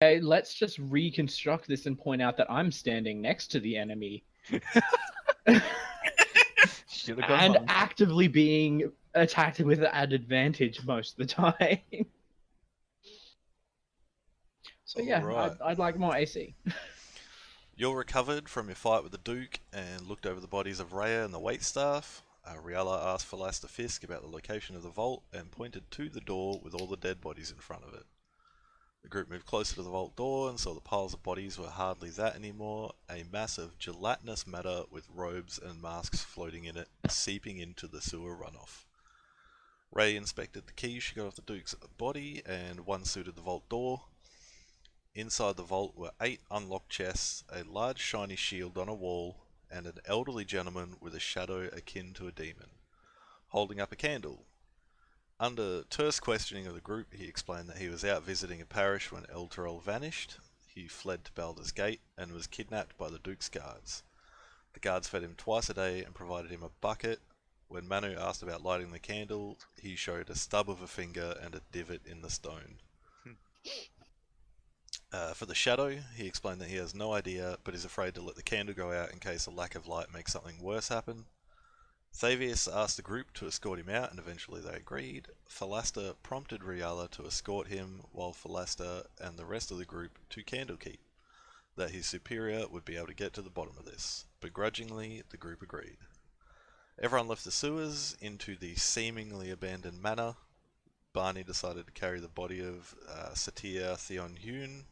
Hey, let's just reconstruct this and point out that I'm standing next to the enemy. Should have gone and home. actively being attacked with an advantage most of the time. So yeah, Alright. I'd like more AC. You're recovered from your fight with the Duke and looked over the bodies of Rhea and the waitstaff. Riala asked Philaster Fisk about the location of the vault and pointed to the door with all the dead bodies in front of it. The group moved closer to the vault door and saw the piles of bodies were hardly that anymore, a mass of gelatinous matter with robes and masks floating in it, seeping into the sewer runoff. Ray inspected the keys she got off the Duke's body, and one suited the vault door. Inside the vault were 8 unlocked chests, a large shiny shield on a wall, and an elderly gentleman with a shadow akin to a demon, holding up a candle. Under terse questioning of the group, he explained that he was out visiting a parish when Elturel vanished. He fled to Baldur's Gate and was kidnapped by the Duke's guards. The guards fed him twice a day and provided him a bucket. When Manu asked about lighting the candle, he showed a stub of a finger and a divot in the stone. For the shadow, he explained that he has no idea, but is afraid to let the candle go out in case a lack of light makes something worse happen. Thavius asked the group to escort him out, and eventually they agreed. Philaster prompted Riala to escort him, while Philaster and the rest of the group to Candlekeep, that his superior would be able to get to the bottom of this. Begrudgingly, the group agreed. Everyone left the sewers into the seemingly abandoned manor. Barney decided to carry the body of Satir Theon Hune.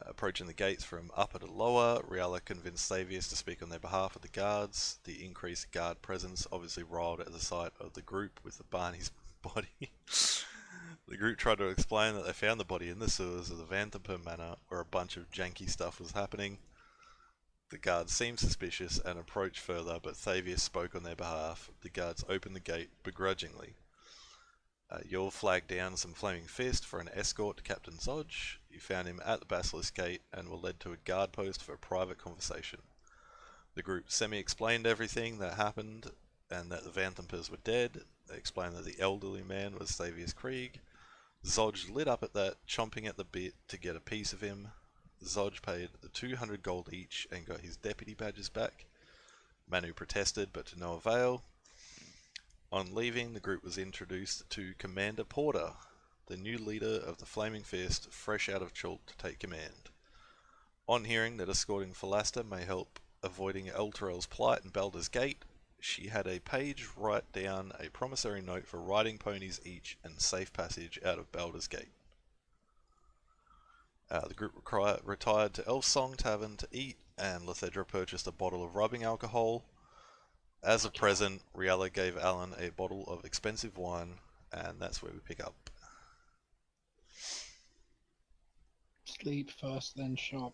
Approaching the gates from upper to lower, Riala convinced Thavius to speak on their behalf with the guards. The increased guard presence obviously riled at the sight of the group with the Barney's body. The group tried to explain that they found the body in the sewers of the Vanthampur Manor, where a bunch of janky stuff was happening. The guards seemed suspicious and approached further, but Thavius spoke on their behalf. The guards opened the gate begrudgingly. You'll flag down some Flaming Fist for an escort to Captain Zodge. You found him at the Basilisk Gate and were led to a guard post for a private conversation. The group semi-explained everything that happened and that the Vanthampurs were dead. They explained that the elderly man was Thavius Krieg. Zodge lit up at that, chomping at the bit to get a piece of him. Zodge paid the 200 gold each and got his deputy badges back. Manu protested, but to no avail. On leaving, the group was introduced to Commander Porter, the new leader of the Flaming Fist, fresh out of Chult to take command. On hearing that escorting Philaster may help avoiding Elturel's plight in Baldur's Gate, she had a page write down a promissory note for riding ponies each and safe passage out of Baldur's Gate. The group retired to Elfsong Tavern to eat, and Lethedra purchased a bottle of rubbing alcohol. As a present, Riala gave Alan a bottle of expensive wine, and that's where we pick up. Sleep first, then shop.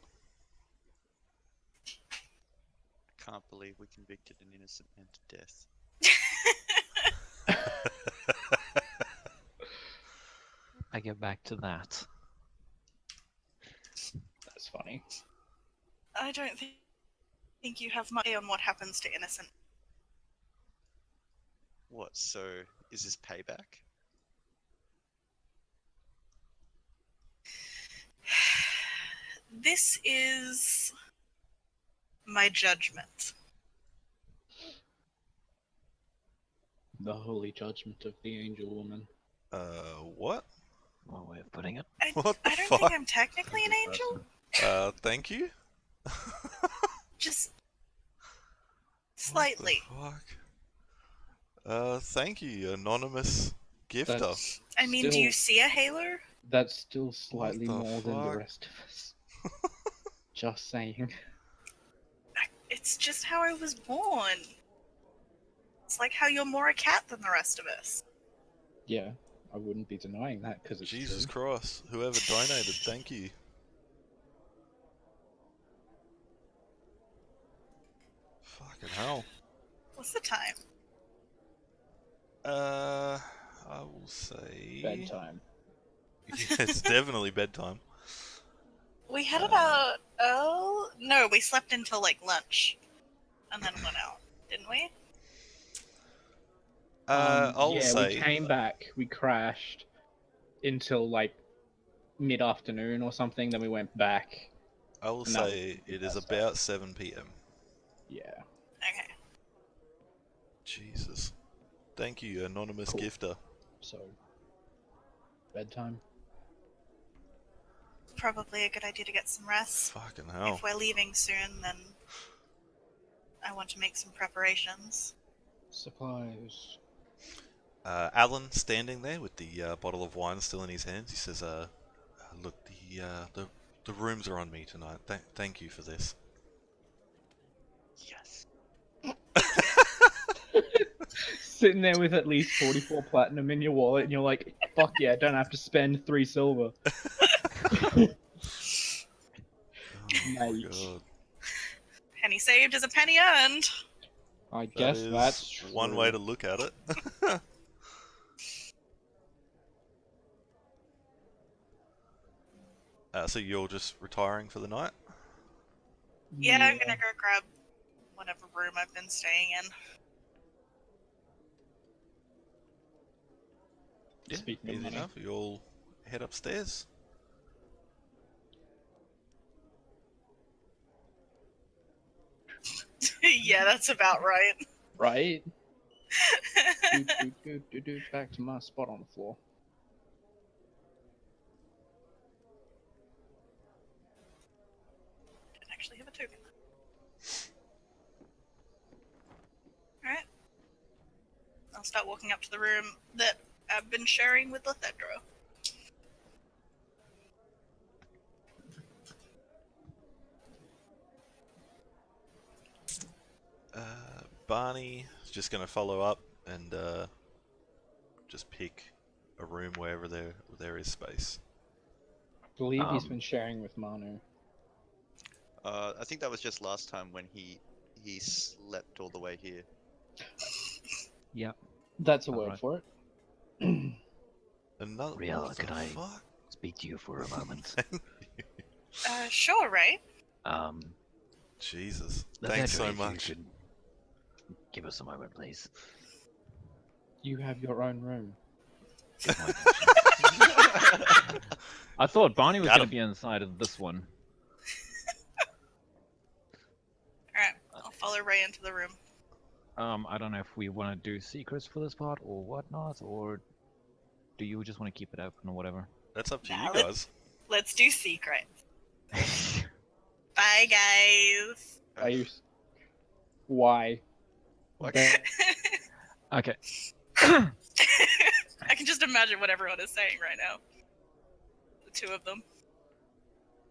Can't believe we convicted an innocent man to death. I get back to that. That's funny. I don't think you have much on what happens to innocent. What, so is this payback? This is my judgment. The holy judgment of the angel woman. What? One way of putting it. What the I don't fuck? think I'm technically an angel. Thank you? Just slightly. What the fuck? Thank you, anonymous gifter. That's I mean, do still- you see a halo? That's still slightly the more than the fuck? rest of us. Just saying. It's just how I was born. It's like how you're more a cat than the rest of us. Yeah, I wouldn't be denying that because it's Jesus true. Christ. Whoever donated, thank you. Fucking hell. What's the time? I will say... Bedtime. Yeah, it's definitely bedtime. We had about no, we slept until like lunch, and then went out, didn't we? I'll yeah, say... we came back, we crashed until like mid-afternoon or something. Then we went back. I will And that say was it is that stuff. about 7 p.m. Yeah. Okay. Jesus. Thank you, anonymous Cool. gifter. So, bedtime. Probably a good idea to get some rest. Fucking hell. If we're leaving soon, then I want to make some preparations. Supplies. Alan, standing there with the bottle of wine still in his hands, he says, look, the rooms are on me tonight. Thank you for this. Yes. Sitting there with at least 44 platinum in your wallet, and you're like, fuck yeah, don't have to spend 3 silver. Oh my Mate. god. Penny saved is a penny earned. I That guess is that's true. one way to look at it. So you're just retiring for the night? Yeah, I'm gonna go grab whatever room I've been staying in. Yeah, Speaking of easy money. enough. You all head upstairs. Yeah, that's about right. Right? Do, back to my spot on the floor. Didn't actually have a token. Alright. I'll start walking up to the room that I've been sharing with Lethedro. Barney is just going to follow up and just pick a room wherever there is space. I believe he's been sharing with Manu. I think that was just last time when he slept all the way here. Yep. That's a word Alright. for it. Another Riella, what the could I- fuck? Speak to you for a moment. Sure, right? Jesus. Lethedra, Thanks so if you much. could give us a moment, please. You have your own room. I thought Barney was Got going him. to be inside of this one. Alright, I'll follow Ray into the room. I don't know if we want to do secrets for this part or whatnot, or do you just want to keep it open or whatever? That's up to Nah, you guys. Let's do secret. Bye, guys. Are you... Why? What? Ben- Okay. I can just imagine what everyone is saying right now. The two of them.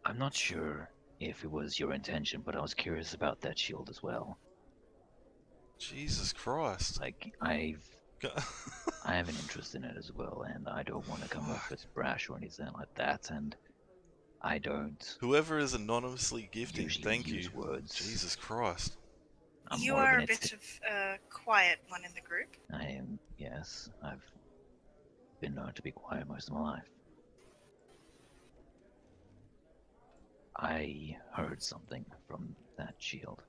I'm not sure if it was your intention, but I was curious about that shield as well. Jesus Christ. Like, I have an interest in it as well, and I don't want to come off as brash or anything like that, and I don't Whoever is anonymously gifting, usually thank use you. words. Jesus Christ. I'm You more of are an a bit of a quiet one in the group. I am, yes. I've been known to be quiet most of my life. I heard something from that shield,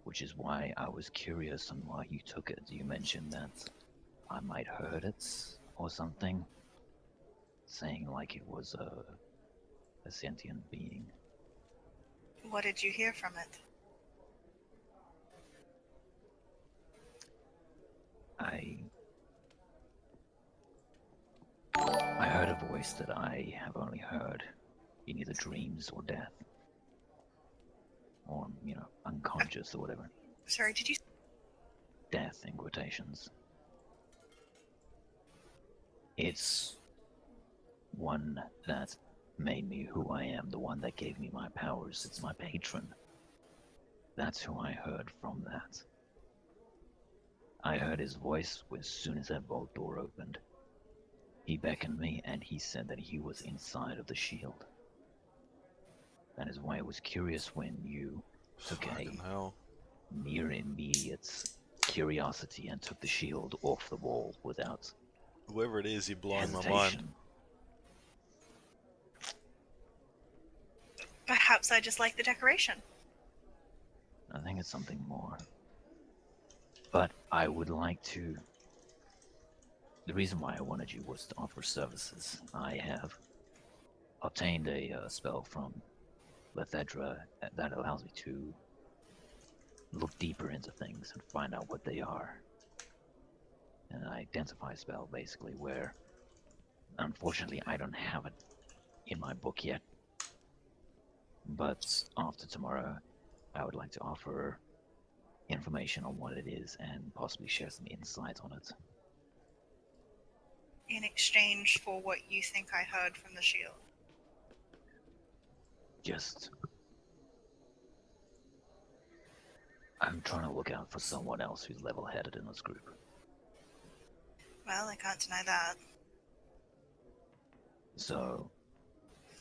which is why I was curious on why you took it. You mentioned that I might heard it or something, saying like it was a sentient being. What did you hear from it? I heard a voice that I have only heard in either dreams or death. Or, unconscious or whatever. Sorry, did you... Death in quotations. It's one that made me who I am, the one that gave me my powers. It's my patron. That's who I heard from that. I heard his voice as soon as that vault door opened. He beckoned me and he said that he was inside of the shield. That is why I was curious when you took Fucking a hell. near immediate curiosity and took the shield off the wall without Whoever it is, you're blowing my mind. hesitation. Perhaps I just like the decoration. I think it's something more. But I would like to... The reason why I wanted you was to offer services. I have obtained a spell from Lethedra that allows me to look deeper into things and find out what they are. And an identify spell, basically, where unfortunately I don't have it in my book yet. But after tomorrow, I would like to offer information on what it is and possibly share some insight on it. In exchange for what you think I heard from the shield. Just, I'm trying to look out for someone else who's level-headed in this group. Well, I can't deny that. So,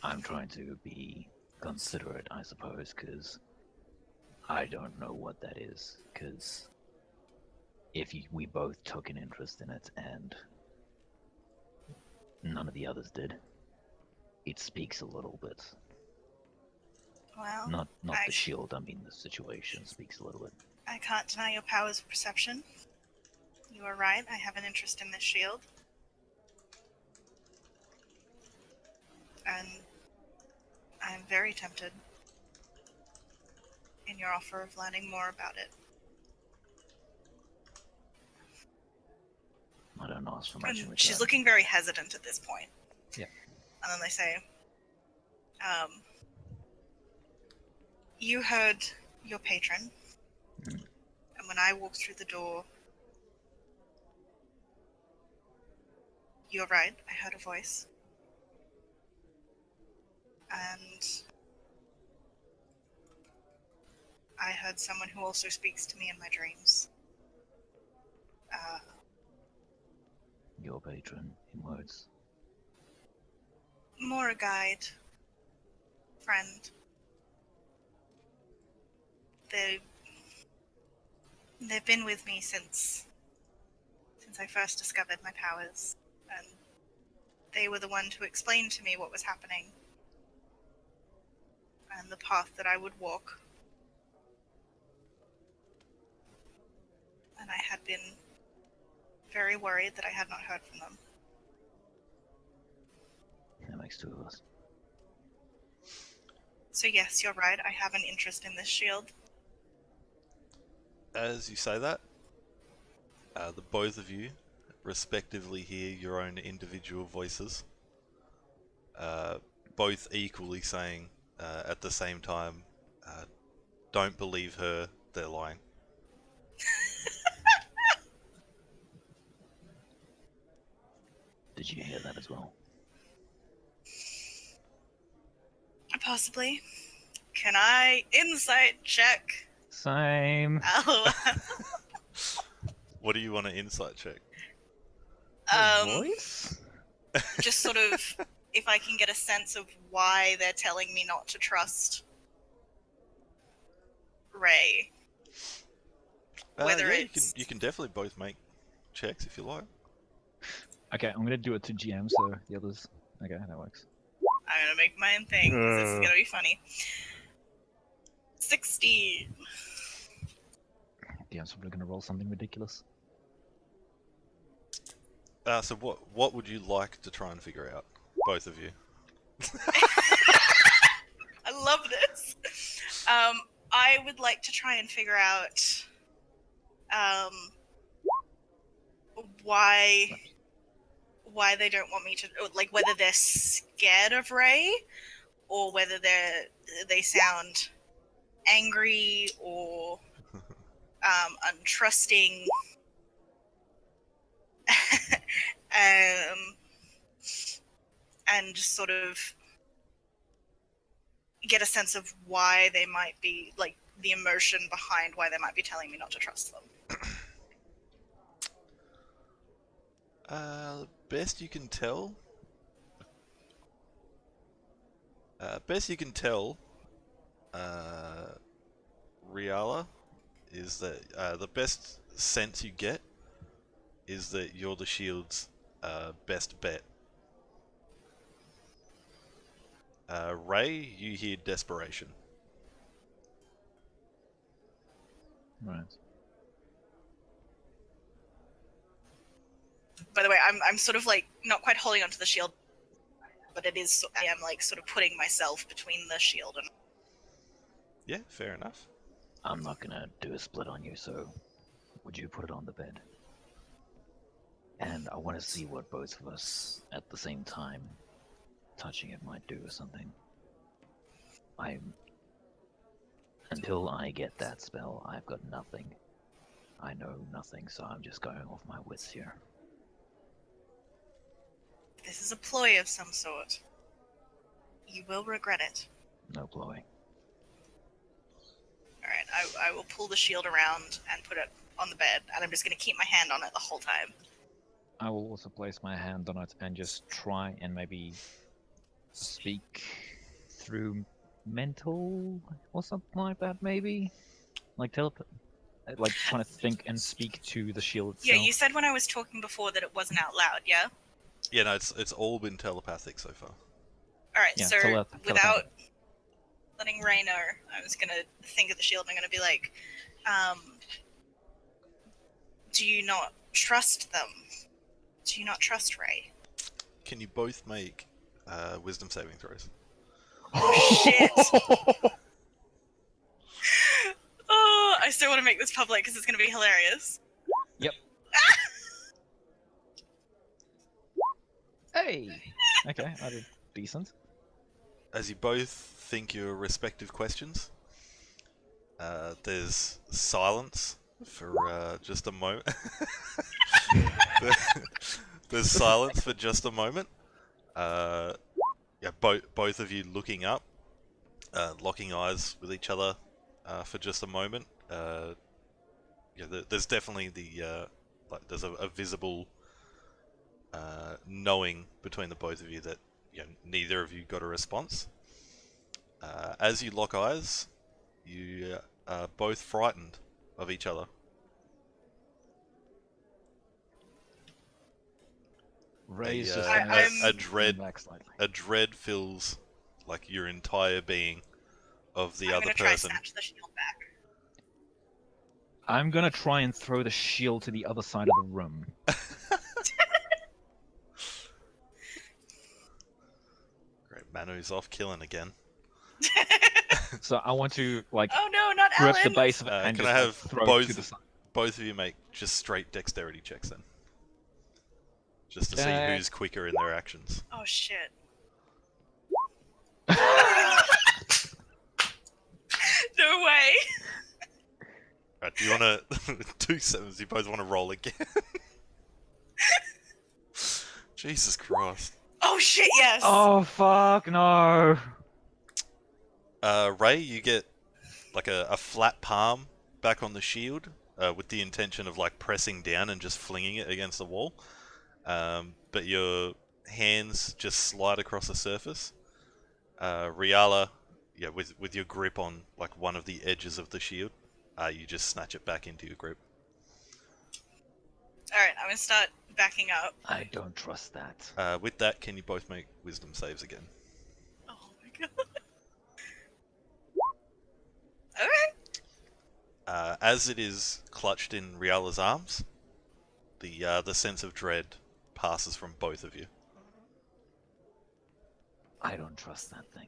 I'm trying to be considerate, I suppose, because I don't know what that is. Because if we both took an interest in it and none of the others did, it speaks a little bit. Well, Not I- the shield, I mean the situation speaks a little bit. I can't deny your powers of perception. You are right, I have an interest in this shield. And I'm very tempted in your offer of learning more about it. I don't ask for much in And return. she's looking very hesitant at this point. Yeah. And then they say, you heard your patron. Mhm. And when I walked through the door, you're right, I heard a voice. And I heard someone who also speaks to me in my dreams. Your patron, in words. More a guide, friend. They've been with me since I first discovered my powers, and they were the one to explain to me what was happening and the path that I would walk. And I had been very worried that I had not heard from them. That makes two of us. So yes, you're right, I have an interest in this shield. As you say that, the both of you respectively hear your own individual voices, both equally saying at the same time, don't believe her, they're lying. Did you hear that as well? Possibly. Can I insight check? Same. What do you want to insight check? Voice? Just sort of, if I can get a sense of why they're telling me not to trust Ray. Whether Yeah, it's... you can definitely both make checks if you like. Okay, I'm gonna do it to GM so the others. Okay, that works. I'm gonna make my own thing, 'cause this is gonna be funny. 16. DM's probably gonna roll something ridiculous. So what would you like to try and figure out, both of you? I love this. I would like to try and figure out why they don't want me to, like, whether they're scared of Ray or whether they sound angry or untrusting. And just sort of get a sense of why they might be, like, the emotion behind why they might be telling me not to trust them. Best you can tell. Riala, is that the best sense you get is that you're the shield's best bet. Ray, you hear desperation. Right. By the way, I'm sort of, like, not quite holding onto the shield, but I am like sort of putting myself between the shield and. Yeah, fair enough. I'm not gonna do a split on you, so would you put it on the bed? And I want to see what both of us at the same time touching it might do or something. Until I get that spell, I've got nothing. I know nothing, so I'm just going off my wits here. This is a ploy of some sort. You will regret it. No ploy. Alright, I will pull the shield around and put it on the bed, and I'm just going to keep my hand on it the whole time. I will also place my hand on it and just try and maybe speak through mental or something like that, maybe? Like like trying to think and speak to the shield itself. Yeah, you said when I was talking before that it wasn't out loud, yeah? Yeah, no, it's all been telepathic so far. Alright, Yeah, so telepathic. without letting Ray know, I was gonna think of the shield and I'm gonna be like, do you not trust them? Do you not trust Ray? Can you both make wisdom saving throws? Oh shit! Oh, I still want to make this public because it's gonna be hilarious. Yep. Hey! Okay, I did decent. As you both think your respective questions, there's silence for just a moment. There's silence for just a moment. Yeah, both of you looking up, locking eyes with each other for just a moment. Yeah, there's definitely like there's a visible knowing between the both of you that neither of you got a response. As you lock eyes, you are both frightened of each other. Ray's just a dread, back slightly. a dread fills like your entire being of the I'm other gonna try person. snatch the shield back. I'm gonna try and throw the shield to the other side of the room. Great, Manu's off killing again. So I want to like Oh no, not grip Alan! the base of it and Can just I like, have throw it to the side. both of you make just straight dexterity checks then? Just to see Okay. who's quicker in their actions. Oh shit. No way! Right, do you want to... 2 sevens, you both want to roll again? Jesus Christ. Oh shit, yes! Oh fuck no! Ray, you get like a flat palm back on the shield with the intention of like pressing down and just flinging it against the wall. But your hands just slide across the surface. Riala, yeah, with your grip on like one of the edges of the shield, you just snatch it back into your grip. Alright, I'm gonna start backing up. I don't trust that. With that, can you both make wisdom saves again? Oh my god. Okay. As it is clutched in Riala's arms, the sense of dread passes from both of you. I don't trust that thing.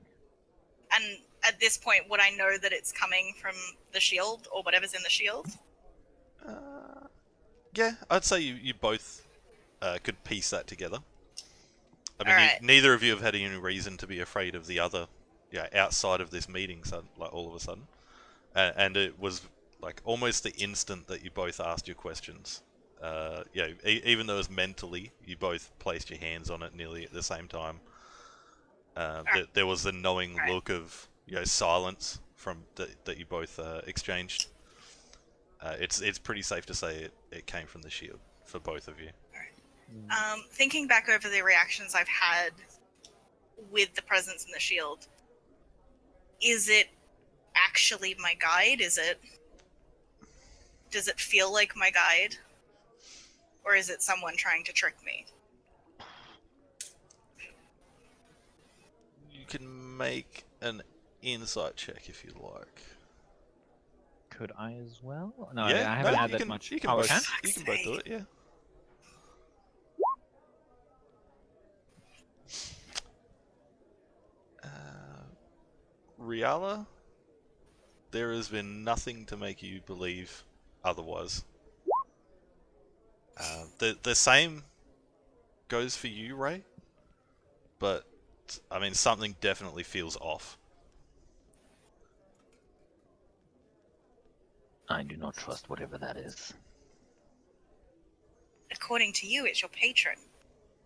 And at this point, would I know that it's coming from the shield or whatever's in the shield? Yeah, I'd say you both could piece that together. I mean, Alright. neither of you have had any reason to be afraid of the other, outside of this meeting. So, like all of a sudden, and it was like almost the instant that you both asked your questions. Even though it was mentally, you both placed your hands on it nearly at the same time. There was the knowing look of silence from that you both exchanged. It's pretty safe to say it came from the shield for both of you. Thinking back over the reactions I've had with the presence in the shield, is it actually my guide? Does it feel like my guide? Or is it someone trying to trick me? You can make an insight check if you like. Could I as well? No, Yeah, I haven't no, had you that can, much. You can, Oh, both, okay. you can both do it, yeah. Riala, there has been nothing to make you believe otherwise. The same goes for you, Ray, but I mean, something definitely feels off. I do not trust whatever that is. According to you, it's your patron.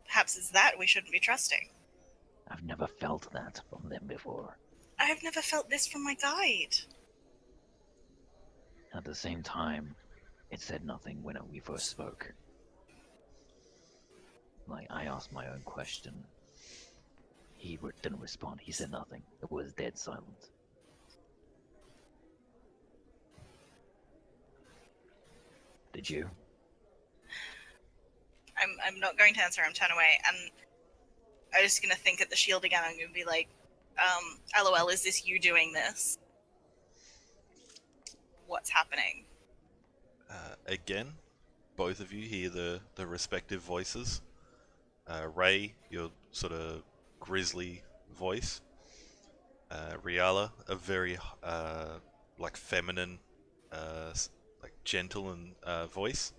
Perhaps it's that we shouldn't be trusting. I've never felt that from them before. I have never felt this from my guide. At the same time, it said nothing when we first spoke. Like, I asked my own question. He didn't respond. He said nothing. It was dead silent. Did you? I'm not going to answer. I'm turning away, and I'm just gonna think at the shield again. I'm gonna be like, "LOL, is this you doing this? What's happening?" Again, both of you hear the respective voices. Ray, your sort of grisly voice. Riala, a very like feminine, like gentle and voice.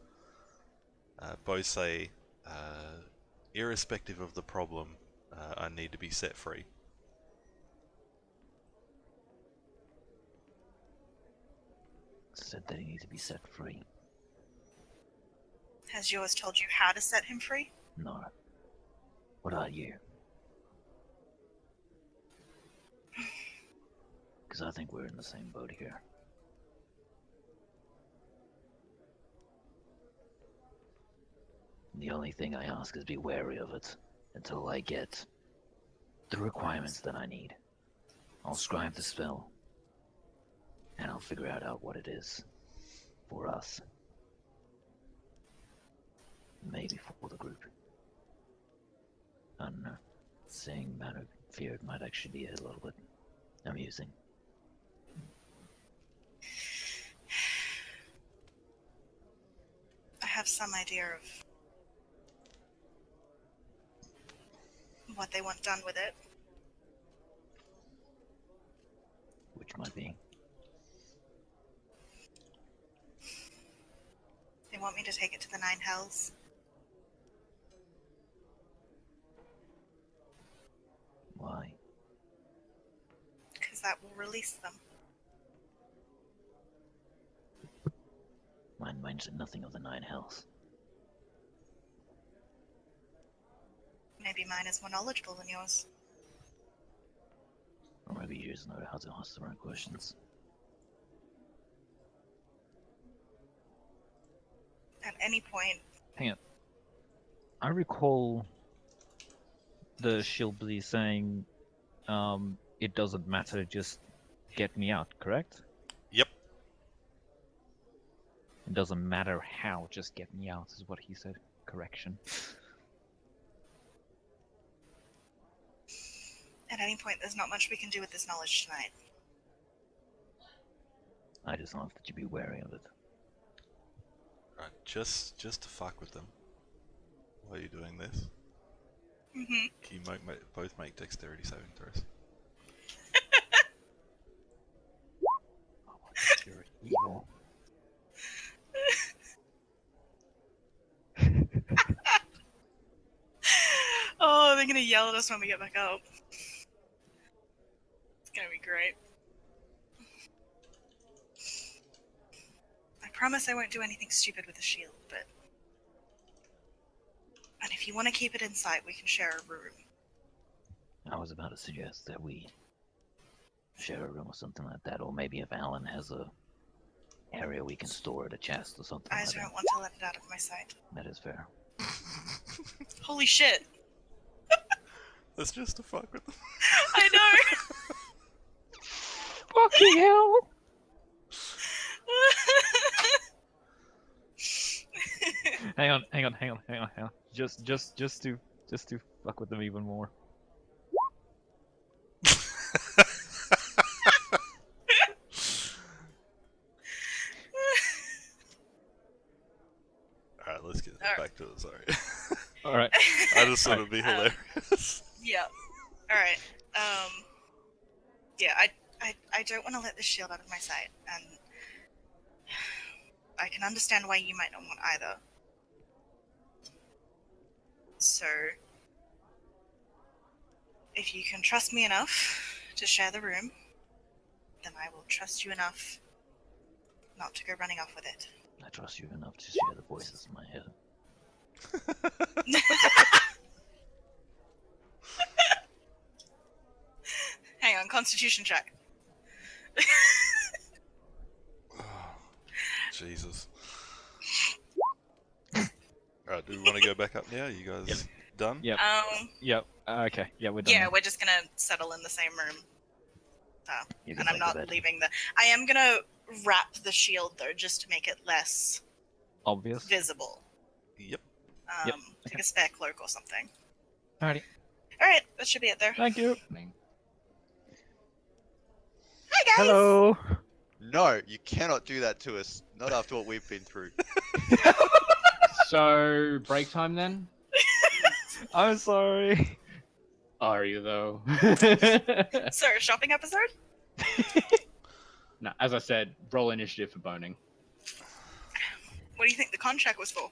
Both say, irrespective of the problem, I need to be set free. Said that he needs to be set free. Has yours told you how to set him free? No. What are you? Because I think we're in the same boat here. The only thing I ask is be wary of it until I get the requirements that I need. I'll scribe the spell, and I'll figure out what it is for us. Maybe for the group. I don't know. Saying matter of fear might actually be a little bit amusing. I have some idea of what they want done with it. Which might be. They want me to take it to the Nine Hells. Why? Because that will release them. Mine mentioned nothing of the Nine Hells. Maybe mine is more knowledgeable than yours. Or maybe you just know how to ask the right questions. At any point, Hang on. I recall the Shilby saying, it doesn't matter, just get me out, correct? Yep. It doesn't matter how, just get me out is what he said. Correction. at any point, there's not much we can do with this knowledge tonight. I just ask that you be wary of it. Right, just to fuck with them. Why are you doing this? Mm-hmm. Can you both make dexterity saving throws? Oh my God, you're evil. Oh, they're gonna yell at us when we get back up. It's gonna be great. I promise I won't do anything stupid with the shield, but... And if you want to keep it inside, we can share a room. I was about to suggest that we share a room or something like that, or maybe if Alan has a area we can store it, a chest or something I like just that. don't want to let it out of my sight. That is fair. Holy shit! That's just to fuck with them. I know! Fucking hell! Hang on. Just to fuck with them even more. Alright, let's get back to it, sorry. Alright. I just thought it'd be hilarious. Yeah. Alright. Yeah, I don't want to let this shield out of my sight, and I can understand why you might not want either. So, if you can trust me enough to share the room, then I will trust you enough not to go running off with it. I trust you enough to share the voices in my head. Hang on, Constitution check. Jesus. Alright, do we want to go back up now? You guys done? Yep. Yep. Okay. Yeah, we're done. Yeah, now. we're just gonna settle in the same room. You And can I'm take the not bed. leaving the. I am gonna wrap the shield though, just to make it less Obvious. visible. Yep. Yep, Take okay. a spare cloak or something. Alrighty. All right, that should be it there. Thank you. Hi guys. Hello. No, you cannot do that to us. Not after what we've been through. So, break time then? I'm sorry. Are you though? So, shopping episode? No, as I said, roll initiative for boning. What do you think the contract was for?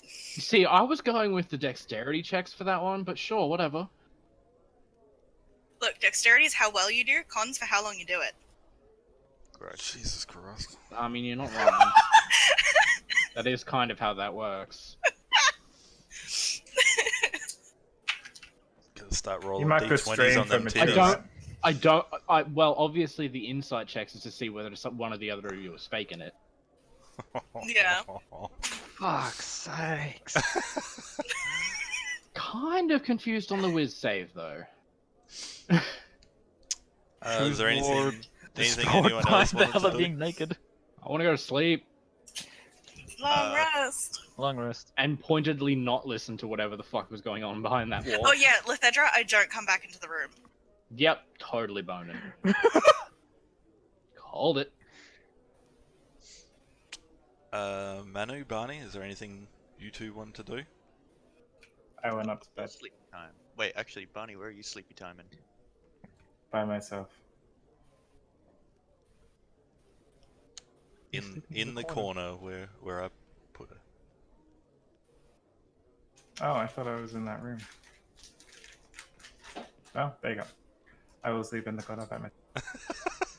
See, I was going with the dexterity checks for that one, but sure, whatever. Look, dexterity is how well you do. Cons for how long you do it. Correct. Jesus Christ. I mean, you're not wrong. That is kind of how that works. Gonna start rolling You might go d20s straight on for them material. titties. Well, obviously the insight checks is to see whether one or the other of you is faking it. Yeah. Fuck's sakes. Kind of confused on the whiz save though. Is there anything Destroyed anyone by else the wanted other to do? being naked. I want to go to sleep Long rest. Long rest. and pointedly not listen to whatever the fuck was going on behind that wall. Oh yeah, Lithedra, I don't come back into the room. Yep, totally boning. Called it. Manu, Barney, is there anything you two want to do? I went up to bed Sleepy time. Wait, actually, Barney, where are you sleepy timing? by myself. In the corner where I put it. Oh, I thought I was in that room. Oh, there you go. I will sleep in the corner by myself.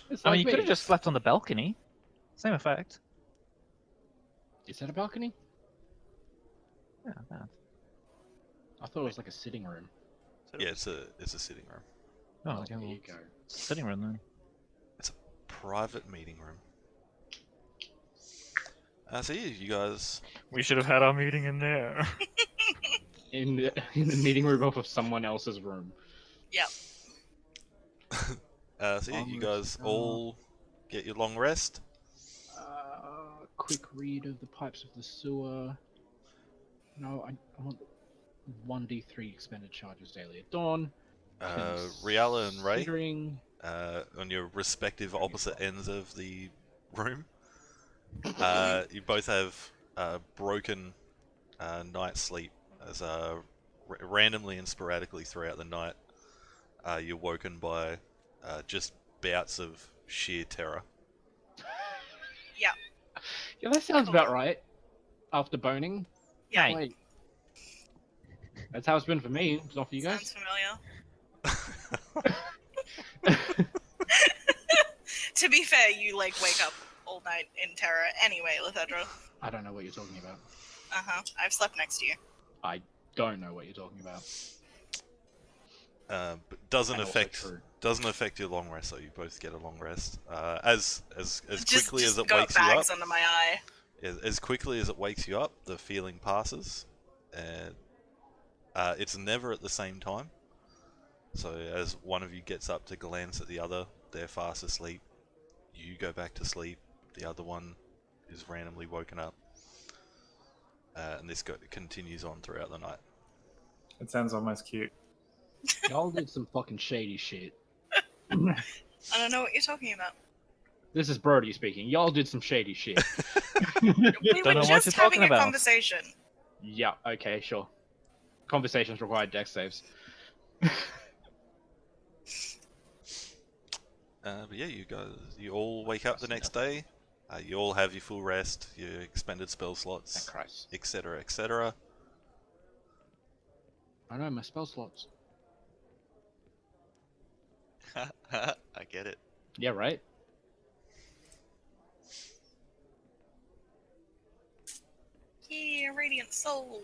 It's I like mean, you could me. have just slept on the balcony. Same effect. Is that a balcony? Yeah, that. I thought it was like a sitting room. Yeah, it's a sitting room. Oh, okay, there well, you go. sitting room then. Private meeting room. So yeah, you guys We should have had our meeting in there. In the meeting room off of someone else's room. Yep. so yeah, you guys all get your long rest. Quick read of the pipes of the sewer. No, I want 1d3 expended charges daily at dawn. Riala and Ray, Considering- on your respective opposite ends of the room. You both have broken night sleep as randomly and sporadically throughout the night you're woken by just bouts of sheer terror. Yeah, that sounds about right. After boning. Yeah. Hey. Wait. That's how it's been for me. It's not for you Sounds guys. familiar. To be fair, you like wake up all night in terror anyway, Lithedra. I don't know what you're talking about. I've slept next to you. I don't know what you're talking about. But doesn't And also affect true. your long rest. So you both get a long rest. As quickly just as it got wakes you up, bags under my eye. as quickly as it wakes you up, the feeling passes, and it's never at the same time. So as one of you gets up to glance at the other, they're fast asleep. You go back to sleep. The other one is randomly woken up, and this continues on throughout the night. It sounds almost cute. Y'all did some fucking shady shit. I don't know what you're talking about. This is Brody speaking. Y'all did some shady shit. We Don't were know what just you're having talking a about. conversation. Yeah, okay, sure. Conversations require dex saves. But yeah, you all wake up the next day. You all have your full rest, your expended spell slots, Thank Christ. etc., etc. I know my spell slots. I get it. Yeah, right? Yeah, Radiant Soul.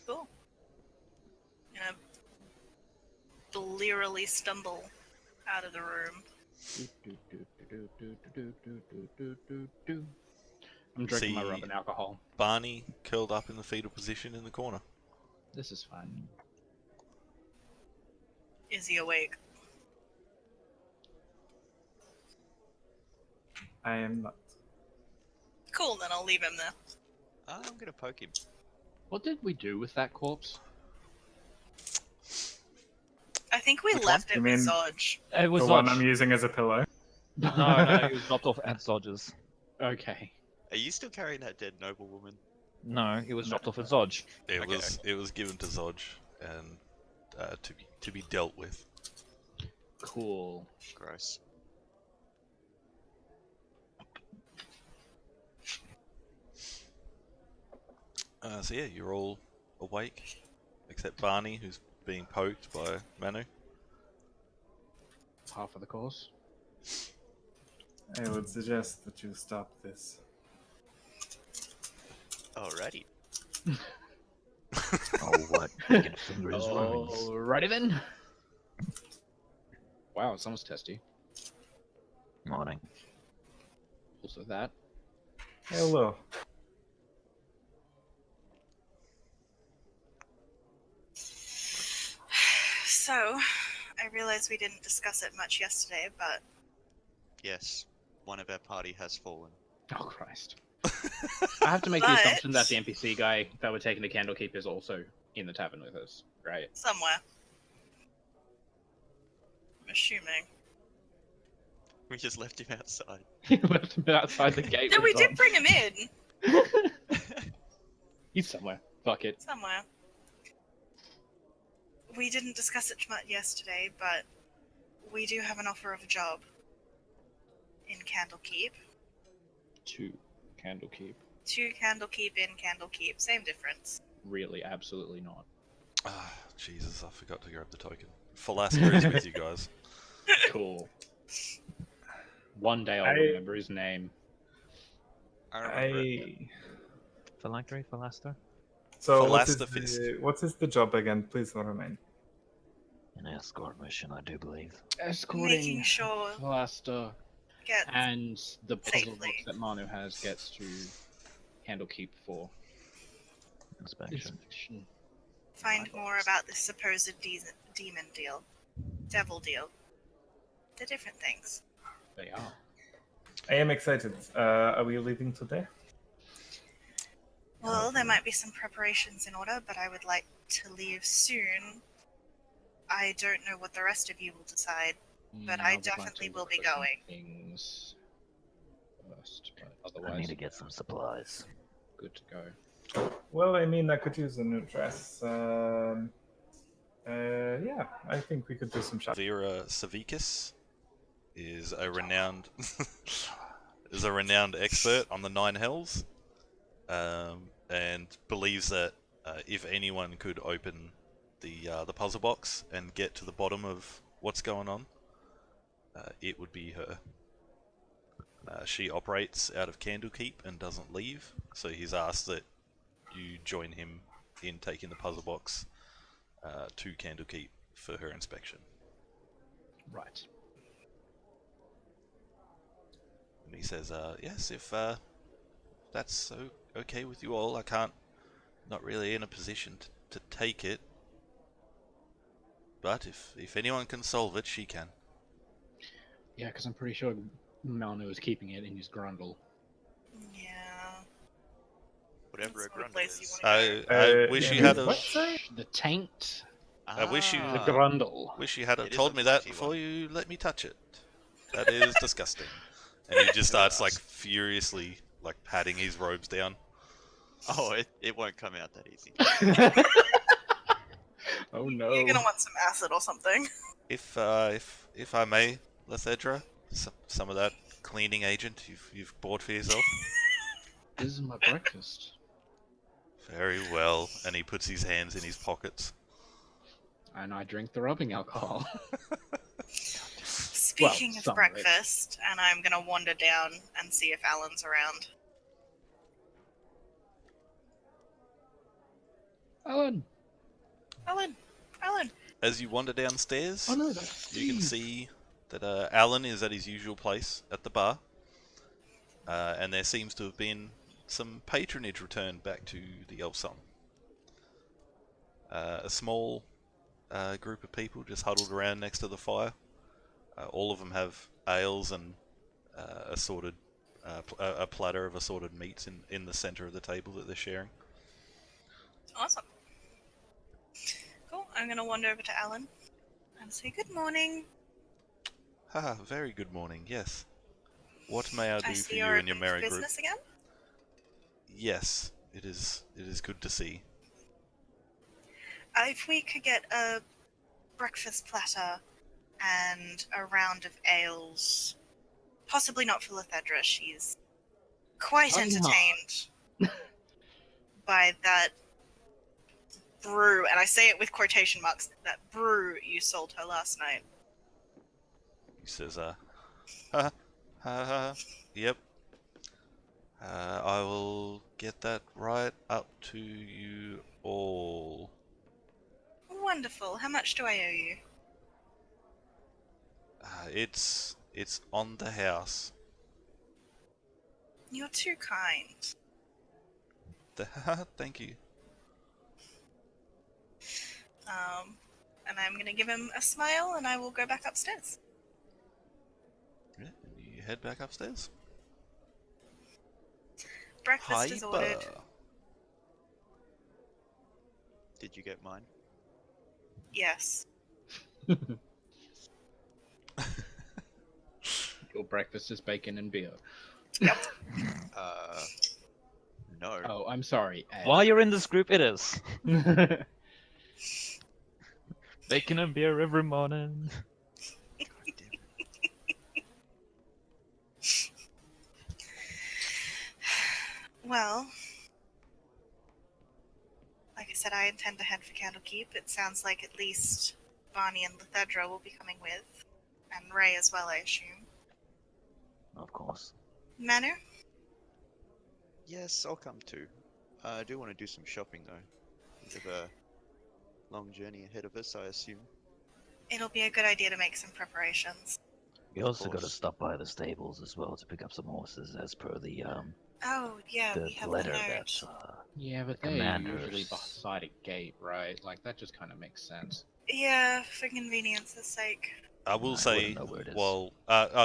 Cool. Gonna blearily stumble out of the room. I'm drinking my See- rub and alcohol. Barney curled up in the fetal position in the corner. This is fine. Is he awake? I am not. Cool, then I'll leave him there. I'm gonna poke him. What did we do with that corpse? I think we Which left one? it You with mean- Zodge. It was The one Zodge. I'm using as a pillow. No, it was dropped off at Zodge's. Okay. Are you still carrying that dead noble woman? No, it was dropped off at Zodge. It Okay, was given to Zodge and to be dealt with. Cool. Gross. So yeah, you're all awake, except Barney, who's being poked by Manu. Half of the course. I would suggest that you stop this. Alrighty. Oh, what? You can finger his runes. Alrighty then. Wow, someone's testy. Morning. Also that. Hello. So, I realize we didn't discuss it much yesterday, but Yes, one of our party has fallen. Oh Christ. I have to make the But- assumption that the NPC guy that we're taking to Candlekeep is also in the tavern with us, right? somewhere. I'm assuming. We just left him outside. He left him outside the gate. No, we with did Zod. bring him in. He's somewhere. Fuck it. Somewhere. We didn't discuss it much yesterday, but we do have an offer of a job in Candlekeep. To Candlekeep. To Candlekeep in Candlekeep. Same difference. Really, absolutely not. Ah, Jesus, I forgot to grab the token. Philaster is with you guys. Cool. One day I'll I- remember his name. I remember it. I. Phylactery, Philaster? So Philaster what is the job again? Please remind. An escort mission, I do believe. Escorting Making sure Blaster get and the puzzle Safely. box that Manu has gets to Candlekeep for Inspection. inspection. find more about this supposed demon deal. Devil deal. They're different things. They are. I am excited. Are we leaving today? Well, there might be some preparations in order, but I would like to leave soon. I don't know what the rest of you will decide. But I would like definitely to will look be for some going. Things first, but I otherwise need to get some supplies. good to go. Well, I mean, I could use a new dress. Yeah, I think we could do some shopping. Vera Savikas is a renowned expert on the Nine Hells, and believes that if anyone could open the puzzle box and get to the bottom of what's going on, it would be her. She operates out of Candlekeep and doesn't leave, so he's asked that you join him in taking the puzzle box to Candlekeep for her inspection. Right. And he says, yes, if that's okay with you all, not really in a position to take it, but if anyone can solve it, she can. Yeah, because I'm pretty sure Manu is keeping it in his grundle. Yeah. Whatever a That's not a grundle place you is. wanna I wish yeah, you had what, sorry? The taint, I wish you- the Ah, grundle. wish you had It is told a me that fleshy before one. you let me touch it. That is disgusting. And he just starts like furiously like patting his robes down. Oh, it won't come out that easy. Oh Oh no. You're gonna want some acid or something. If I may, Lethedra, some of that cleaning agent you've bought for yourself. This is my breakfast. Very well. And he puts his hands in his pockets. And I drink the rubbing alcohol. Speaking of some of it. breakfast, and I'm gonna wander down and see if Alan's around. Alan! Alan! As you wander downstairs, Oh no, that's you can Steve. see that Alan is at his usual place at the bar. And there seems to have been some patronage returned back to the Elf Song. A small group of people just huddled around next to the fire. All of them have ales and a platter of assorted meats in the center of the table that they're sharing. Awesome. Cool. I'm gonna wander over to Alan and say good morning. Haha, very good morning, yes. What may I do I for see you you're and your open merry for group? business again. Yes, it is good to see. If we could get a breakfast platter and a round of ales, possibly not for Lethedra. She's quite Hi-ha. entertained by that brew, and I say it with quotation marks, that brew you sold her last night. He says, yep. I will get that right up to you all. Wonderful. How much do I owe you? It's on the house. You're too kind. Thank you. And I'm gonna give him a smile, and I will go back upstairs. Yeah, you head back upstairs. Breakfast is ordered. Did you get mine? Yes. Your breakfast is bacon and beer. No. Oh, I'm sorry. Ed. While you're in this group, it is. Bacon and beer every morning. Well, like I said, I intend to head for Candlekeep. It sounds like at least Barney and Lethedra will be coming with, and Ray as well, I assume. Of course. Manu? Yes, I'll come too. I do want to do some shopping though. We have a long journey ahead of us, I assume. It'll be a good idea to make some preparations. We also got to course. stop by the stables as well to pick up some horses, as per the Oh, yeah, we have letter the that note. Yeah, but The they're commanders. usually beside a gate, right? Like, that just kind of makes sense. Yeah, for convenience's sake. I will I say, wouldn't know where it is. well,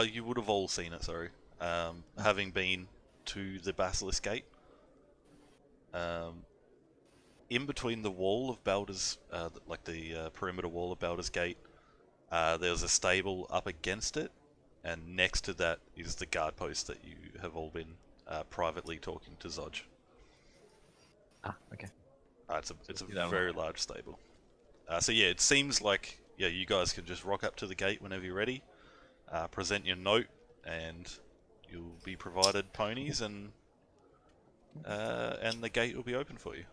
you would have all seen it, sorry. Having been to the Basilisk Gate, in between the wall of Baldur's, like the perimeter wall of Baldur's Gate, there's a stable up against it, and next to that is the guard post that you have all been privately talking to Zodge. Ah, okay. It's a do that very large stable. So yeah, it seems like you guys can just rock up to the gate whenever you're ready, present your note, and you'll be provided ponies, and the gate will be open for you.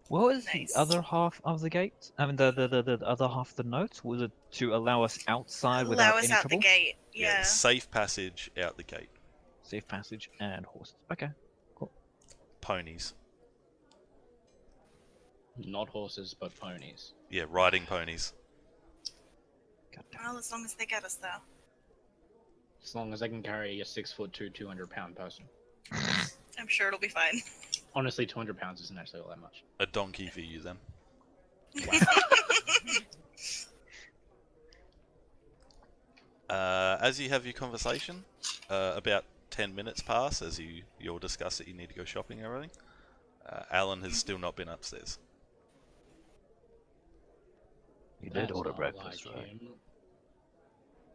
What was Nice. the other half of the gate? I mean, the other half of the note? Was it to allow us outside without Allow us any out trouble? the gate. Yeah. Safe passage out the gate. Safe passage and horses. Okay. Ponies. Not horses, but ponies. Yeah, riding ponies. Well, as long as they get us there. As long as I can carry a 6'2", 200-pound person. I'm sure it'll be fine. Honestly, 200 pounds isn't actually all that much. A donkey for you then. As you have your conversation, about 10 minutes pass as you all discuss that you need to go shopping and everything. Alan has still not been upstairs. You did That's order not breakfast, like right? him.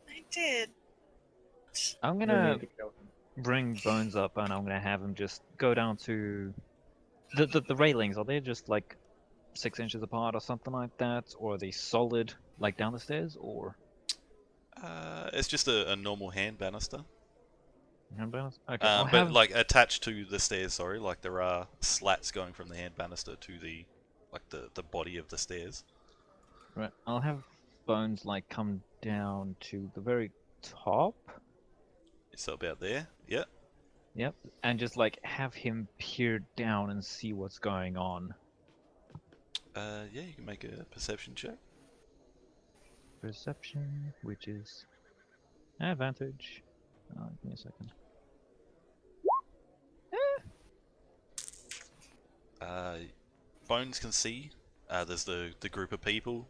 I did. I'm gonna bring Bones up and I'm gonna have him just go down to the railings. Are they just like 6 inches apart or something like that, or are they solid, like down the stairs, or? It's just a normal hand banister. Okay, I'll But have. like attached to the stairs, sorry, like there are slats going from the hand banister to the the body of the stairs. Right, I'll have Bones like come down to the very top. So about there, yeah. Yep, and just like have him peer down and see what's going on. Yeah, you can make a perception check. Perception, which is advantage. Give me a second. Bones can see there's the group of people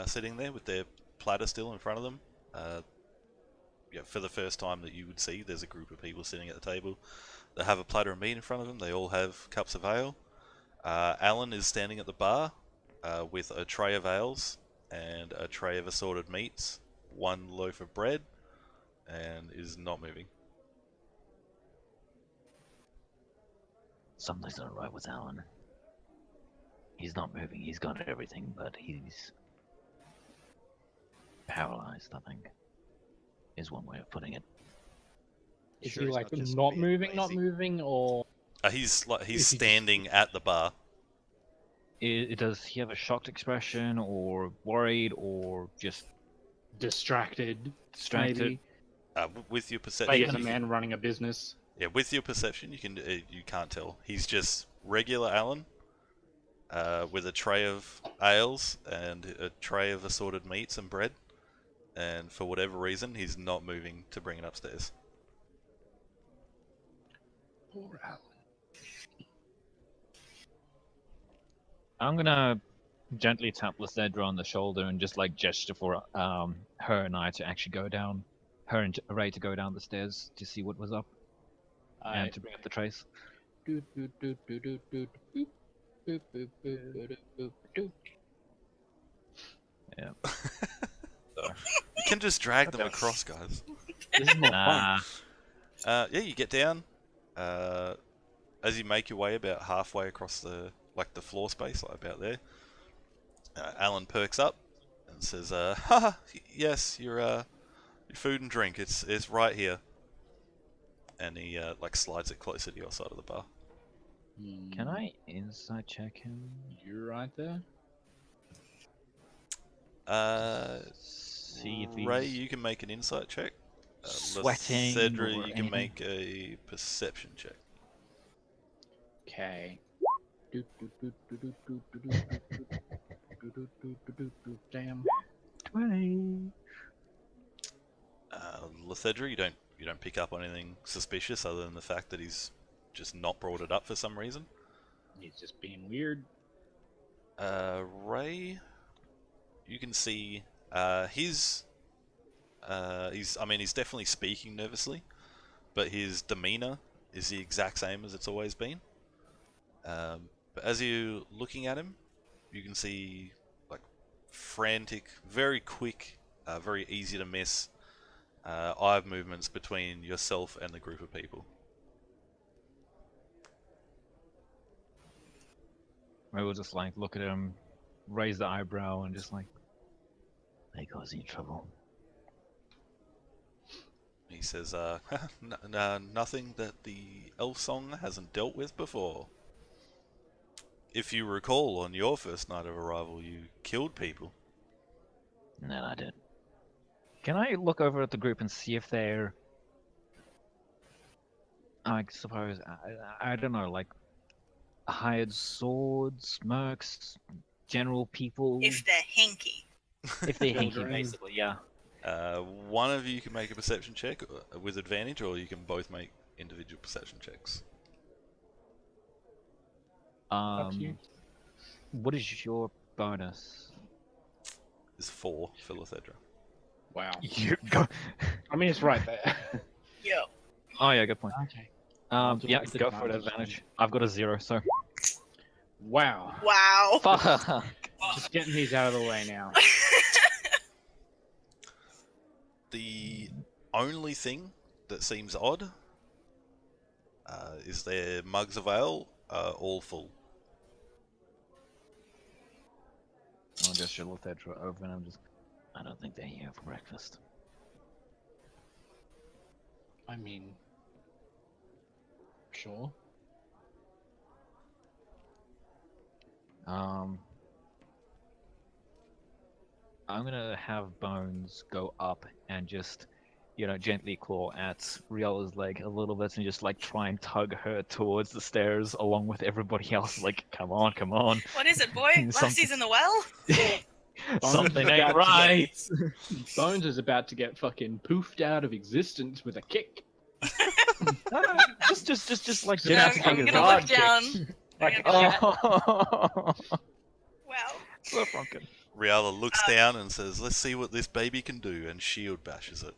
sitting there with their platter still in front of them. Yeah, for the first time that you would see, there's a group of people sitting at the table. They have a platter of meat in front of them. They all have cups of ale. Alan is standing at the bar with a tray of ales and a tray of assorted meats, one loaf of bread, and is not moving. Something's not right with Alan. He's not moving. He's got everything, but he's paralyzed, I think, is one way of putting it. Is Sure he he's like not just not being moving, not lazy? moving, or He's Is he standing at the bar. Does he have a shocked expression, or worried, or just distracted? distracted? Maybe With your perception, like a man running a business. yeah, with your perception, you can't tell. He's just regular Alan, with a tray of ales and a tray of assorted meats and bread, and for whatever reason, he's not moving to bring it upstairs. Poor Alan. I'm gonna gently tap Lysandra on the shoulder and just like gesture for her and I to actually go down, her and Ray to go down the stairs to see what was up and to bring up the trays. Doot, doot, doot, doot, doot, doot, boop, boop, boop, boop, boop, boop, boop. Yeah. You can just drag them across, guys. This is more fun. Nah. Yeah, you get down. As you make your way about halfway across the floor space, like about there, Alan perks up and says, "Haha, yes, your food and drink. It's right here." And he like slides it closer to your side of the bar. Can I insight check him? You're right there. See if he's Ray, you can make an insight check. sweating Cedra, or you can anything? make a perception check. Okay. Damn. 20. Lethedra, you don't pick up on anything suspicious other than the fact that he's just not brought it up for some reason. He's just being weird. Ray, you can see he's definitely speaking nervously, but his demeanor is the exact same as it's always been. But as you're looking at him, you can see like frantic, very quick, very easy to miss eye movements between yourself and the group of people. I will just like look at him, raise the eyebrow, and just like, They cause you trouble. He says, nothing that the elf song hasn't dealt with before. If you recall, on your first night of arrival, you killed people. And then I did. can I look over at the group and see if they're, I suppose, I don't know, like hired swords, mercs, general people, If they're hinky. if they're hinky, Children. basically, yeah. One of you can make a perception check with advantage, or you can both make individual perception checks. Up to you. What is your bonus? It's 4 for Lethedra. Wow. You go. I mean, it's right there. Yo. Oh yeah, good point. Okay. I'll do Yeah, it with go for it. advantage. Advantage. I've got a 0, so. Wow. Wow. Fuck. Just getting these out of the way now. The only thing that seems odd is their mugs of ale are all full. I'll just look that over and I'm just. I don't think they're here for breakfast. I mean, sure. I'm gonna have Bones go up and just, gently claw at Riola's leg a little bit and just like try and tug her towards the stairs along with everybody else. Like, come on, come on. What is it, boy? Something- Lassie's in the well? Something is ain't about to get- right. Bones is about to get fucking poofed out of existence with a kick. No, just like Gonna have to I'm take a gonna guard look kick. down. Like, Oh, Wow. so Franken. Riala looks down and says, "Let's see what this baby can do," and shield bashes it.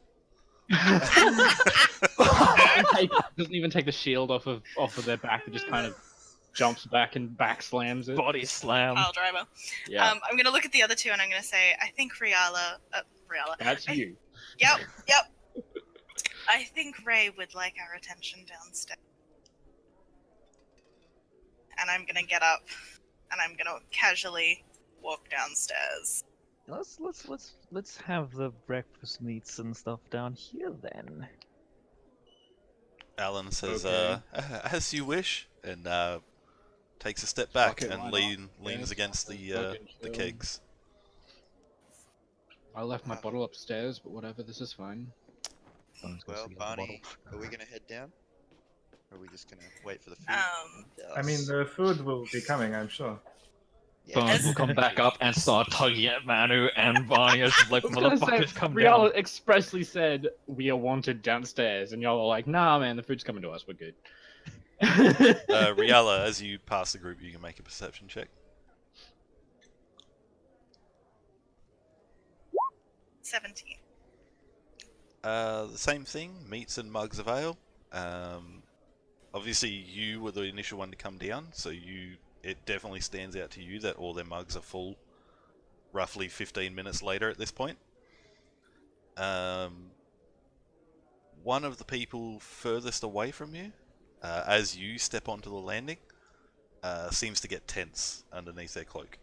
doesn't even take the shield off of their back. It just kind of jumps back and back slams it. Body slam. Pile driver. Yeah, I'm gonna look at the other two and I'm gonna say, I think Riala. that's you. Yep. I think Ray would like our attention downstairs. And I'm gonna get up and I'm gonna casually walk downstairs. Let's have the breakfast meats and stuff down here then. Alan says, Okay. "As you wish," and takes a step back Fuck it, why and not? leans Yeah, against the fucking chill. kegs. I left my bottle upstairs, but whatever. This is fine. Bones goes Well, to get the bottle. Barney, are we gonna head down? Or are we just gonna wait for the food? I mean, the food will be coming, I'm sure. Yeah, Bones will come back up and start tugging at Manu and Barney as like motherfuckers come Riala down. expressly said we are wanted downstairs, and y'all are like, "Nah, man, the food's coming to us. We're good." Riala, as you pass the group, you can make a perception check. 17. The same thing, meats and mugs of ale. Obviously, you were the initial one to come down, so it definitely stands out to you that all their mugs are full roughly 15 minutes later at this point. One of the people furthest away from you, as you step onto the landing, seems to get tense underneath their cloak.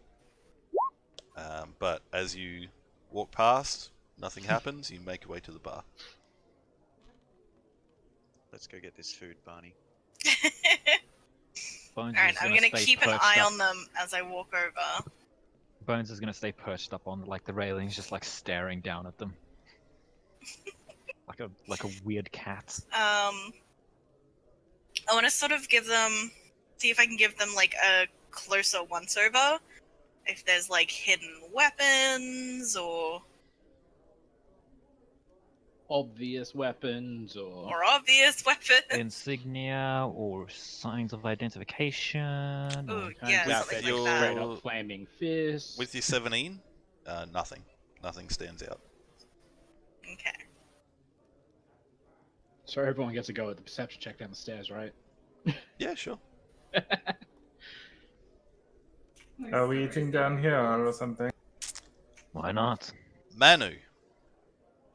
But as you walk past, nothing happens, you make your way to the bar. let's go get this food, Barney. Bones Alright, is I'm gonna gonna stay keep an perched eye up. on them as I walk over. Bones is gonna stay perched up on like the railings, just like staring down at them, like a weird cat. I want to sort of see if I can give them like a closer once over. If there's like hidden weapons or Obvious weapons or obvious weapons. Insignia or signs of identification. Ooh, kind yeah, of With something outfit, like your- that. straight up flaming fist. With your 17, nothing. Nothing stands out. Okay. So everyone gets a go at the perception check down the stairs, right? Yeah, sure. Are we eating down here or something? Why not? Manu,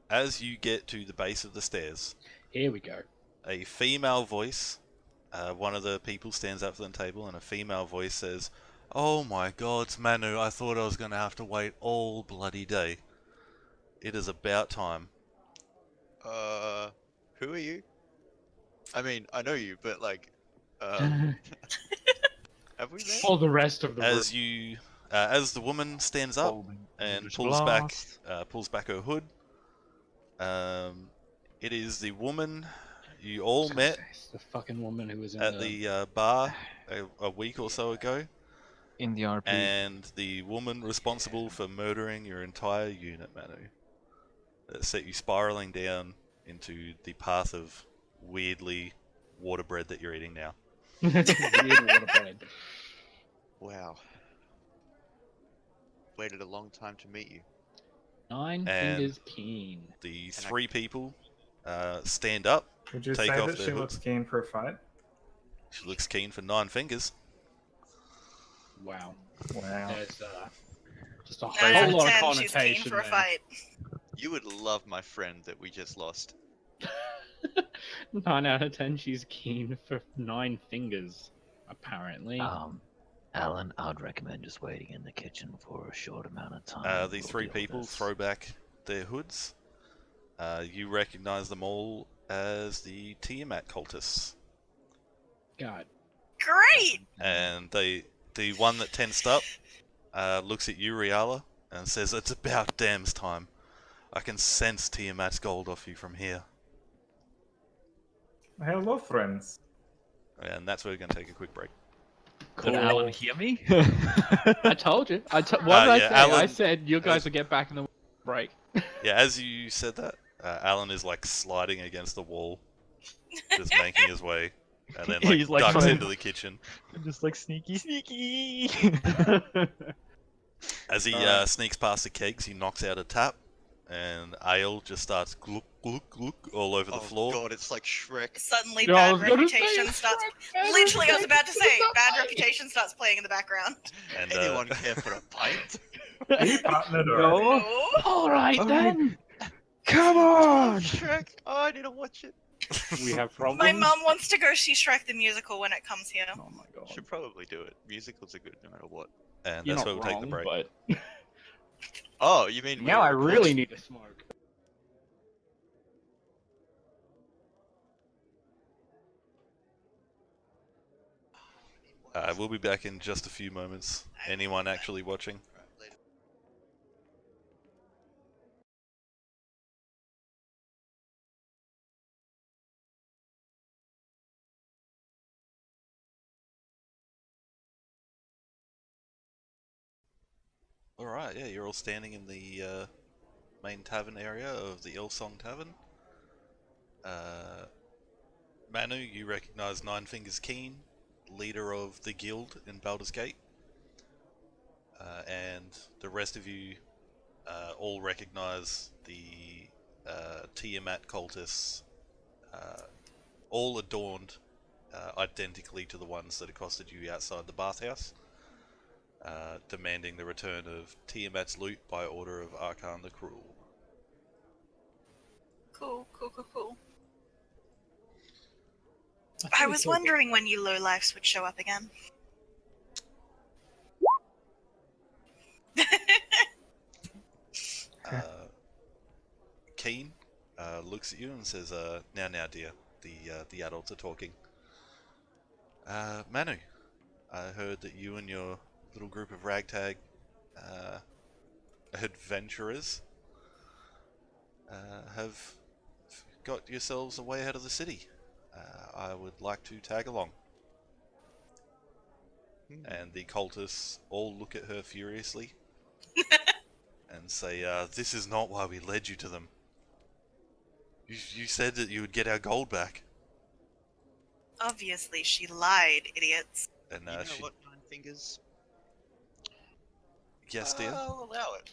as you get to the base of the stairs, Here we go. a female voice, one of the people stands up from the table, and a female voice says, "Oh my God, Manu, I thought I was going to have to wait all bloody day. It is about time." Who are you? I mean, I know you, but like, have we met? All the rest of the As you, as the woman stands up and pulls back her hood, it is the woman you all met It's the fucking woman who was in at the bar a week or so ago, in the RP. and the woman responsible for murdering your entire unit, Manu, that set you spiraling down into the path of weirdly water bread that you're eating now. Weird water bread. Wow. Waited a long time to meet you. 9 And- fingers keen. The three people stand up. Would you Take say off that their she hoods. looks keen for a fight? She looks keen for 9 fingers. Wow. Wow. There's just a 9 whole out of lot of 10, she's keen connotation for a there. fight. You would love my friend that we just lost. 9 out of 10, she's keen for 9 fingers, apparently. Alan, I'd recommend just waiting in the kitchen for a short amount of time. The We'll three deal with people this. throw back their hoods. You recognize them all as the Tiamat cultists. God. Great! And the one that tensed up looks at you, Riala, and says, "It's about damn's time. I can sense Tiamat's gold off you from here." Hello, friends. And that's where we're going to take a quick break. Did Cool. Alan hear me? I told you. What did I yeah, say? I Alan- said you guys will get back in the break. Yeah, as you said that, Alan is like sliding against the wall, just making his way, and then like He's, like, ducks trying- into the kitchen. Just like sneaky, sneaky. As he Alright. sneaks past the kegs, he knocks out a tap, and ale just starts gluck, gluck, gluck all over the Oh floor. god, it's like Shrek. Suddenly, No, I bad was gonna say reputation it's starts. Shrek, Literally, I was Shrek, about to say, stop bad fighting. reputation starts playing in the background. And Anyone care for a pint? We partnered No. already. No. Alright Oh. then. Come on. Shrek! Oh, I need to watch it. We have My problems. mum wants to go see Shrek the musical when it comes here. Oh my god. Should probably do it. Musicals are good no matter what. and You're that's not where we'll take the wrong, break. but Oh, you mean now I really need to smoke. We'll be back in just a few moments. Anyone actually watching? Alright, yeah, you're all standing in the main tavern area of the Ilsong Tavern. Manu, you recognize Nine Fingers Keen, leader of the guild in Baldur's Gate. And the rest of you all recognize the Tiamat cultists, all adorned identically to the ones that accosted you outside the bathhouse, demanding the return of Tiamat's loot by order of Arkan the Cruel. Cool, cool, cool, cool. think I we was killed it. wondering when you lowlifes would show up again. Keen looks at you and says, now dear, the adults are talking. Manu, I heard that you and your little group of ragtag adventurers have got yourselves away out of the city. I would like to tag along. And the cultists all look at her furiously and say, this is not why we led you to them. You said that you would get our gold back. Obviously, she lied, idiots. And You know she... what, Nine Fingers? Yes, dear? I'll allow it.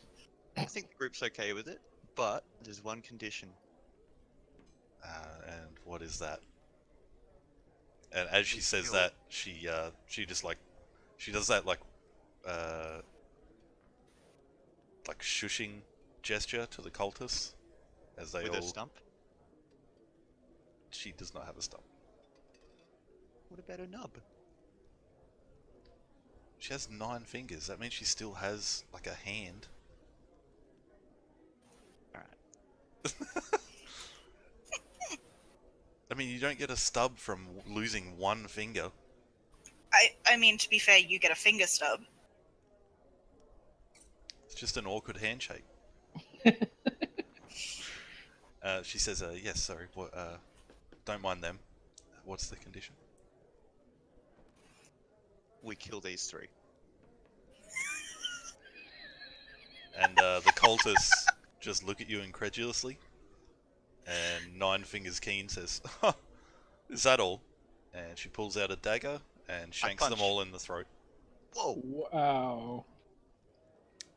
I think the group's okay with it, but there's one condition. And what is that? And as she says kill- that, she just like, she does that like shushing gesture to the cultists as they With all. a stump? She does not have a stump. What about a nub? She has 9 fingers. That means she still has like a hand. Alright. I mean, you don't get a stub from losing 1 finger. I mean, to be fair, you get a finger stub. It's just an awkward handshake. She says, yes, sorry, what, don't mind them. What's the condition? We kill these 3. And the cultists just look at you incredulously. And Nine Fingers Keen says, huh, is that all? And she pulls out a dagger and shanks them punch. all in the throat. Whoa! Wow.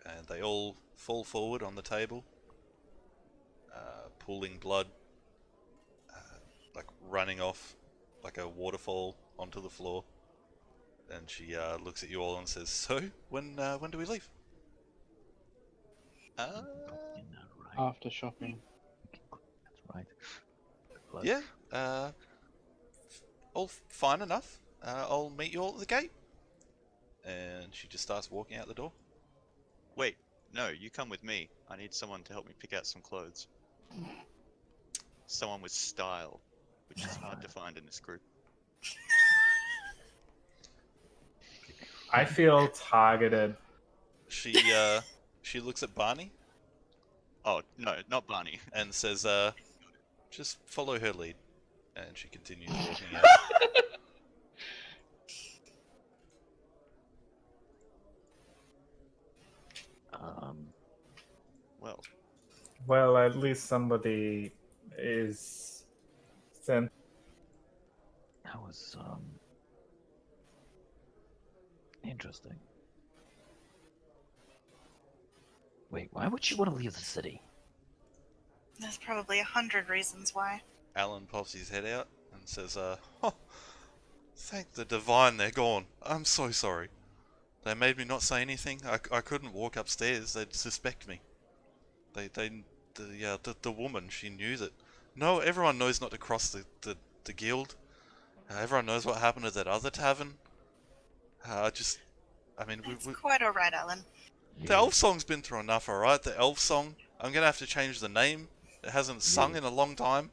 And they all fall forward on the table, pooling blood, like running off like a waterfall onto the floor. And she looks at you all and says, so, when do we leave? You're not right. After shopping. That's right. Good luck. Yeah, all fine enough. I'll meet you all at the gate. and she just starts walking out the door. Wait, no, you come with me. I need someone to help me pick out some clothes. Someone with style, which is hard to find in this group. I feel targeted. She looks at Barney Oh, no, not Barney. and says, just follow her lead. And she continues walking out. Well, Well, at least somebody is sent. That was interesting. Wait, why would she want to leave the city? There's probably 100 reasons why. Alan pops his head out and says, oh, thank the divine they're gone. I'm so sorry. They made me not say anything. I couldn't walk upstairs. They'd suspect me. The woman, she knew that. No, everyone knows not to cross the guild. Everyone knows what happened at that other tavern. It's we quite alright, Alan. the elf song's been through enough, alright? The elf song. I'm gonna have to change the name. It hasn't sung in a long time.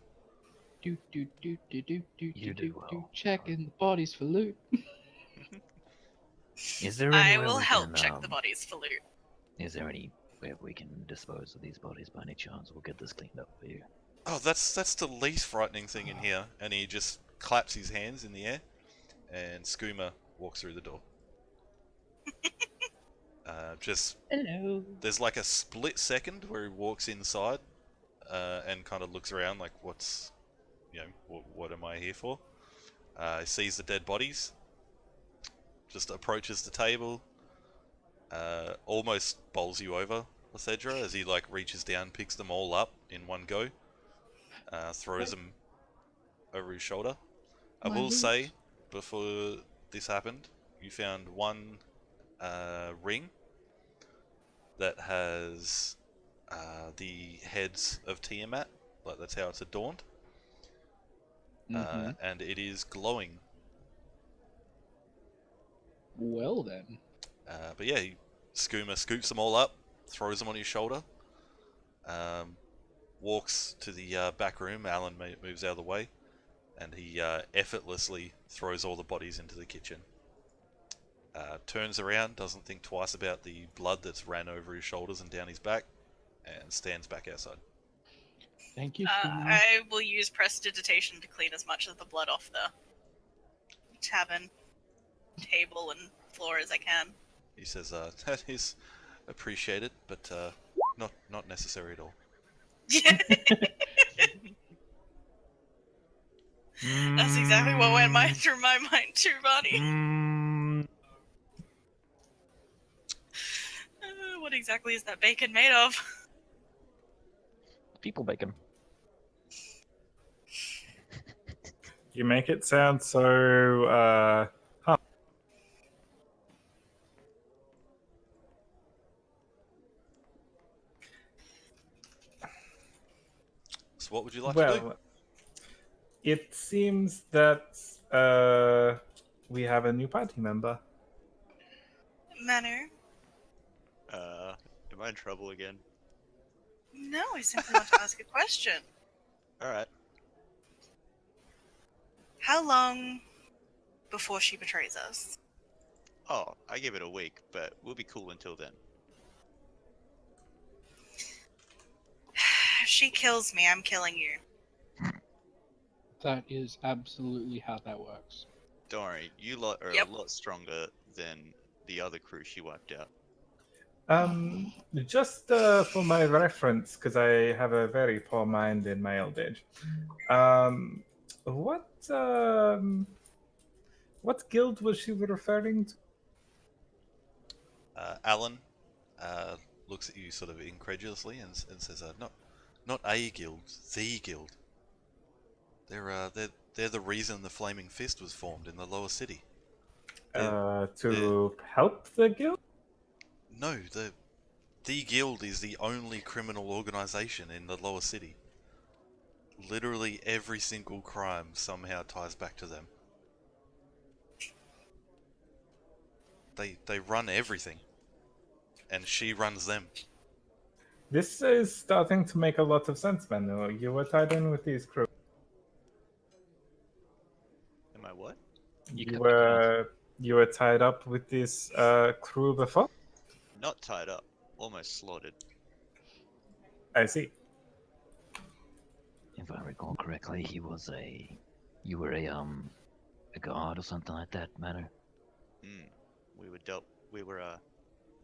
Do do do do do do You do do do well. do. Checking the bodies for loot. Is there any I way will we help can, check the bodies for loot. Is there any way we can dispose of these bodies by any chance? We'll get this cleaned up for you. Oh, that's the least frightening thing in here. And he just claps his hands in the air, and Skooma walks through the door. Hello. There's like a split second where he walks inside, and kind of looks around like, what am I here for? He sees the dead bodies, just approaches the table, almost bowls you over, Lethedra, as he like reaches down, picks them all up in one go, throws them over his shoulder. I My will loot. say, before this happened, you found one ring that has the heads of Tiamat, like that's how it's adorned, and it is glowing. Well then. But yeah, Skooma scoops them all up, throws them on his shoulder, walks to the back room. Alan moves out of the way, and he effortlessly throws all the bodies into the kitchen. Turns around, doesn't think twice about the blood that's ran over his shoulders and down his back, and stands back outside. Thank you. I will use prestidigitation to clean as much of the blood off the tavern table and floor as I can. He says, that is appreciated, but not necessary at all. That's exactly what went through my mind too, Bonnie. What exactly is that bacon made of? People bacon. You make it sound so. So what would you like to do? Well, it seems that we have a new party member. Manu? Am I in trouble again? No, I simply want to ask a question. Alright. How long before she betrays us? Oh, I give it a week, but we'll be cool until then. If she kills me, I'm killing you. That is absolutely how that works. Don't worry, you lot are Yep. a lot stronger than the other crew she wiped out. Just for my reference, because I have a very poor mind in my old age. What guild was she referring to? Alan looks at you sort of incredulously and says, not a guild, the guild. They're the reason the Flaming Fist was formed in the lower city. To help the guild? No, the guild is the only criminal organization in the lower city. Literally every single crime somehow ties back to them. They run everything, and she runs them. This is starting to make a lot of sense, Manu. You were tied in with these crew. Am I what? You were tied up with this crew before? Not tied up. Almost slaughtered. I see. If I recall correctly, you were a guard or something like that, Manor. Hmm. We were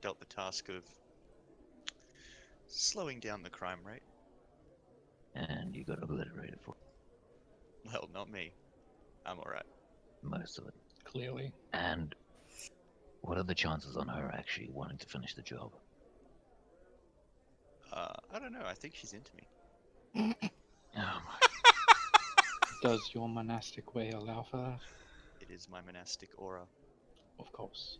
dealt the task of slowing down the crime rate. And you got obliterated for Well, not me. I'm alright. most of it. Clearly. And what are the chances on her actually wanting to finish the job? I don't know. I think she's into me. Oh my. Does your monastic way allow for that? It is my monastic aura. Of course.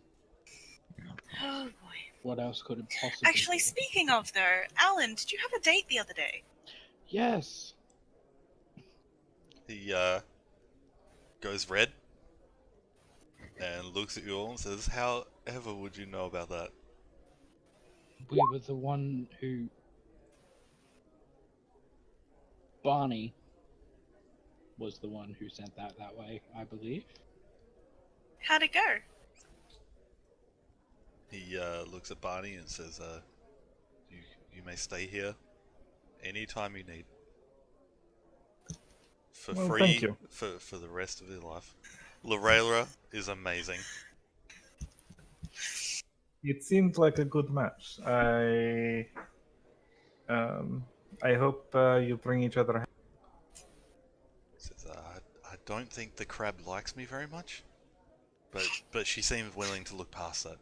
Oh boy. What else could it possibly Actually, be? speaking of though, Alan, did you have a date the other day? Yes. He goes red and looks at you all and says, "However would you know about that?" We were the one who... Barney was the one who sent that way, I believe. How'd it go? He looks at Barney and says, you may stay here anytime you need. For Well, free thank you. for the rest of your life. Lorela is amazing. It seemed like a good match. I hope you bring each other. Says, I don't think the crab likes me very much, but she seems willing to look past that.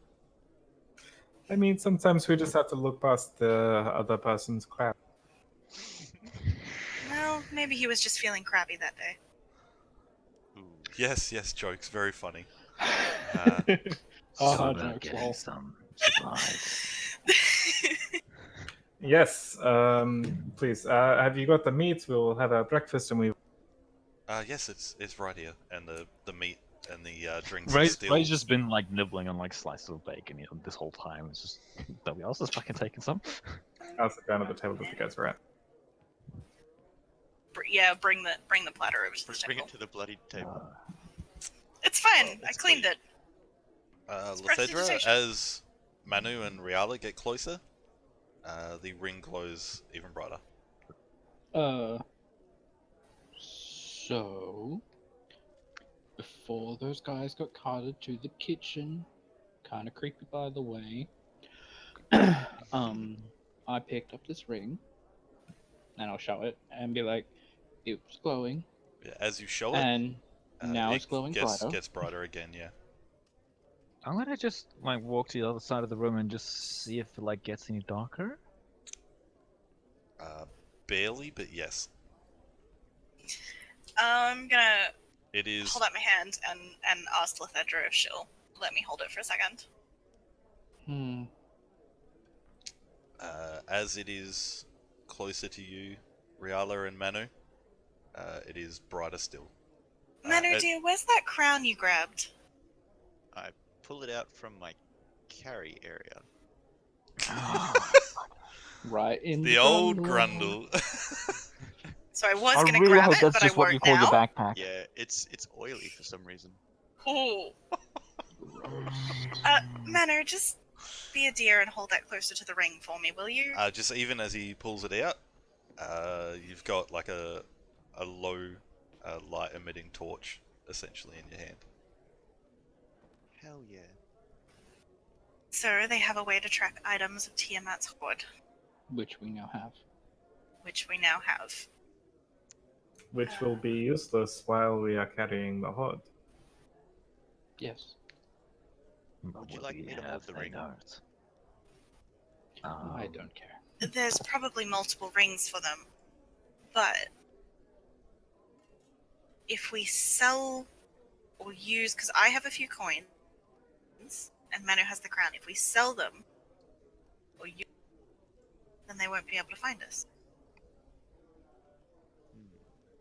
I mean, sometimes we just have to look past the other person's crap. Well, maybe he was just feeling crappy that day. Ooh. Yes, jokes, very funny. Oh, So jokes, getting lol. some supplies. Yes, please. Have you got the meat? We'll have a breakfast and we. Yes, it's right here, and the meat and the drinks Ray's, are still. Ray's just been like nibbling on like slices of bacon, this whole time. It's just nobody else has fucking taken some. I'll sit down at the table that you guys are at. Yeah, bring the platter over to the Bring table. it to the bloody table. It's fine. I It's cleaned clean. it. Lefedra, prestidigitation. as Manu and Riala get closer, the ring glows even brighter. So... Before those guys got carted to the kitchen, kind of creepy by the way, I picked up this ring, and I'll show it, and be like, it was glowing, Yeah, as you show it, and now it's glowing brighter. gets brighter again. Yeah. I'm gonna just like walk to the other side of the room and just see if it like gets any darker. Barely, but yes. I'm gonna It is. hold out my hand and ask Lefedra if she'll let me hold it for a second. As it is closer to you, Riala and Manu, it is brighter still. Manu, dear, where's that crown you grabbed? I pull it out from my carry area. Right in The old grundle. Grundle. So I was I gonna really grab hope it, that's but just I what won't you call now. your backpack. Yeah, it's oily for some reason. Ooh. Manu, just be a dear and hold that closer to the ring for me, will you? Just even as he pulls it out, you've got like a low light emitting torch essentially in your hand. Hell yeah. Sir, they have a way to track items of Tiamat's hoard, Which we now have. which we now have. Which will be useless while we are carrying the hoard. Yes. But Would you what like we me to have, hold the they ring? don't. I don't care. There's probably multiple rings for them, but if we sell or use, because I have a few coins, and Manu has the crown. If we sell them or use, then they won't be able to find us.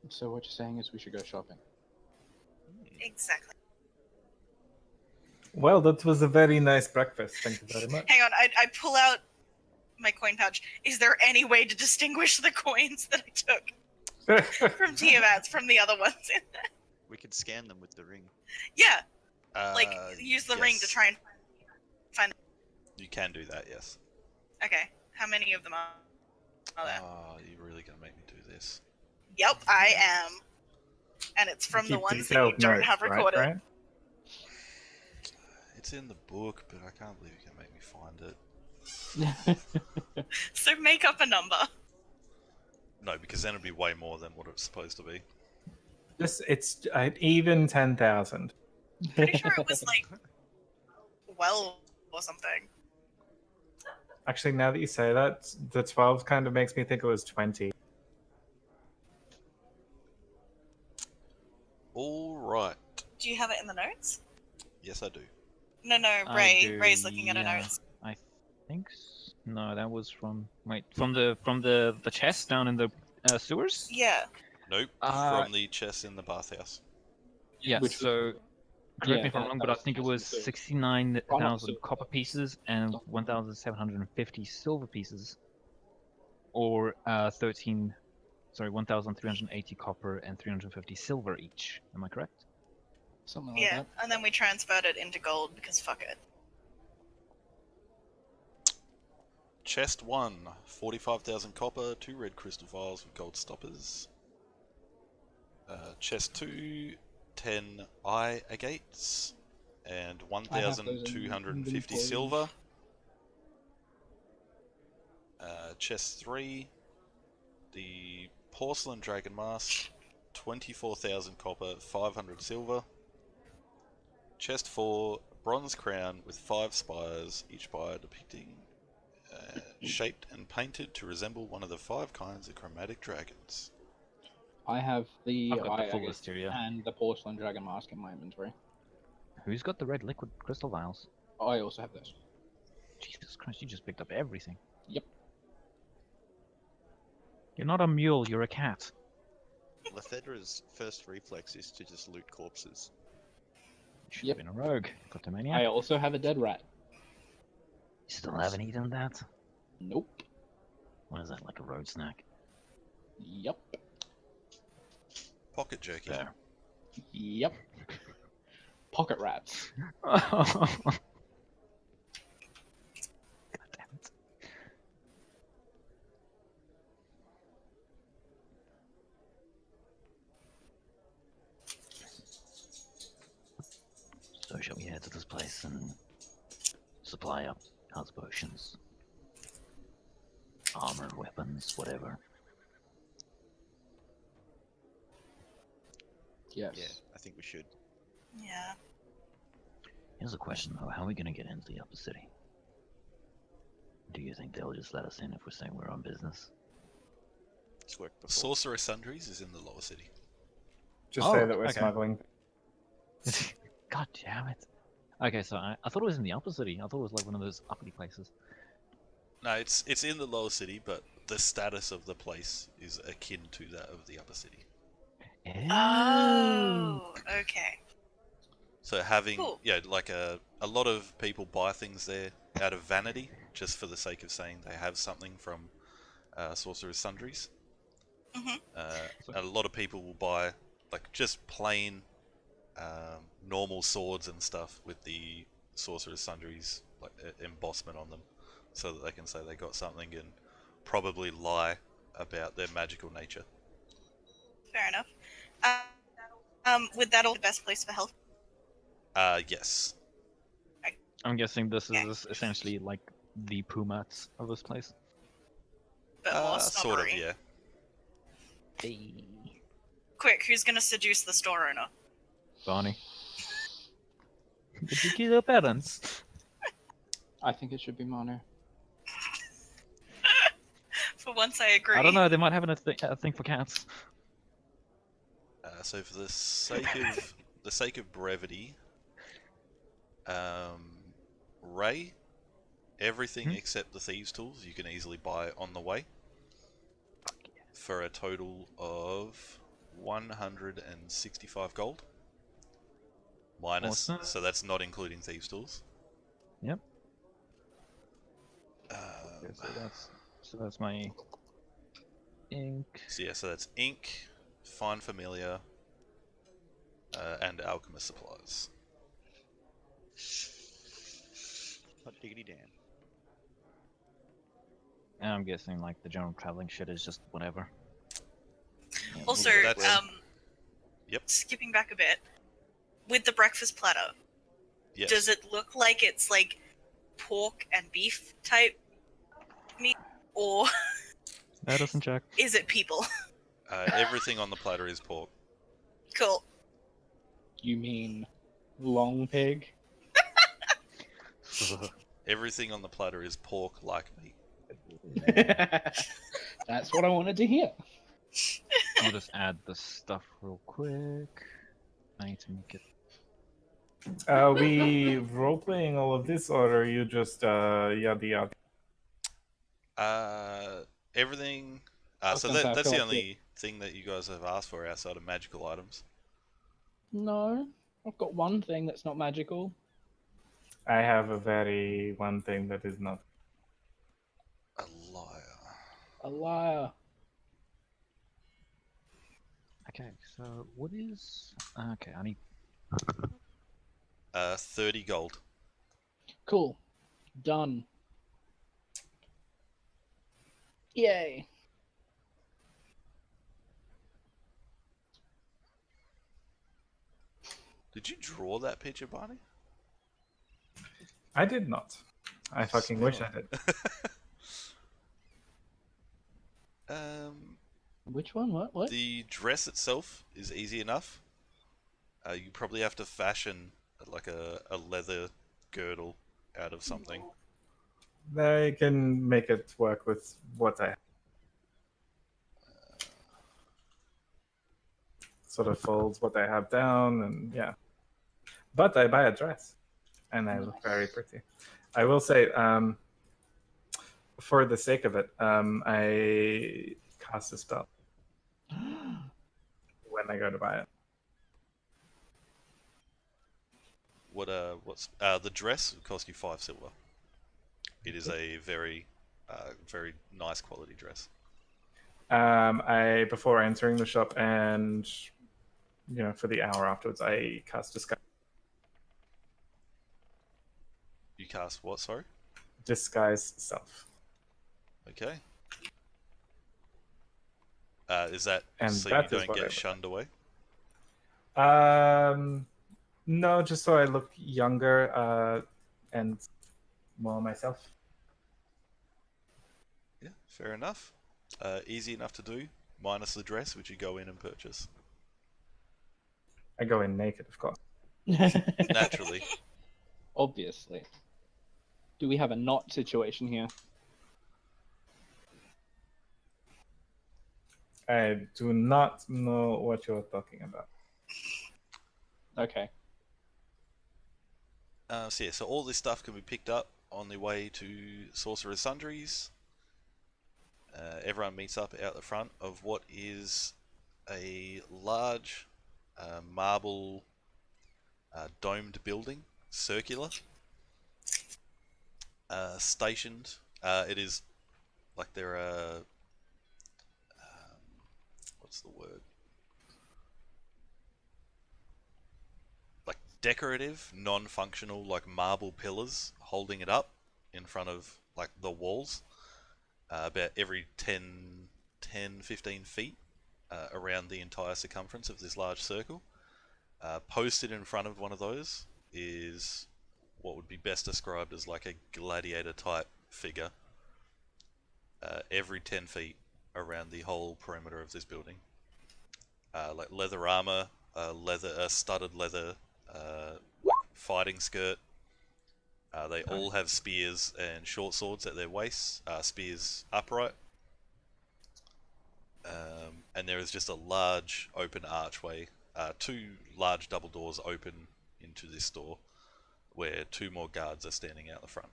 So what you're saying is we should go shopping. Exactly. Well, that was a very nice breakfast. Thank you very much. Hang on, I pull out my coin pouch. Is there any way to distinguish the coins that I took from Tiamat's from the other ones? We could scan them with the ring. Yeah, like use the ring to yes. try and find. You can do that, yes. Okay, how many of them are there? You're really gonna make me do this. Yep, I am. And it's from the Keep ones that you detailed don't notes, have recorded. Right? It's in the book, but I can't believe you can make me find it. So make up a number. No, because then it'd be way more than what it's supposed to be. It's even 10,000. Pretty sure it was like 12 or something. Actually, now that you say that, the 12 kind of makes me think it was 20. All right. Do you have it in the notes? Yes, I do. No, I Ray. do, Ray's looking at her yeah. notes. I think no, that was from the chest down in the sewers. Yeah. Nope. Uh, From the chest in the bathhouse. Yeah. Which- So correct yeah, me if I'm that wrong, but I was think it just in was the sewers. 69,000 silver. copper pieces and 1,750 silver pieces, or 1,380 copper and 350 silver each. Am I correct? Something like Yeah, that. and then we transferred it into gold because fuck it. Chest 1, 45,000 copper, 2 red crystal vials with gold stoppers. Chest 2, 10 eye agates, and I have those in 1,250 inventory. silver. Chest 3, the porcelain dragon mask, 24,000 copper, 500 silver. Chest 4, bronze crown with 5 spires, each spire depicting shaped and painted to resemble one of the 5 kinds of chromatic dragons. I have the I've got the eye full agate list here, yeah. and the porcelain dragon mask in my inventory. Who's got the red liquid crystal vials? I also have those. Jesus Christ, you just picked up everything. Yep. You're not a mule, you're a cat. Lefedra's first reflex is to just loot corpses. You should Yep. have been a rogue. Kleptomaniac. I also have a dead rat. You still haven't eaten that? Nope. What is that, like a road snack? Yep. Pocket jerky. There. Yep. Pocket rats. God damn it. So shall we head to this place and supply up health potions, armor, weapons, whatever? Yes. Yeah, I think we should. Yeah. Here's a question though, how are we gonna get into the upper city? Do you think they'll just let us in if we're saying we're on business? It's worked before. Sorcerer Sundries is in the lower city. Just Oh, say that we're okay. smuggling. God damn it. Okay, so I thought it was in the upper city. I thought it was like one of those uppity places. No, it's in the lower city, but the status of the place is akin to that of the upper city. Oh, okay. So having, Cool. yeah, like a lot of people buy things there out of vanity, just for the sake of saying they have something from Sorcerer's Sundries. Mhm. A lot of people will buy like just plain normal swords and stuff with the Sorcerer's Sundries like embossment on them, so that they can say they got something and probably lie about their magical nature. Fair enough. Would that all be the best place for health? Yes. I'm guessing this is essentially like the Pumats of this place. But more Sort of, snobbery. yeah. Hey, Quick, who's gonna seduce the store owner? Barney. Did you kill your parents? I think it should be Manu. For once, I agree. I don't know, they might have a thing for cats. So for the sake of brevity, Ray, everything except the thieves' tools you can easily buy on the way for a total of 165 gold. minus, Awesome. so that's not including thieves' tools. Yep. Um, Okay, so that's my ink. so yeah, so that's ink, fine familiar, and alchemist supplies. Hot diggity damn. And I'm guessing like the general traveling shit is just whatever. Yeah, Also, we'll- That's- Yep. skipping back a bit, with the breakfast platter, Yes. does it look like it's like pork and beef type meat, or that doesn't check. is it people? Everything on the platter is pork. Cool. You mean long pig? Everything on the platter is pork like meat. That's what I wanted to hear. I'll just add the stuff real quick. I need to make it. Are we role playing all of this, or are you just yada yada? Everything. was So gonna say, I that's feel the like only thing that you guys have asked for outside of magical items. No, I've got one thing that's not magical. I have one thing that is not. A liar. A liar. Okay, so what is? Okay, I need. 30 gold. Cool. Done. Yay. Did you draw that picture, Barney? I did not. I fucking wish I did. Which one? What? The dress itself is easy enough. You probably have to fashion like a leather girdle out of something. I can make it work with what I have. Sort of folds what I have down, and yeah. But I buy a dress, and I look very pretty. I will say, for the sake of it, I cast a spell when I go to buy it. What's the dress will cost you 5 silver. It is a very nice quality dress. I before entering the shop and for the hour afterwards, I cast disguise. You cast what? Sorry. Disguise self. Okay. Is that And so that you is don't what I get would shunned away? No, just so I look younger and more myself. Yeah, fair enough. Easy enough to do, minus the dress, which you go in and purchase. I go in naked, of course. Naturally. Obviously. Do we have a not situation here? I do not know what you're talking about. Okay. So yeah, so all this stuff can be picked up on the way to Sorcerer's Sundries. Everyone meets up out the front of what is a large marble domed building, circular, stationed. It is like there are what's the word? Like decorative, non-functional, like marble pillars holding it up in front of like the walls, about every 10, 15 feet around the entire circumference of this large circle. Posted in front of one of those is what would be best described as like a gladiator type figure, every 10 feet around the whole perimeter of this building. Like leather armor, studded leather fighting skirt. They all have spears and short swords at their waists, spears upright. And there is just a large open archway, 2 large double doors open into this door, where 2 more guards are standing out the front.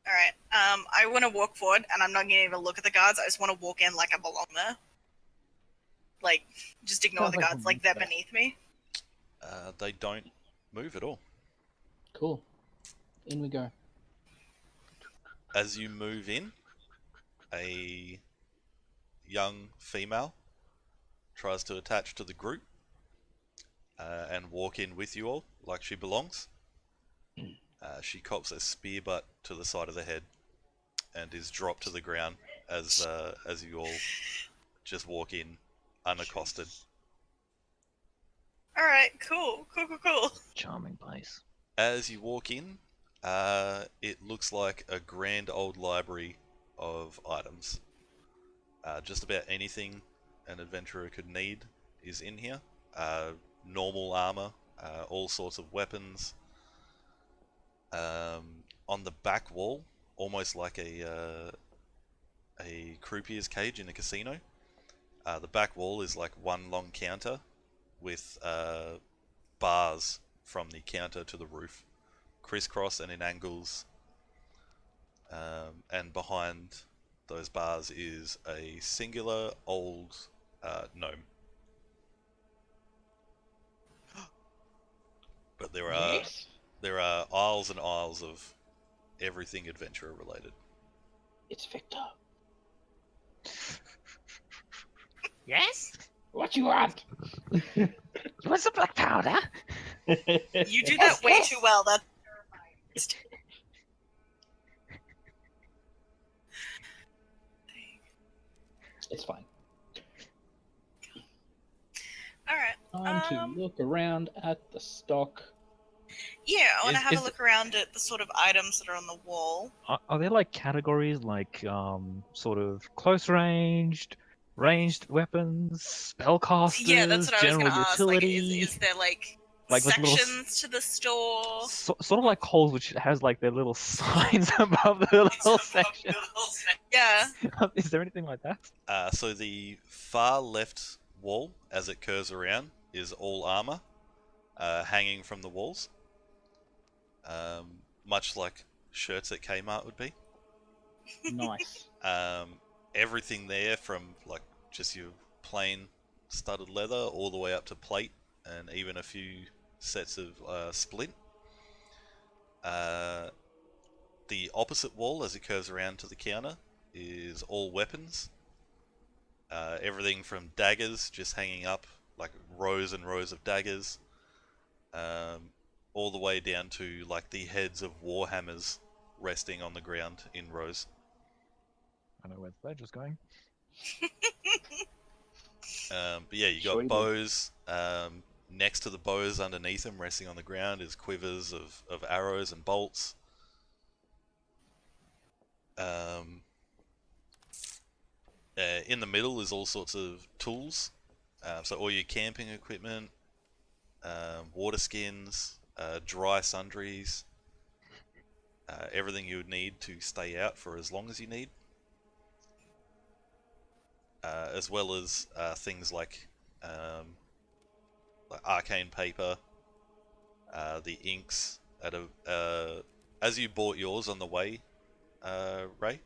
Alright, I want to walk forward, and I'm not going to even look at the guards, I just want to walk in like I belong there. Like, just ignore Sounds the like guards, a like they're monster. beneath me. They don't move at all. Cool. In we go. As you move in, a young female tries to attach to the group and walk in with you all like she belongs. She cops a spear butt to the side of the head and is dropped to the ground as you all just walk in unaccosted. All right, cool. Charming place. As you walk in, it looks like a grand old library of items. Just about anything an adventurer could need is in here. Normal armor, all sorts of weapons. On the back wall, almost like a croupier's cage in a casino. The back wall is like one long counter with bars from the counter to the roof, crisscross and in angles. And behind those bars is a singular old gnome. But there are aisles and aisles of everything adventurer related. It's Victor. Yes? What you want? You want some black powder? You do that way too well. That's It's fine. all right. Time to look around at the stock. Yeah, I want to Is- have a is- look around at the sort of items that are on the wall. Are there like categories like sort of close ranged weapons, spellcasters, Yeah, that's what I was general going to ask. Like, utility? is there like little sections to the store? sort of like Coles, which has like their little signs above the little section. Yeah. Is there anything like that? So the far left wall, as it curves around, is all armor, hanging from the walls. Much like shirts at Kmart would be. Nice. Everything there from like just your plain studded leather all the way up to plate and even a few sets of splint. The opposite wall, as it curves around to the counter, is all weapons. Everything from daggers just hanging up, like rows and rows of daggers, all the way down to like the heads of warhammers resting on the ground in rows. I know where the ledger's going. But yeah, you got Sure you do. bows. Next to the bows, underneath them, resting on the ground, is quivers of arrows and bolts. In the middle is all sorts of tools. So all your camping equipment, water skins, dry sundries, everything you would need to stay out for as long as you need. As well as things like arcane paper, the inks. As you bought yours on the way, Ray,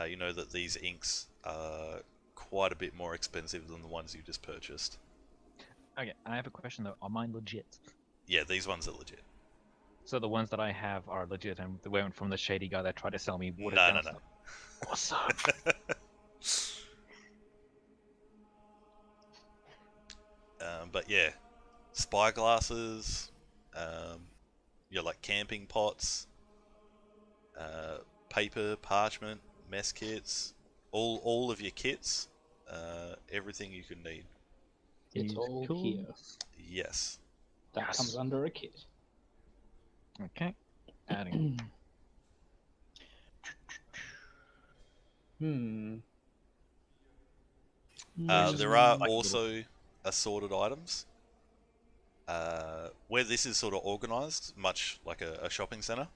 you know that these inks are quite a bit more expensive than the ones you just purchased. Okay, I have a question though. Are mine legit? Yeah, these ones are legit. So the ones that I have are legit, and they weren't from the shady guy that tried to sell me water. No. Awesome. But yeah, spy glasses, like camping pots, paper, parchment, mess kits, all of your kits, everything you could need. It's Use all tools. here. Yes. That Yes. comes under a kit. Okay. Adding. There are also assorted items. Where this is sort of organized, much like a shopping center,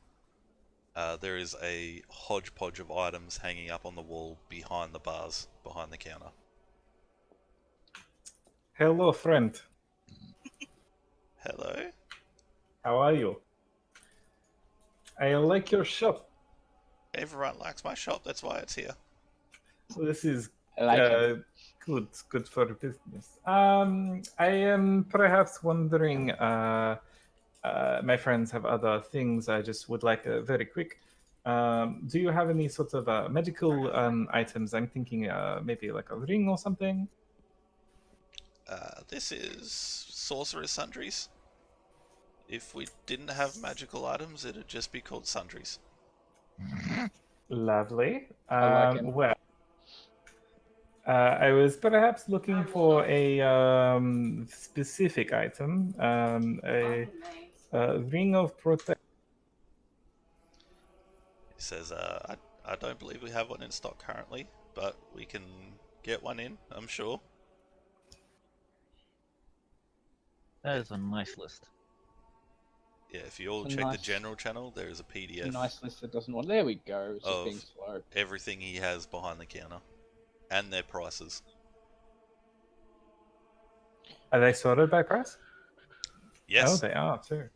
there is a hodgepodge of items hanging up on the wall behind the bars, behind the counter. Hello, friend. Hello? How are you? I like your shop. Everyone likes my shop, that's why it's here. So this is I like it. Good for business. I am perhaps wondering. My friends have other things. I just would like a very quick. Do you have any sort of medical items? I'm thinking maybe like a ring or something. This is Sorcerer's Sundries. If we didn't have magical items, it'd just be called Sundries. Lovely. I like him. Well, I was perhaps looking for a specific item, a ring of protection. He says, I don't believe we have one in stock currently, but we can get one in, I'm sure. That is a nice list. Yeah, if you all It's a check the nice- general channel, there is a PDF Nice list that doesn't want. There we go. It's just Of- being slow. everything he has behind the counter and their prices. Are they sorted by price? Yes. Oh, they are too.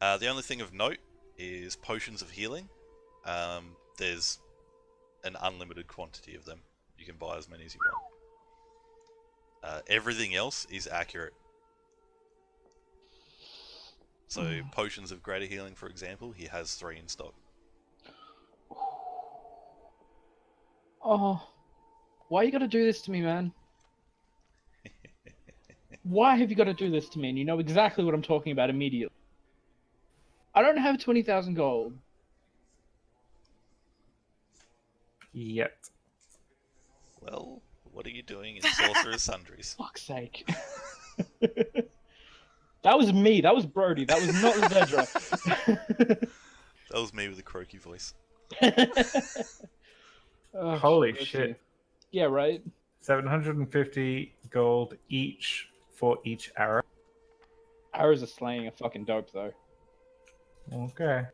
The only thing of note is potions of healing. There's an unlimited quantity of them. You can buy as many as you want. Everything else is accurate. So potions of greater healing, for example, he has 3 in stock. Oh, why you gotta do this to me, man? Why have you got to do this to me? And you know exactly what I'm talking about immediately. I don't have 20,000 gold. Yet. Well, what are you doing in Sorcerer's Sundries? Fuck's sake. That was me. That was Brody. That was not Zedra. That was me with a croaky voice. Oh, Holy okay. shit. Yeah, right? 750 gold each for each arrow. Arrows are slaying a fucking dope, though. Okay.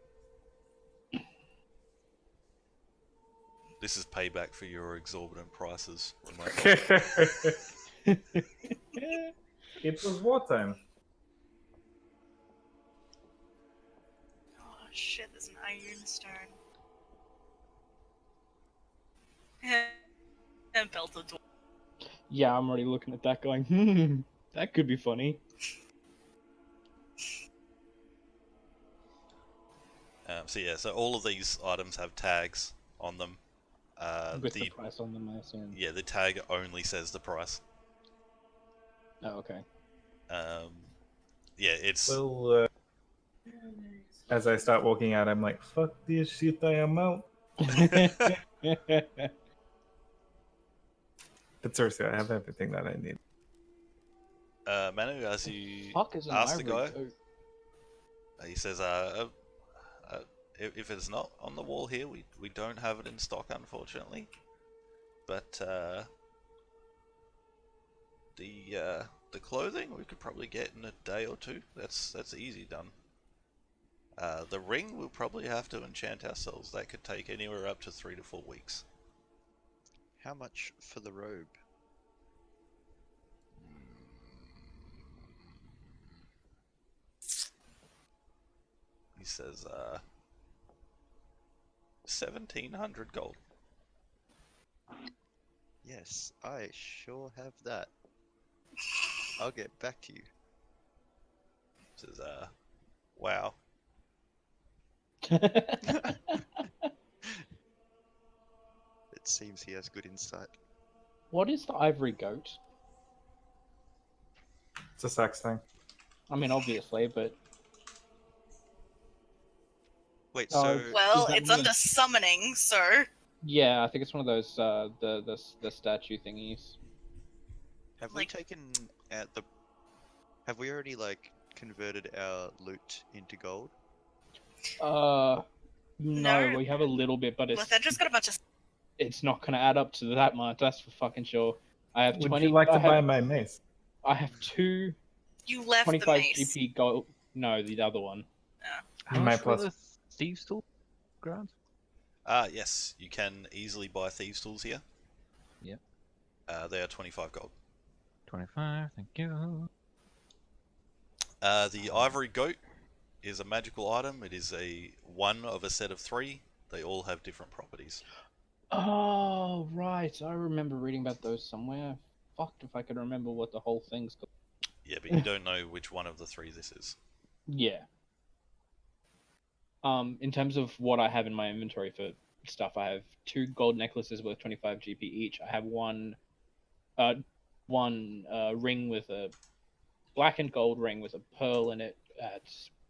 This is payback for your exorbitant prices. Remote. It was wartime. Oh shit, there's an iron stone. And belted dwarf. Yeah, I'm already looking at that going, that could be funny. So all of these items have tags on them. With the price on them, I assume. Yeah, the tag only says the price. Oh, okay. Yeah, it's... Well, as I start walking out, I'm like, fuck this shit, I am out. But seriously, I have everything that I need. Manu, as you Fuck is an ask the ivory guy, goat? he says, if it's not on the wall here, we don't have it in stock, unfortunately. But the clothing we could probably get in a day or two. That's easy done. The ring we'll probably have to enchant ourselves. That could take anywhere up to 3 to 4 weeks. How much for the robe? He says 1,700 gold. Yes, I sure have that. I'll get back to you. Says wow. It seems he has good insight. What is the ivory goat? It's a sex thing. I mean, obviously, but Wait, Oh. so Well, Does that it's mean- under summoning, so yeah, I think it's one of those the statue thingies. have like- we taken out the? Have we already like converted our loot into gold? No, No. we have a little bit, but Lethedra just got a bunch of. it's not gonna add up to that much. That's for fucking sure. I have Would 20. you like to I buy have, my mace? I have two You left the 25 mace. GP gold. No, the other one. How My much were plus. the Thieves' Tool grant? Yes, you can easily buy thieves' tools here. Yep. They are 25 gold. 25, thank you. The ivory goat is a magical item. It is one of a set of 3. They all have different properties. Oh, right. I remember reading about those somewhere. Fucked if I could remember what the whole thing's called. Yeah, but you don't know which one of the three this is. Yeah. In terms of what I have in my inventory for stuff, I have 2 gold necklaces worth 25 GP each. I have one ring with a black and gold ring with a pearl in it at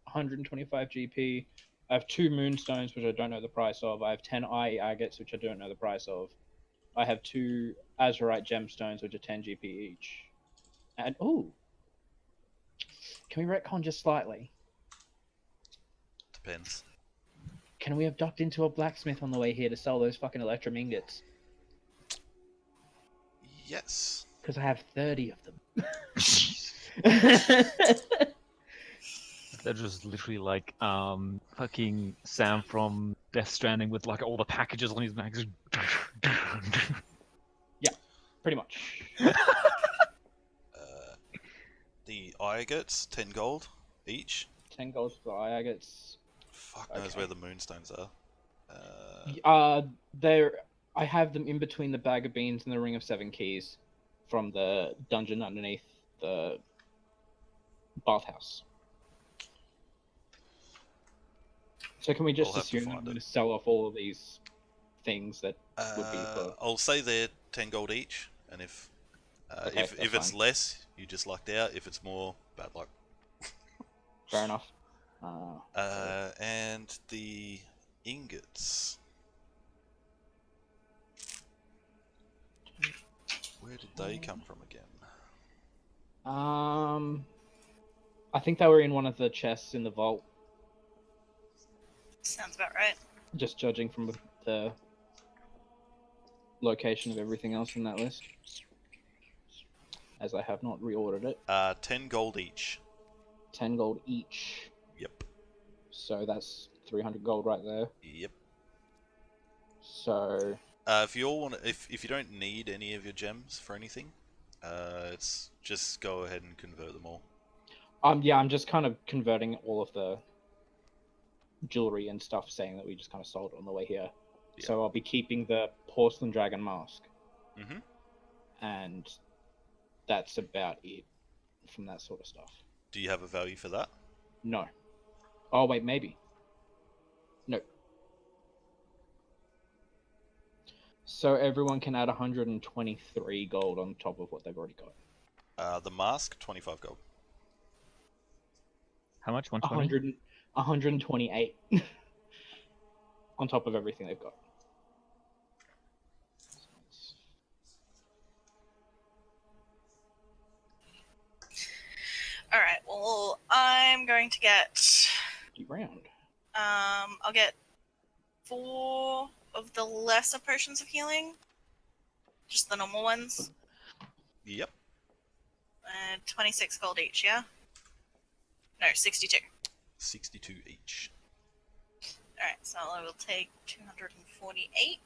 125 GP. I have 2 moonstones, which I don't know the price of. I have 10 eye agates, which I don't know the price of. I have 2 azurite gemstones, which are 10 GP each. And oh, can we retcon just slightly? Depends. Can we have ducked into a blacksmith on the way here to sell those fucking electrum ingots? Yes. Because I have 30 of them. They're just literally like fucking Sam from Death Stranding with like all the packages on his back. Pretty much. The agates, 10 gold each. 10 gold for the eye agates. Fuck knows Okay. where the moonstones are. There, I have them in between the bag of beans and the ring of 7 keys from the dungeon underneath the bathhouse. So can we just We'll have to assume that I'm find going it. to sell off all of these things that would be for... I'll say they're 10 gold each, and if Okay, if that's it's fine. less, you just lucked out. If it's more, bad luck. Fair enough. And the ingots. Where did they come from again? I think they were in one of the chests in the vault, Sounds about right. just judging from the location of everything else in that list, as I have not reordered it. 10 gold each. 10 gold each. Yep. So that's 300 gold right there. Yep. So If you all want, if you don't need any of your gems for anything, it's just go ahead and convert them all. yeah, I'm just kind of converting all of the jewelry and stuff, saying that we just kind of sold it on the way here. Yeah. So I'll be keeping the porcelain dragon mask, Mhm. and that's about it from that sort of stuff. Do you have a value for that? No. Oh wait, maybe. No. So everyone can add 123 gold on top of what they've already got. The mask, 25 gold. How much? 120? 128 on top of everything they've got. All right. Well, I'm going to get. Keep round. I'll get 4 of the lesser potions of healing. Just the normal ones. Yep. 26 gold each, yeah? No, 62. 62 each. Alright, so I will take 248.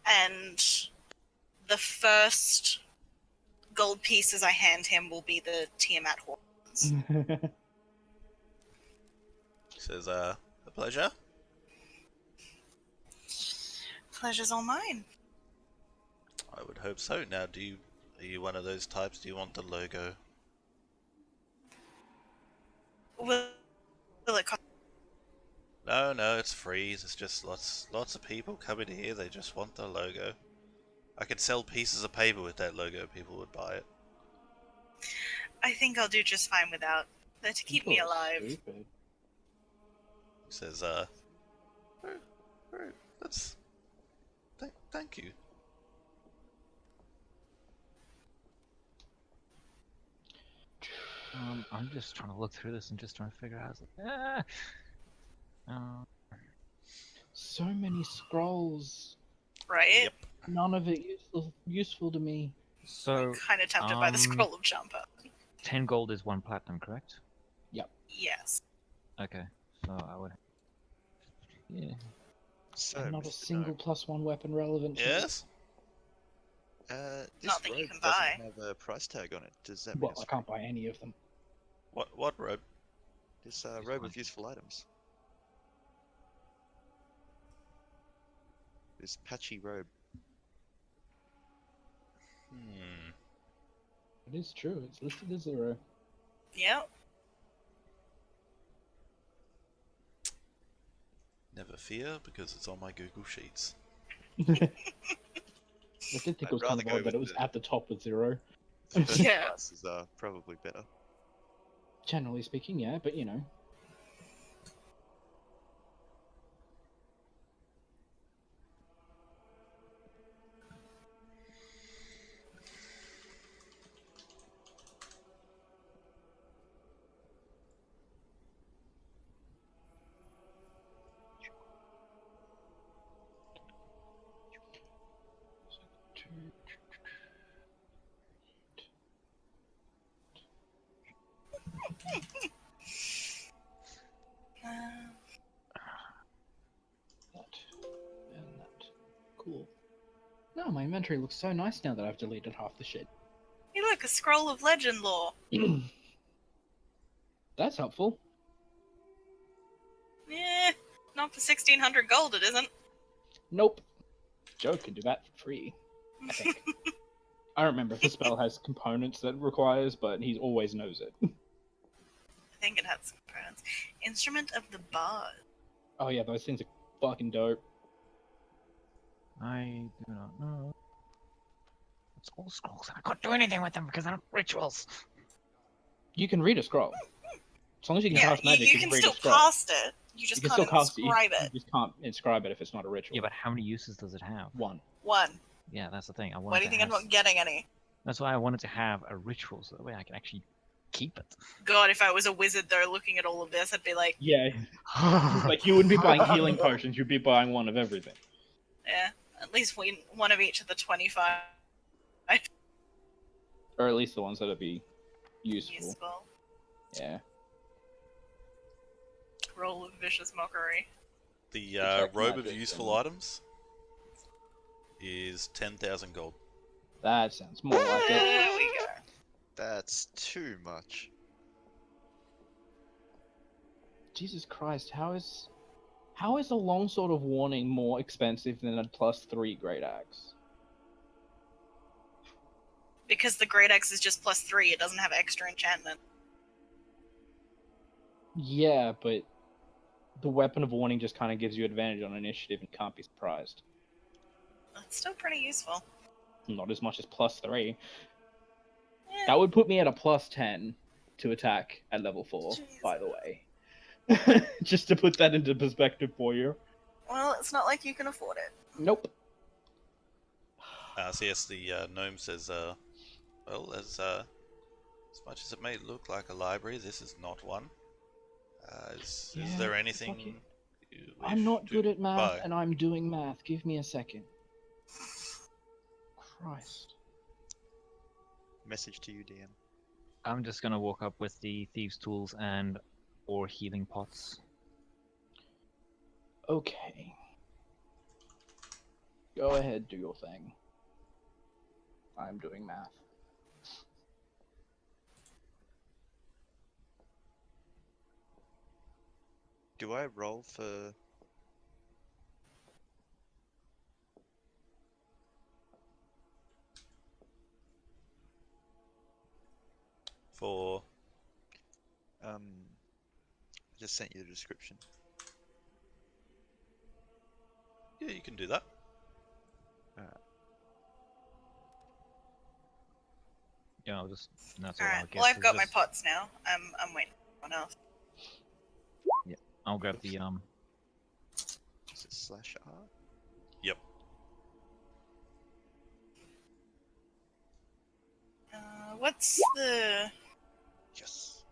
And the first gold pieces I hand him will be the Tiamat horns. Says, a pleasure. Pleasure's all mine. I would hope so. Now, are you one of those types? Do you want the logo? Will it cost? No, it's free. There's just lots of people coming here. They just want the logo. I could sell pieces of paper with that logo. People would buy it. I think I'll do just fine without. They're to keep me You're alive. stupid. He says, that's... Thank you. I'm just trying to look through this and just trying to figure out. So many scrolls. Right? Yep. None of it useful to me. So, Kind of tempted by the scroll of jumper. 10 gold is 1 platinum, correct? Yes. Okay, so I would. Yeah. So, And not a Mr. single +1 weapon relevant to me. Yes? This Not that you robe can doesn't buy. have a price tag on it. Does that mean Well, it's I can't buy any of them. What robe? this robe of useful items? This patchy robe. Hmm. It is true. It's listed as 0. Yep. Never fear, because it's on my Google Sheets. I did think I'd it was kind rather of go odd that with it was the- at the top with 0. First Yeah. classes are probably better. Generally speaking, yeah, but you know. That and that. Cool. No, my inventory looks so nice now that I've deleted half the shit. Hey, look, a scroll of legend lore. That's helpful. Eh, not for 1600 gold, it isn't. Nope. Joe can do that for free, I think. I don't remember if the spell has components that it requires, but he always knows it. I think it has components. Instrument of the Bard. Oh yeah, those things are fucking dope. I do not know. It's all scrolls. I can't do anything with them because they're not rituals. You can read a scroll. As long as you can Yeah, cast magic, you you can read still a scroll. cast it. You just You can can't still cast it. inscribe You it. just can't inscribe it if it's not a ritual. Yeah, but how many uses does it have? One. One. Yeah, that's the thing. I Why wanted do you to think I'm have... not getting any? That's why I wanted to have a ritual, so that way I can actually keep it. God, if I was a wizard though, looking at all of this, I'd be like, Yeah, like you wouldn't be buying healing potions. You'd be buying one of everything. yeah, at least one of each of the 25 Or at least the ones that'd be useful. useful. Yeah. Roll of vicious mockery. The Protect robe of magic useful and- items is 10,000 gold. That sounds more like it. There we go. That's too much. Jesus Christ, how is a longsword of warning more expensive than a +3 great axe? Because the Great Axe is just +3, it doesn't have extra enchantment. Yeah, but the weapon of warning just kind of gives you advantage on initiative and can't be surprised. That's still pretty useful. Not as much as +3. Eh, That would put me at a +10 to attack at level 4, by the way. Just to put that into perspective for you. well, it's not like you can afford it. Nope. So yes, the gnome says, well, as much as it may look like a library, this is not one. Is Yeah, there fuck anything it. you I'm wish not to good at math, buy? and I'm doing math. Give me a second. Christ. Message to you, DM. I'm just gonna walk up with the thieves' tools and or healing pots. Okay. Go ahead, do your thing. I'm doing math. Do I roll for... For I just sent you the description. yeah, you can do that. Yeah, I'll just. That's all. I'll Alright, guess well, I've is got my just- pots now. I'm waiting for someone else. I'll grab the Is it slash R? Yep. What's the... Yes.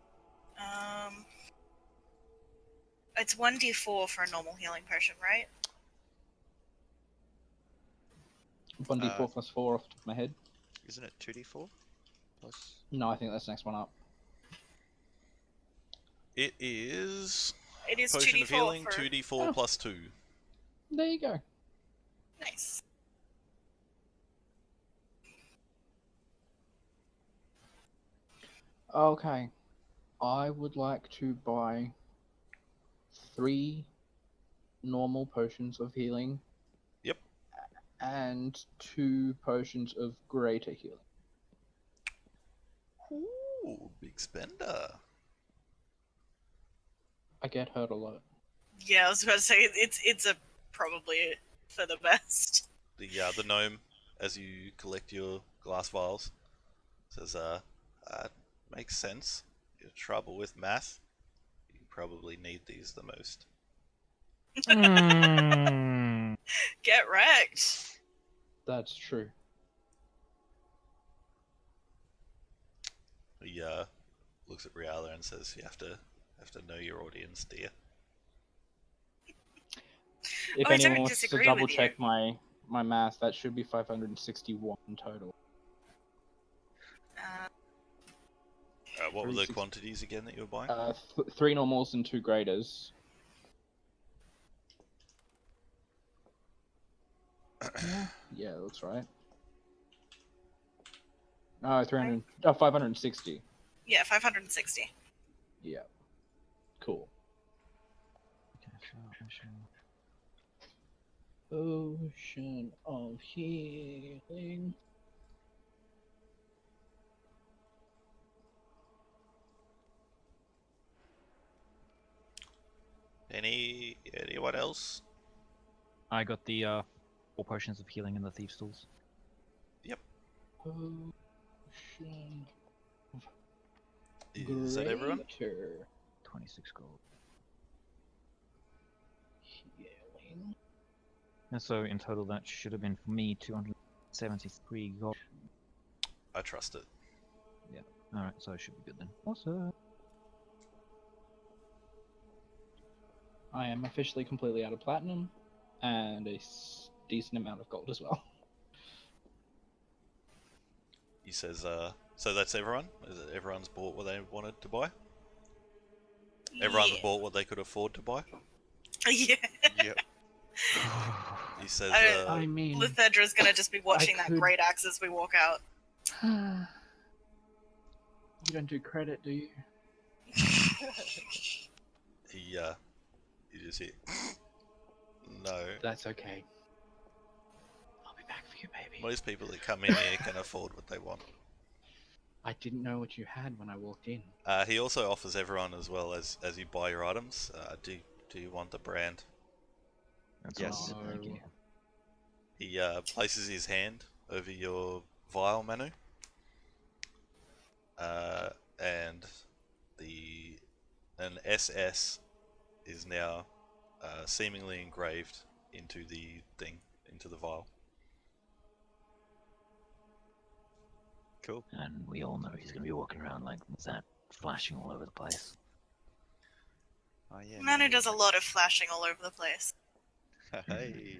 It's 1d4 for a normal healing potion, right? 1d4 plus 4 off the top of my head. Isn't it 2d4? Plus... No, I think that's the next one up. It is It is potion 2d4 of healing, for... 2d4 Oh. plus 2. There you go. Nice. Okay. I would like to buy 3 normal potions of healing. Yep. and 2 potions of greater healing. Ooh, big spender. I get hurt a lot. Yeah, I was about to say it's a probably for the best. The gnome, as you collect your glass vials, says, makes sense. Your trouble with math. You probably need these the most. Get wrecked. That's true. He looks at Riala and says, "You have to know your audience, dear." If I don't anyone wants to disagree double with you. check my math, that should be 561 total. What were the 360. quantities again that you were buying? 3 normals and 2 graders. Yeah, that's right. No, 560. Yeah, 560. Yeah. Cool. Ocean of healing. Anyone else? I got the 4 potions of healing in the thieves' tools. Potion Is that everyone? greater 26 gold. healing. And so in total that should have been for me 273 gold. I trust it. Alright, so it should be good then. Awesome. I am officially completely out of platinum, and a decent amount of gold as well. He says, so that's everyone? Is it everyone's bought what they wanted to buy? Everyone's Yeah. bought what they could afford to buy? Yeah. Yep. He says, I I mean, Lithedra's gonna just be watching that could- great axe as we walk out. you don't do credit, do you? you just hear, no. That's okay. I'll be back for you, baby. Most people that come in here can afford what they want. I didn't know what you had when I walked in. He also offers everyone as well as you buy your items. Do you want the brand? That's Yes. awesome, thank you. He places his hand over your vial, Manu. And an SS is now seemingly engraved into the vial. Cool. And we all know he's going to be walking around like that, flashing all over the place. Oh yeah. Manu does a lot of flashing all over the place. Hey.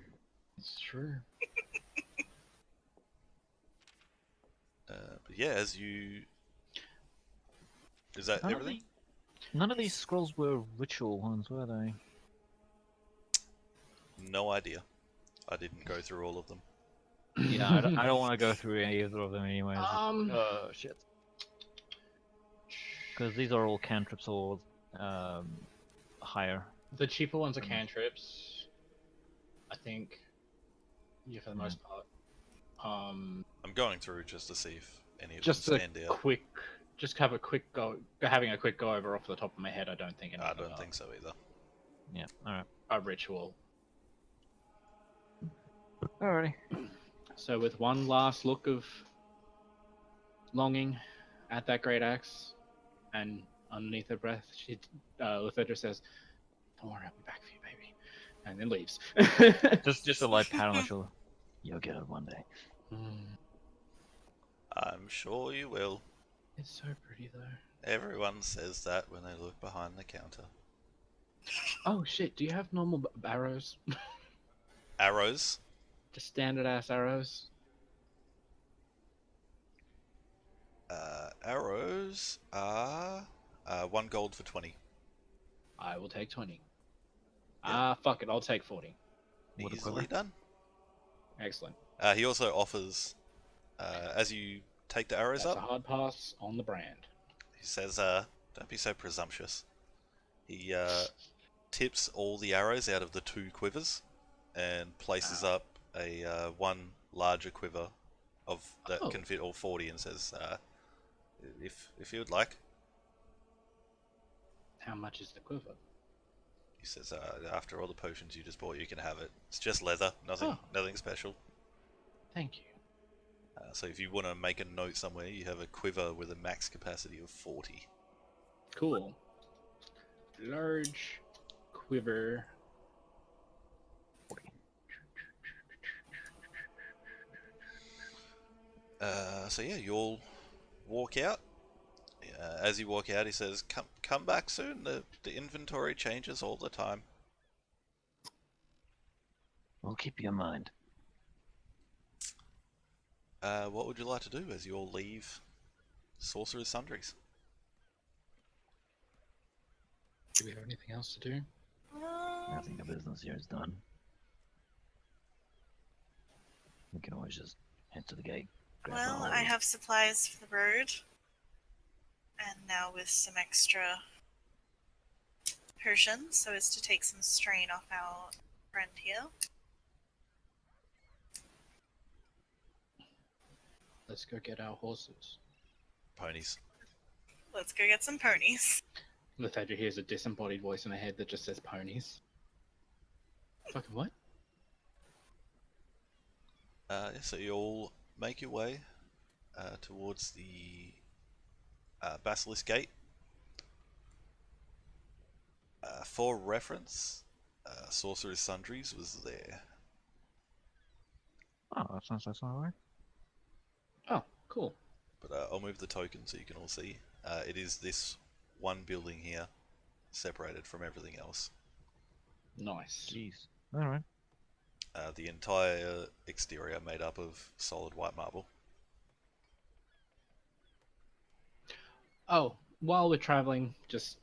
It's true. But yeah, as you... Is that everything? None of these scrolls were ritual ones, were they? No idea. I didn't go through all of them. Yeah, I don't want to go through any of them anyways. Oh shit. Because these are all cantrips or higher. The cheaper ones are cantrips, I think. Yeah, for the most part. I'm going through just to see if any of Just them a stand out. have a quick go. Having a quick go over off the top of my head, I don't think any I of them don't are think so either. Yeah, alright. a ritual. Alrighty. So with one last look of longing at that great axe, and underneath her breath, Lithedra says, "Don't worry, I'll be back for you, baby," and then leaves. Just a light pat on the shoulder. You'll get it one day. I'm sure you will. It's so pretty though. Everyone says that when they look behind the counter. Oh shit! Do you have normal arrows? Arrows? Just standard ass arrows? Arrows are 1 gold for 20. I will take 20. Yeah. Fuck it, I'll take 40. What a Easily quiver. done. Excellent. He also offers, as you take the arrows That's a up, hard pass on the brand. he says, don't be so presumptuous. He tips all the arrows out of the 2 quivers and places up a one larger quiver of that Oh. can fit all 40, and says, if you would like. How much is the quiver? He says, after all the potions you just bought, you can have it. It's just leather, Oh. nothing special. Thank you. So if you want to make a note somewhere, you have a quiver with a max capacity of 40. Cool. Large quiver. 40. So yeah, you all walk out. As you walk out, he says, "Come back soon. The inventory changes all the time." We'll keep you in mind. What would you like to do as you all leave Sorcerer's Sundries? Do we have anything else to do? I think the business here is done. We can always just head to the gate. Grab the Well, whole- I have supplies for the road. And now with some extra potions, so as to take some strain off our friend here. Let's go get our horses. Ponies. Let's go get some ponies. Lithadra hears a disembodied voice in her head that just says ponies. Fucking what? So you all make your way towards the Basilisk Gate. For reference, Sorcerer's Sundries was there. Oh, that's not so sorry. Oh, cool. But I'll move the token so you can all see. It is this one building here, separated from everything else. Nice. Jeez. Alright. The entire exterior made up of solid white marble. Oh, while we're traveling, just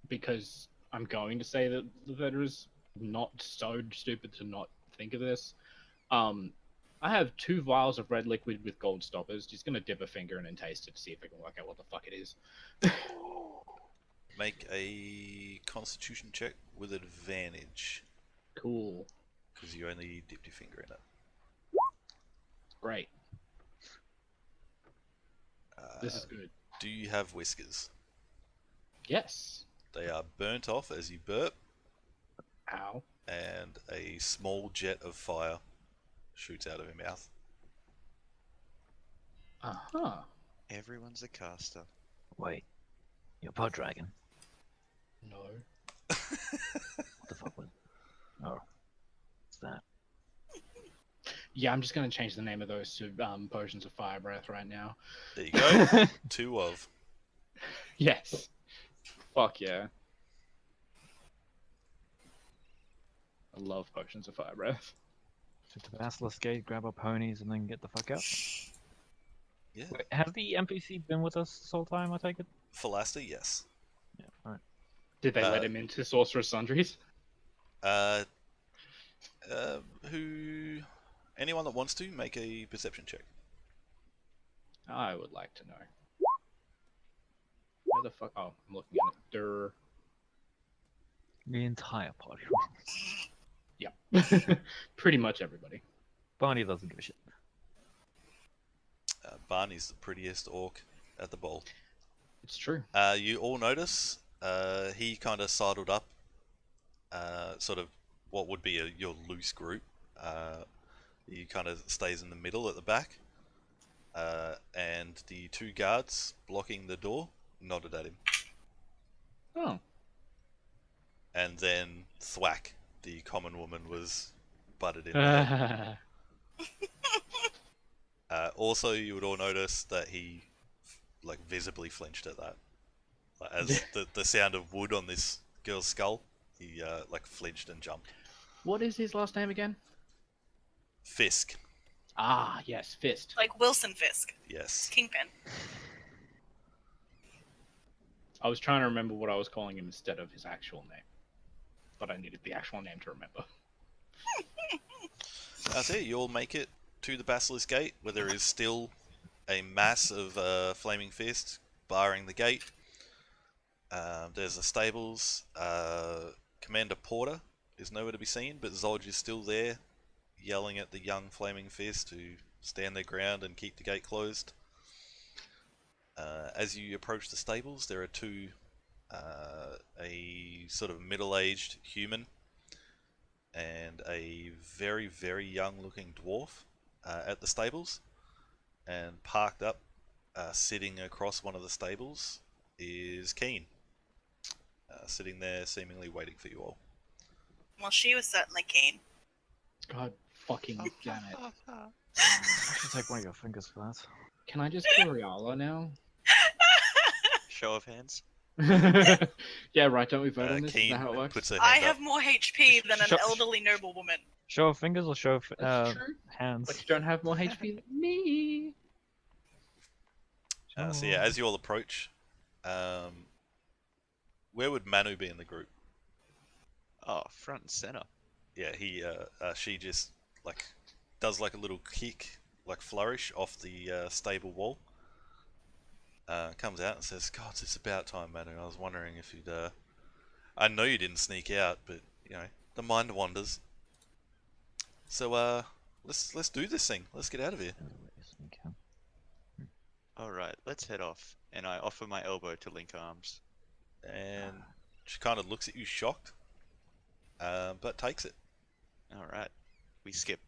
because I'm going to say that Lithadra not so stupid to not think of this. I have 2 vials of red liquid with gold stoppers. Just gonna dip a finger in and taste it to see if I can work out what the fuck it is. Make a Constitution check with advantage, Cool. because you only dipped your finger in it. Great. This is good. Do you have whiskers? Yes. They are burnt off as you burp, Ow. and a small jet of fire shoots out of your mouth. Uh-huh. Everyone's a caster. Wait, you're Pod Dragon. No. What the fuck was? Oh, what's that? Yeah, I'm just gonna change the name of those to potions of fire breath right now. There you go. 2 of. Yes. Fuck yeah. I love potions of fire breath. So to the Basilisk Gate, grab our ponies, and then get the fuck out. Yeah. Wait, has the NPC been with us this whole time, I take it? Philaster, yes. Yeah, alright. Did they let him into Sorcerer's Sundries? Who... Anyone that wants to, make a perception check. I would like to know. Where the fuck? Oh, I'm looking at it. Durr. The entire party. Yep. Pretty much everybody. Barney doesn't give a shit. Barney's the prettiest orc at the ball. It's true. You all notice he kind of sidled up, sort of what would be your loose group. He kind of stays in the middle at the back, and the 2 guards blocking the door nodded at him. Oh. And then thwack, the common woman was butted in there. Also, you would all notice that he like visibly flinched at that. Like, as the sound of wood on this girl's skull, he like flinched and jumped. What is his last name again? Fisk, Ah, yes, Fist. Like Wilson Fisk. yes. Kingpin. I was trying to remember what I was calling him instead of his actual name. But I needed the actual name to remember. That's it. You all make it to the Basilisk Gate, where there is still a mass of flaming fists barring the gate. There's the stables. Commander Porter is nowhere to be seen, but Zolj is still there. yelling at the young Flaming Fist to stand their ground and keep the gate closed. As you approach the stables, there are two, a sort of middle-aged human and a very, very young-looking dwarf at the stables. And parked up, sitting across one of the stables, is Keen. Sitting there, seemingly waiting for you all. Well, she was certainly keen. God fucking damn it. I should take one of your fingers for that. Can I just kill Riala now? Show of hands. Yeah, right, don't we vote on this? Is Keen that how it works? puts her I hand have up. more HP than an Sure. elderly noblewoman. Show of fingers or show of That's true. hands? But you don't have more HP than me. So yeah, as you all approach, where would Manu be in the group? Oh, front and center. Yeah, she just like does like a little kick, like flourish off the stable wall. Comes out and says, "God, it's about time, Manu. I was wondering if you'd. I know you didn't sneak out, but you know the mind wanders. So let's do this thing. Let's get out of here." Alright, let's head off. And I offer my elbow to link arms. And she kind of looks at you shocked, but takes it. Alright, we skip.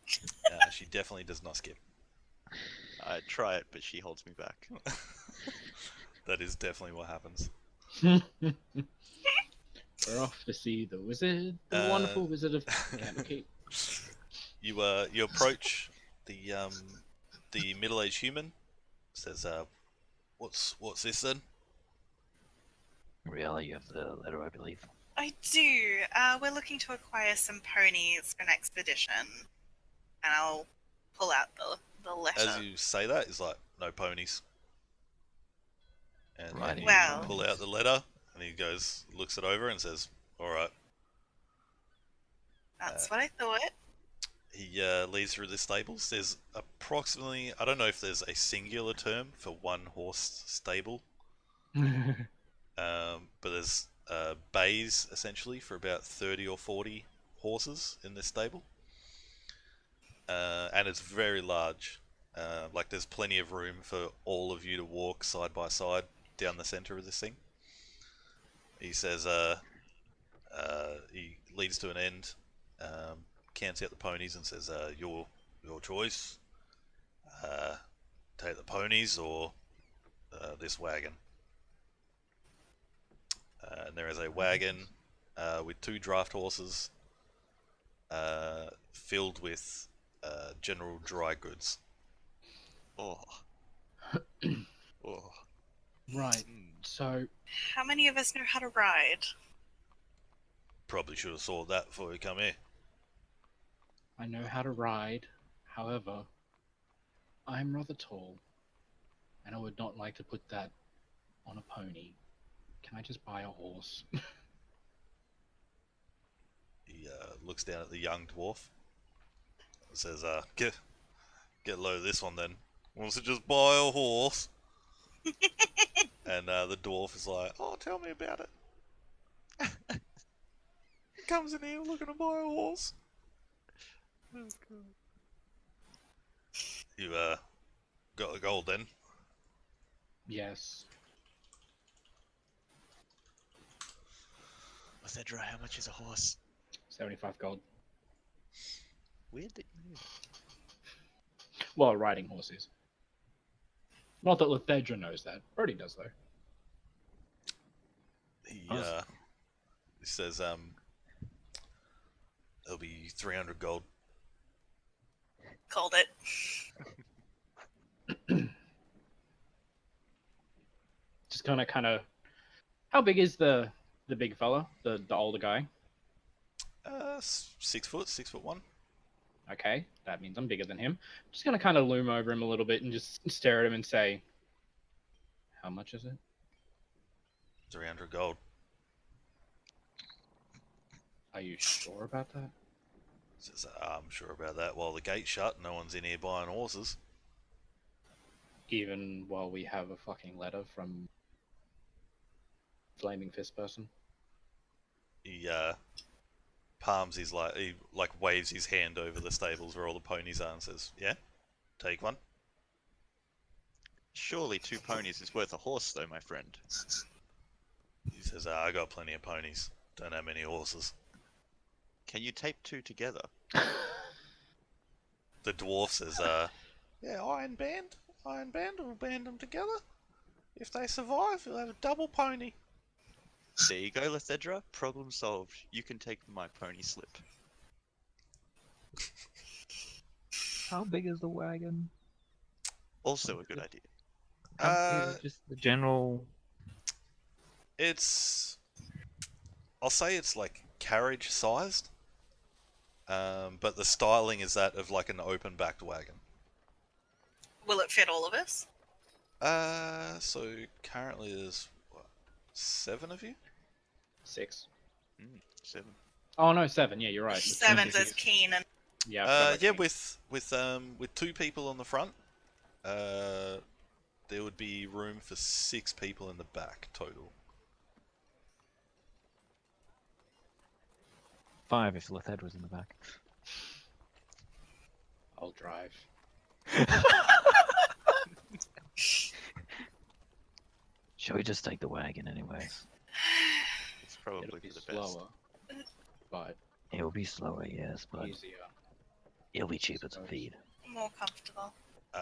She definitely does not skip. I try it, but she holds me back. That is definitely what happens. We're off to see the wizard, the wonderful wizard of Candlekeep. You approach the middle-aged human. Says, what's this then? Really, you have the letter, I believe. I do. We're looking to acquire some ponies for an expedition. And I'll pull out the letter. As you say that, it's like, no ponies. And Right. then you Well. pull out the letter, and he goes, looks it over, and says, "Alright." That's what I thought. He leads through the stables. There's approximately, I don't know if there's a singular term for one horse stable, but there's bays essentially for about 30 or 40 horses in this stable, and it's very large. Like there's plenty of room for all of you to walk side by side down the center of this thing. He says, he leads to an end, counts out the ponies and says, your choice. Take the ponies or this wagon. And there is a wagon with 2 draft horses filled with general dry goods. Oh. Oh. Right, so How many of us know how to ride? Probably should have saw that before we come here. I know how to ride. However, I'm rather tall, and I would not like to put that on a pony. Can I just buy a horse? He looks down at the young dwarf and says, get low of this one then. Wants to just buy a horse. And the dwarf is like, "Oh, tell me about it." He comes in here looking to buy a horse. Oh, God. You got the gold then? Yes. Lethedra, how much is a horse? 75 gold. Weird that you knew. Well, riding horses. Not that Lethedra knows that. Brody does, though. He says, it'll be 300 gold. Called it. Just kind of. How big is the big fella, the older guy? 6 foot, 6'1". Okay, that means I'm bigger than him. Just gonna kind of loom over him a little bit and just stare at him and say, "How much is it?" 300 gold. Are you sure about that? Says, I'm sure about that. While the gate's shut, no one's in here buying horses. Even while we have a fucking letter from Flaming Fist person. He palms his he waves his hand over the stables where all the ponies are and says, "Yeah, take one." Surely 2 ponies is worth a horse, though, my friend. He says, "I got plenty of ponies. Don't have many horses." Can you tape 2 together? The dwarf says, "Yeah, Iron Band will band them together. If they survive, you'll have a double pony." There you go, Lethedra. Problem solved. You can take my pony slip. How big is the wagon? Also a good idea. Is it just the general? I'll say it's like carriage sized, but the styling is that of like an open backed wagon. Will it fit all of us? So currently there's what, 7 of you? 6. 7. Oh no, 7. Yeah, you're right. 7 says Keen and Yeah. I forgot about Yeah, Keen. with 2 people on the front, there would be room for 6 people in the back total. 5 if Lethed was in the back. I'll drive. Shall we just take the wagon anyways? It's probably It'll be for the best. slower, but It will be slower, yes, but easier. it'll be cheaper to feed. more comfortable.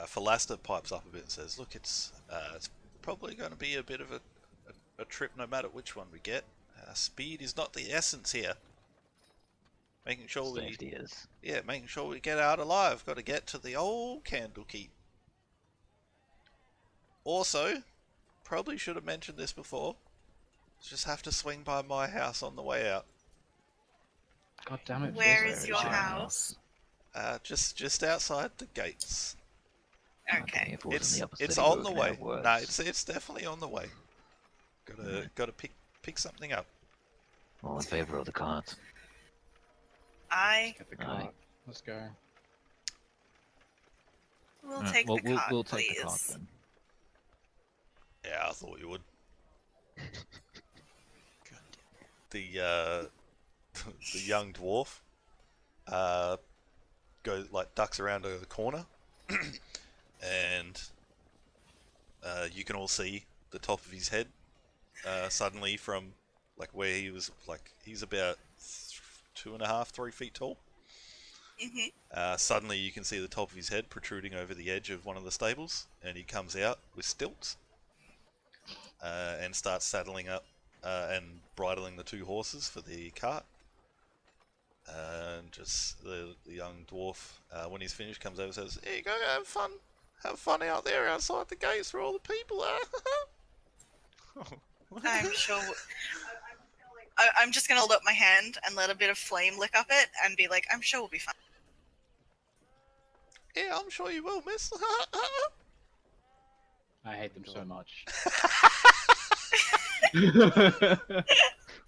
Philaster pipes up a bit and says, "Look, it's probably going to be a bit of a trip no matter which one we get. Speed is not the essence here. Making sure Safety is. making sure we get out alive. Got to get to the old Candlekeep. Also, probably should have mentioned this before. Just have to swing by my house on the way out. God damn it! Where Fizz. is your house? Just outside the gates. Okay. If it was in the upper It's city, on we the would way. have words. No, it's definitely on the way. Gotta pick something up. All in favor of the cart. I Get the Aye. cart. Let's go. will Alright, take well, the cart, we'll take please. the cart then. Yeah, I thought you would. God The the young dwarf goes ducks around to the corner, and you can all see the top of his head suddenly from where he was he's about 2.5, 3 feet tall. Suddenly you can see the top of his head protruding over the edge of one of the stables, and he comes out with stilts and starts saddling up and bridling the 2 horses for the cart. And just the young dwarf, when he's finished, comes over and says, "Here you go, have fun out there outside the gates where all the people are." I'm sure. I'm just gonna hold up my hand and let a bit of flame lick up it and be like, I'm sure we'll be fine. Yeah, I'm sure you will, miss. I hate them so much.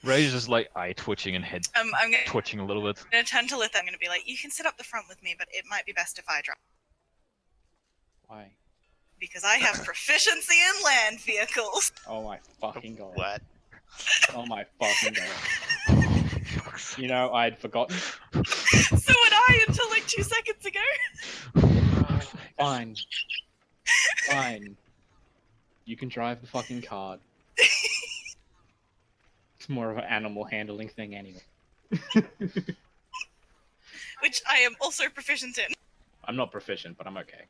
Ray's just eye twitching and head I'm gonna twitching a little bit. turn to Lith. I'm gonna be like, you can sit up the front with me, but it might be best if I drive Why? because I have proficiency in land vehicles. Oh my fucking god. What? Oh my fucking god. You know, I'd forgotten. So would I until 2 seconds ago. Fine. Fine. You can drive the fucking cart. It's more of an animal handling thing anyway. Which I am also proficient in. I'm not proficient, but I'm okay.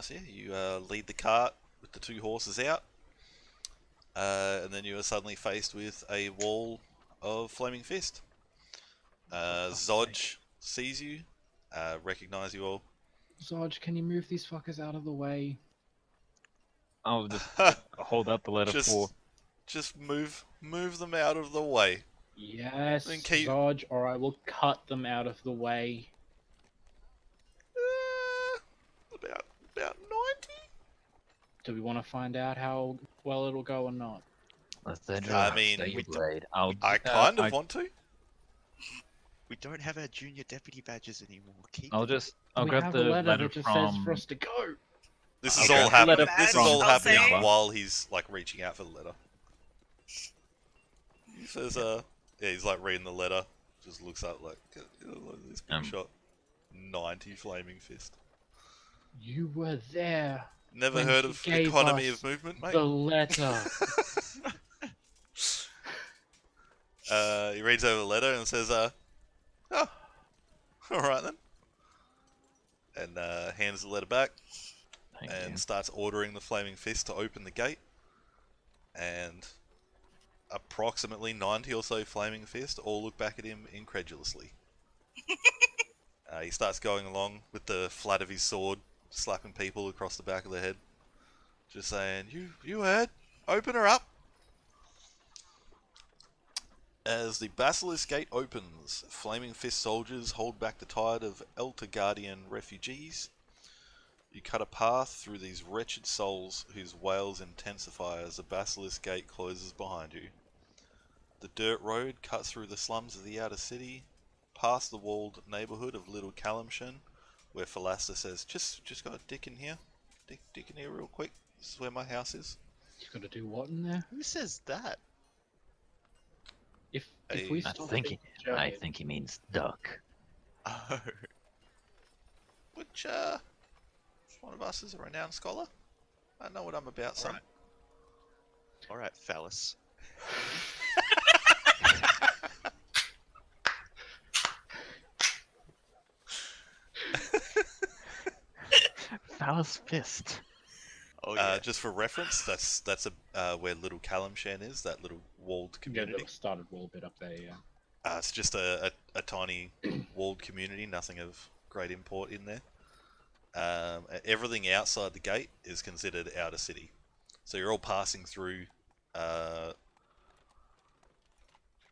So yeah, you lead the cart with the 2 horses out, and then you are suddenly faced with a wall of flaming fist. Zodge sees you, recognize you all. Zodge, can you move these fuckers out of the way? I'll just hold up the letter for. Just move them out of the way. Yes, Then keep- Zodge, or I will cut them out of the way. About 90. Do we want to find out how well it'll go or not? I mean, we Blade. I kind of want to. We don't have our junior deputy badges anymore. Keep I'll them. We grab have the a letter letter that just from. says for us to go. This I'll is grab all the happening. letter This is from- all I'll happening say- while he's reaching out for the letter. says, yeah, he's like reading the letter. Just looks up like, this big shot. 90 flaming fist. You were there. Never when heard she of gave economy us of movement, mate? The letter. He reads over the letter and says, oh, alright then. And hands the letter back Thank and you. starts ordering the flaming fist to open the gate. And approximately 90 or so flaming fist all look back at him incredulously. He starts going along with the flat of his sword, slapping people across the back of the head. Just saying, you heard? Open her up! As the Basilisk Gate opens, Flaming Fist soldiers hold back the tide of Eltergardian refugees. You cut a path through these wretched souls whose wails intensify as the Basilisk Gate closes behind you. The dirt road cuts through the slums of the outer city, past the walled neighbourhood of Little Calamshan, where Philaster says, just got a dick in here. Dick in here real quick. This is where my house is. You gotta do what in there? Who says that? If Hey, we I stop think being I giant- think he means duck. Oh. Which one of us is a renowned scholar? I know what I'm about, son. Alright, phallus. Phallus fist. Oh yeah. Just for reference, that's where Little Calamshan is, that little walled Yeah, community. the started wall bit up there, yeah. It's just a tiny walled community, nothing of great import in there. Everything outside the gate is considered outer city. So you're all passing through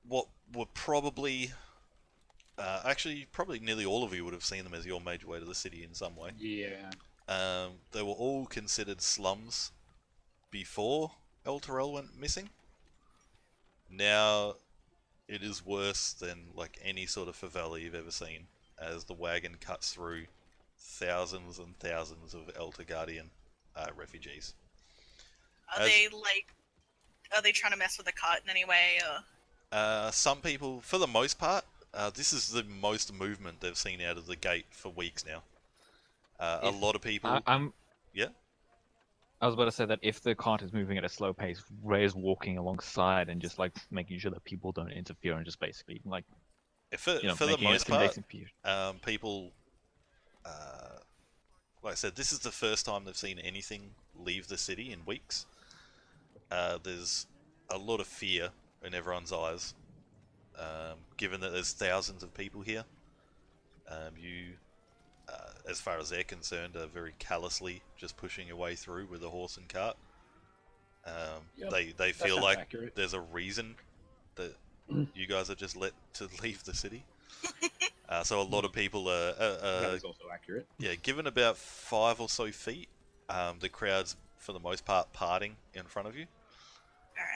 what were probably... actually, probably nearly all of you would have seen them as your major way to the city in some way. Yeah. They were all considered slums before Elturel went missing. Now, it is worse than like any sort of favela you've ever seen, as the wagon cuts through thousands and thousands of Elturgardian refugees. Are they trying to mess with the cart in any way? Or... Some people, for the most part, this is the most movement they've seen out of the gate for weeks now. A lot of people... Yeah? I was about to say that if the cart is moving at a slow pace, Ray is walking alongside and just like making sure that people don't interfere and just basically like For the making most part, confusion. people, like I said, this is the first time they've seen anything leave the city in weeks. There's a lot of fear in everyone's eyes, given that there's thousands of people here. As far as they're concerned, are very callously just pushing your way through with a horse and cart. Yep, they feel sounds like accurate. there's a reason that you guys are just let to leave the city. So a lot of people are That is also accurate. yeah, given about 5 or so feet, the crowd's for the most part parting in front of you.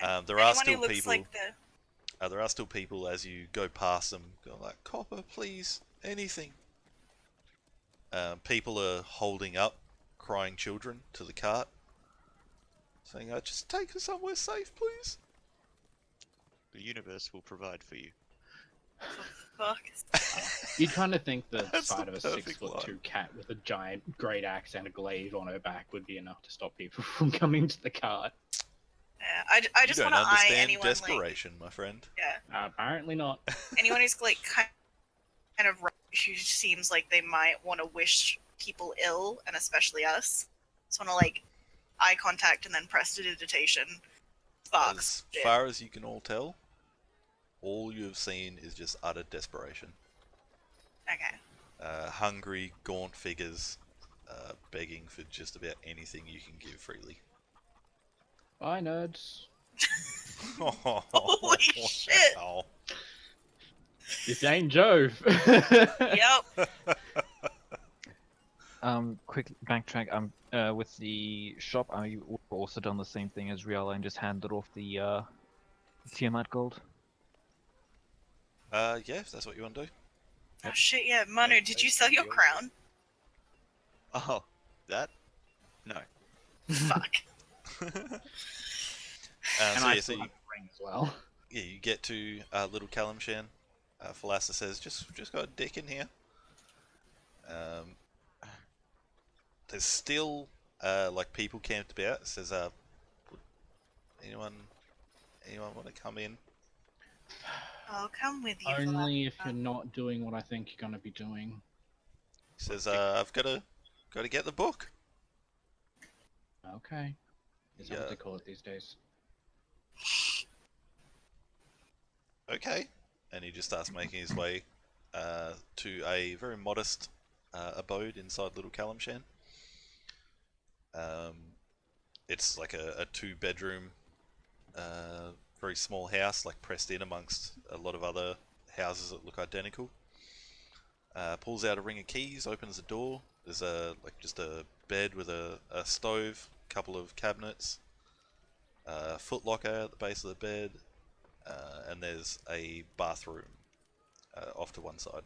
Alright. There are Anyone still who looks people. like the... There are still people as you go past them, going like, "Copper, please, anything." People are holding up crying children to the cart, saying, "Just take us somewhere safe, please." The universe will provide for you. Fuck. You'd kind of think the That's sight the of a perfect 6'2" cat with a giant great axe and a glaive on her back would be enough to stop people from coming to the cart. Yeah, I just you don't want to eye understand anyone desperation, my friend. yeah, Apparently not. anyone who's like kind of who seems like they might want to wish people ill, and especially us. Just want to like eye contact and then prestidigitation. As far as you can all tell, all you have seen is just utter desperation. Okay. Hungry, gaunt figures begging for just about anything you can give freely. Bye, nerds. Holy shit. Wow. This ain't Jove. Yep. Quick backtrack. With the shop, are you also done the same thing as Riala and just handed off the Tiamat gold? Yeah, if that's what you want to do. Oh shit, yeah. Manu, did you sell your crown? Oh, that? No. Fuck. And So I yeah, still so have the ring as well. yeah, you get to Little Kalimshan. Phalasta says, just got a deck in here. There's still like people camped about. It says, would anyone want to come in? I'll come with you. Only if Philasta. you're not doing what I think you're gonna be doing. He says, I've got to get the book. Okay. Is that what Yeah. they call it these days? Okay. And he just starts making his way to a very modest abode inside Little Kalimshan. It's like a 2-bedroom, very small house, like pressed in amongst a lot of other houses that look identical. Pulls out a ring of keys, opens the door. There's just a bed with a stove, a couple of cabinets, a footlocker at the base of the bed, and there's a bathroom off to one side.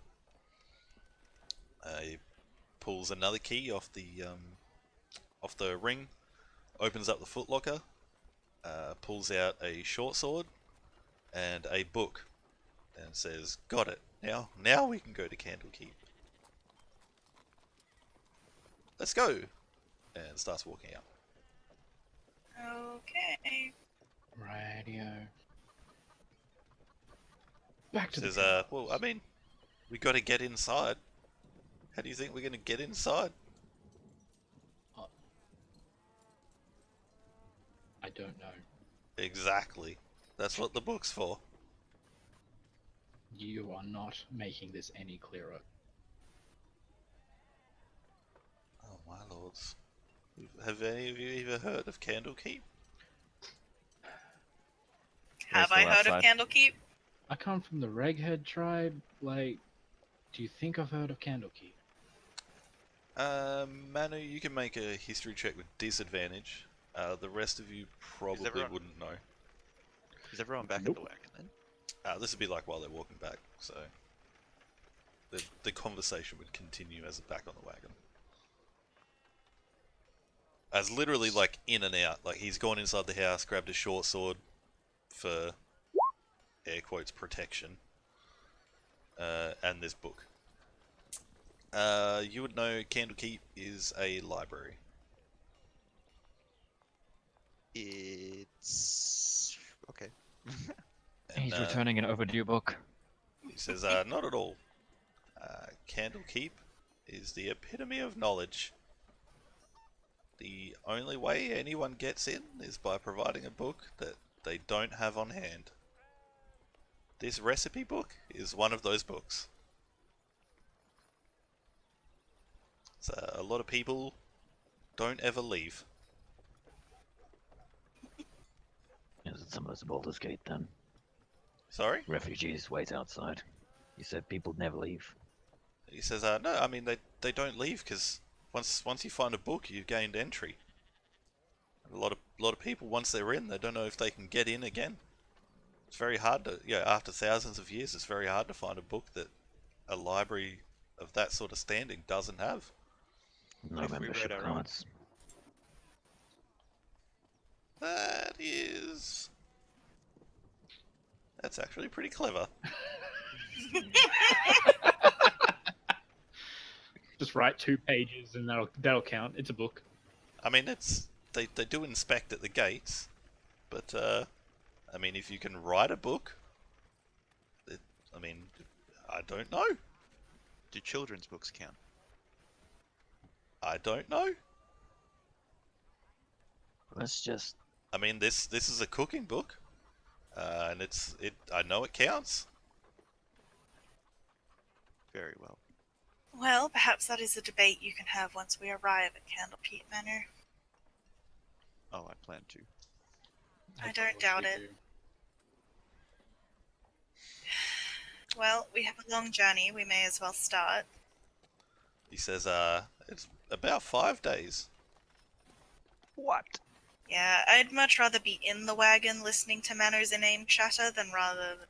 He pulls another key off the ring, opens up the footlocker, pulls out a short sword and a book, and says, "Got it. Now we can go to Candlekeep. Let's go." And starts walking out. Okay. Radio. Back to Says, the car. well, I mean, we got to get inside. How do you think we're going to get inside? I don't know. Exactly. That's what the book's for. You are not making this any clearer. Oh my lords. Have any of you ever heard of Candlekeep? Have We're I still heard of outside. Candlekeep? I come from the Reghead tribe. Like, do you think I've heard of Candlekeep? Manu, you can make a history check with disadvantage. The rest of you probably everyone- wouldn't know. Is everyone back Nope. at the wagon then? This would be like while they're walking back, so the conversation would continue as back on the wagon. As literally like in and out, like he's gone inside the house, grabbed a short sword for air quotes protection, and this book. You would know Candlekeep is a library. It's okay. And, He's returning an overdue book. He says, not at all. Candlekeep is the epitome of knowledge. The only way anyone gets in is by providing a book that they don't have on hand. This recipe book is one of those books. So, a lot of people don't ever leave. Is it similar to Baldur's Gate then? Sorry? Refugees wait outside. You said people never leave. He says, no, I mean, they don't leave because once you find a book, you've gained entry. A lot of people, once they're in, they don't know if they can get in again. It's very hard to, after thousands of years, it's very hard to find a book that a library of that sort of standing doesn't have. No If we membership read our own. cards. That's actually pretty clever. Just write 2 pages and that'll count. It's a book. I mean, they do inspect at the gates, but I mean, if you can write a book, I don't know. Do children's books count? I don't know. Let's just... I mean, this is a cooking book, and I know it counts. Very well. Well, perhaps that is a debate you can have once we arrive at Candlekeep Manor. Oh, I plan to. I don't doubt probably it. do. Well, we have a long journey. We may as well start. He says, it's about 5 days. What? Yeah, I'd much rather be in the wagon listening to Manor's inane chatter than rather than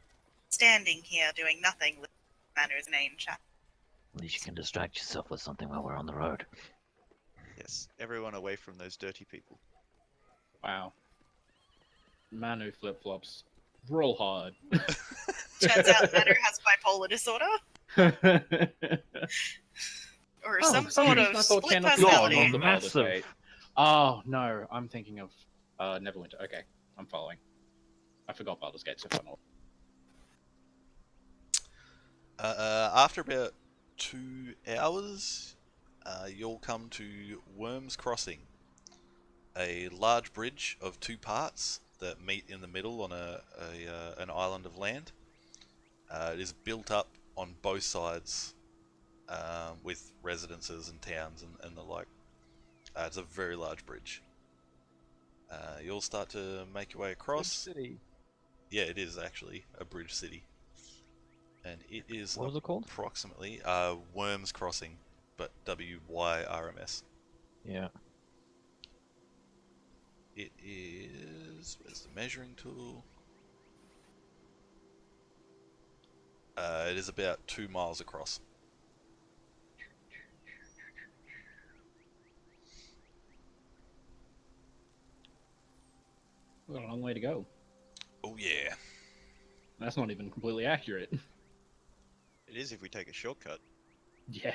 standing here doing nothing with Manor's inane chatter. At least you can distract yourself with something while we're on the road. Yes, everyone away from those dirty people. Wow. Manu flip-flops Roll hard. Turns out Manu has bipolar disorder or some sort of split personality. God, massive. Oh no, I'm thinking of Neverwinter. Okay, I'm following. I forgot Baldur's Gate so far north. After about 2 hours, you'll come to Worms Crossing, a large bridge of 2 parts that meet in the middle on an island of land. It is built up on both sides with residences and towns and the like. It's a very large bridge. You'll start to make your way across. Bridge City. Yeah, it is actually a bridge city. And it is What was it called? approximately Worms Crossing, but WYRMS. Yeah. It is... where's the measuring tool? It is about 2 miles across. We've got a long way to go. Oh yeah. That's not even completely accurate. It is if we take a shortcut. Yeah.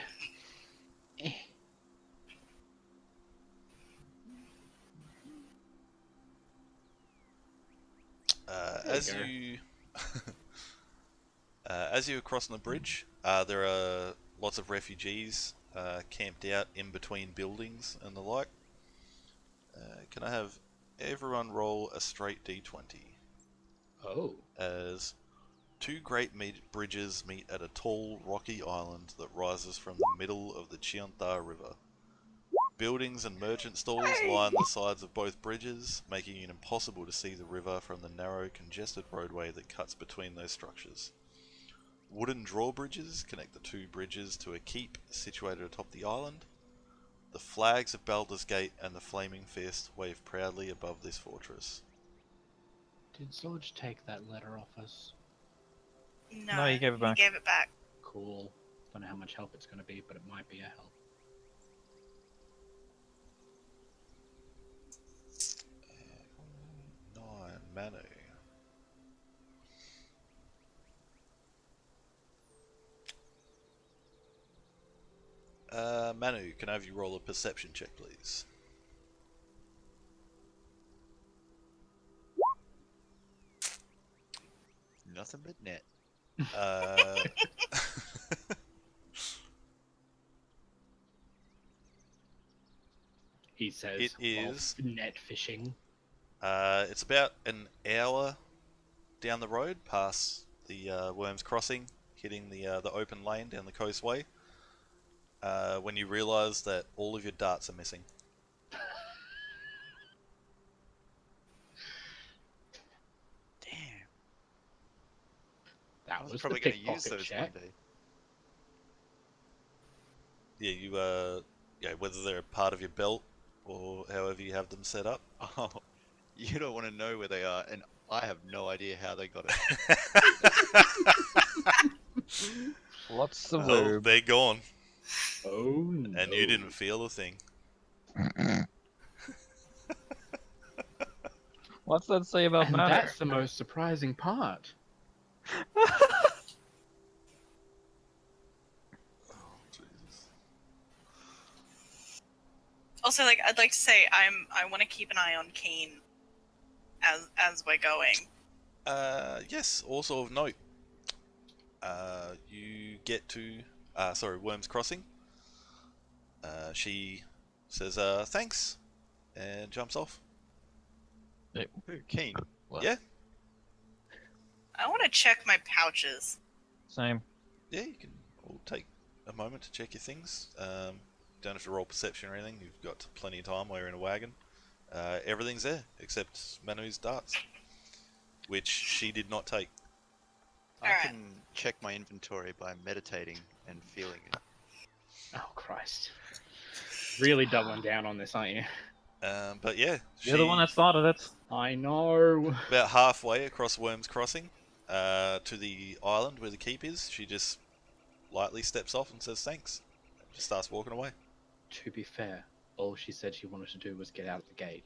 As you cross the bridge, there are lots of refugees camped out in between buildings and the like. Can I have everyone roll a straight d20? Oh. As 2 great bridges meet at a tall, rocky island that rises from the middle of the Chiantar River. Buildings and merchant stalls line the sides of both bridges, making it impossible to see the river from the narrow, congested roadway that cuts between those structures. Wooden drawbridges connect the 2 bridges to a keep situated atop the island. The flags of Baldur's Gate and the Flaming Fist wave proudly above this fortress. Did Zorge take that letter off us? No, he gave it back. He gave it back. Cool. Don't know how much help it's going to be, but it might be a help. Manu. Manu, can I have you roll a perception check, please? Nothing but net. He says, It is... net fishing. it's about an hour down the road, past the Worms Crossing, hitting the open lane down the coastway, when you realise that all of your darts are missing. Damn. That I was was probably the going to use pickpocket those check. one day. Yeah, you whether they're a part of your belt or however you have them set up. Oh, you don't want to know where they are, and I have no idea how they got it. Lots of Well, lube. they're gone, Oh no. and you didn't feel a thing. What's that say about And Manu? that's the most surprising part. Also, like, I'd like to say I want to keep an eye on Keen as we're going. Yes, also of note. You get to Worms Crossing. She says thanks and jumps off. Who? Keen. Yeah. I want to check my pouches. Same. Yeah, you can all take a moment to check your things. Don't have to roll perception or anything. You've got plenty of time while you're in a wagon. Everything's there except Manu's darts, which she did not take. I Alright. can check my inventory by meditating and feeling it. Oh Christ. Really doubling down on this, aren't you? But yeah, You're the one that started it. I know. about halfway across Worms Crossing to the island where the keep is, she just lightly steps off and says thanks. And just starts walking away. To be fair, all she said she wanted to do was get out of the gate.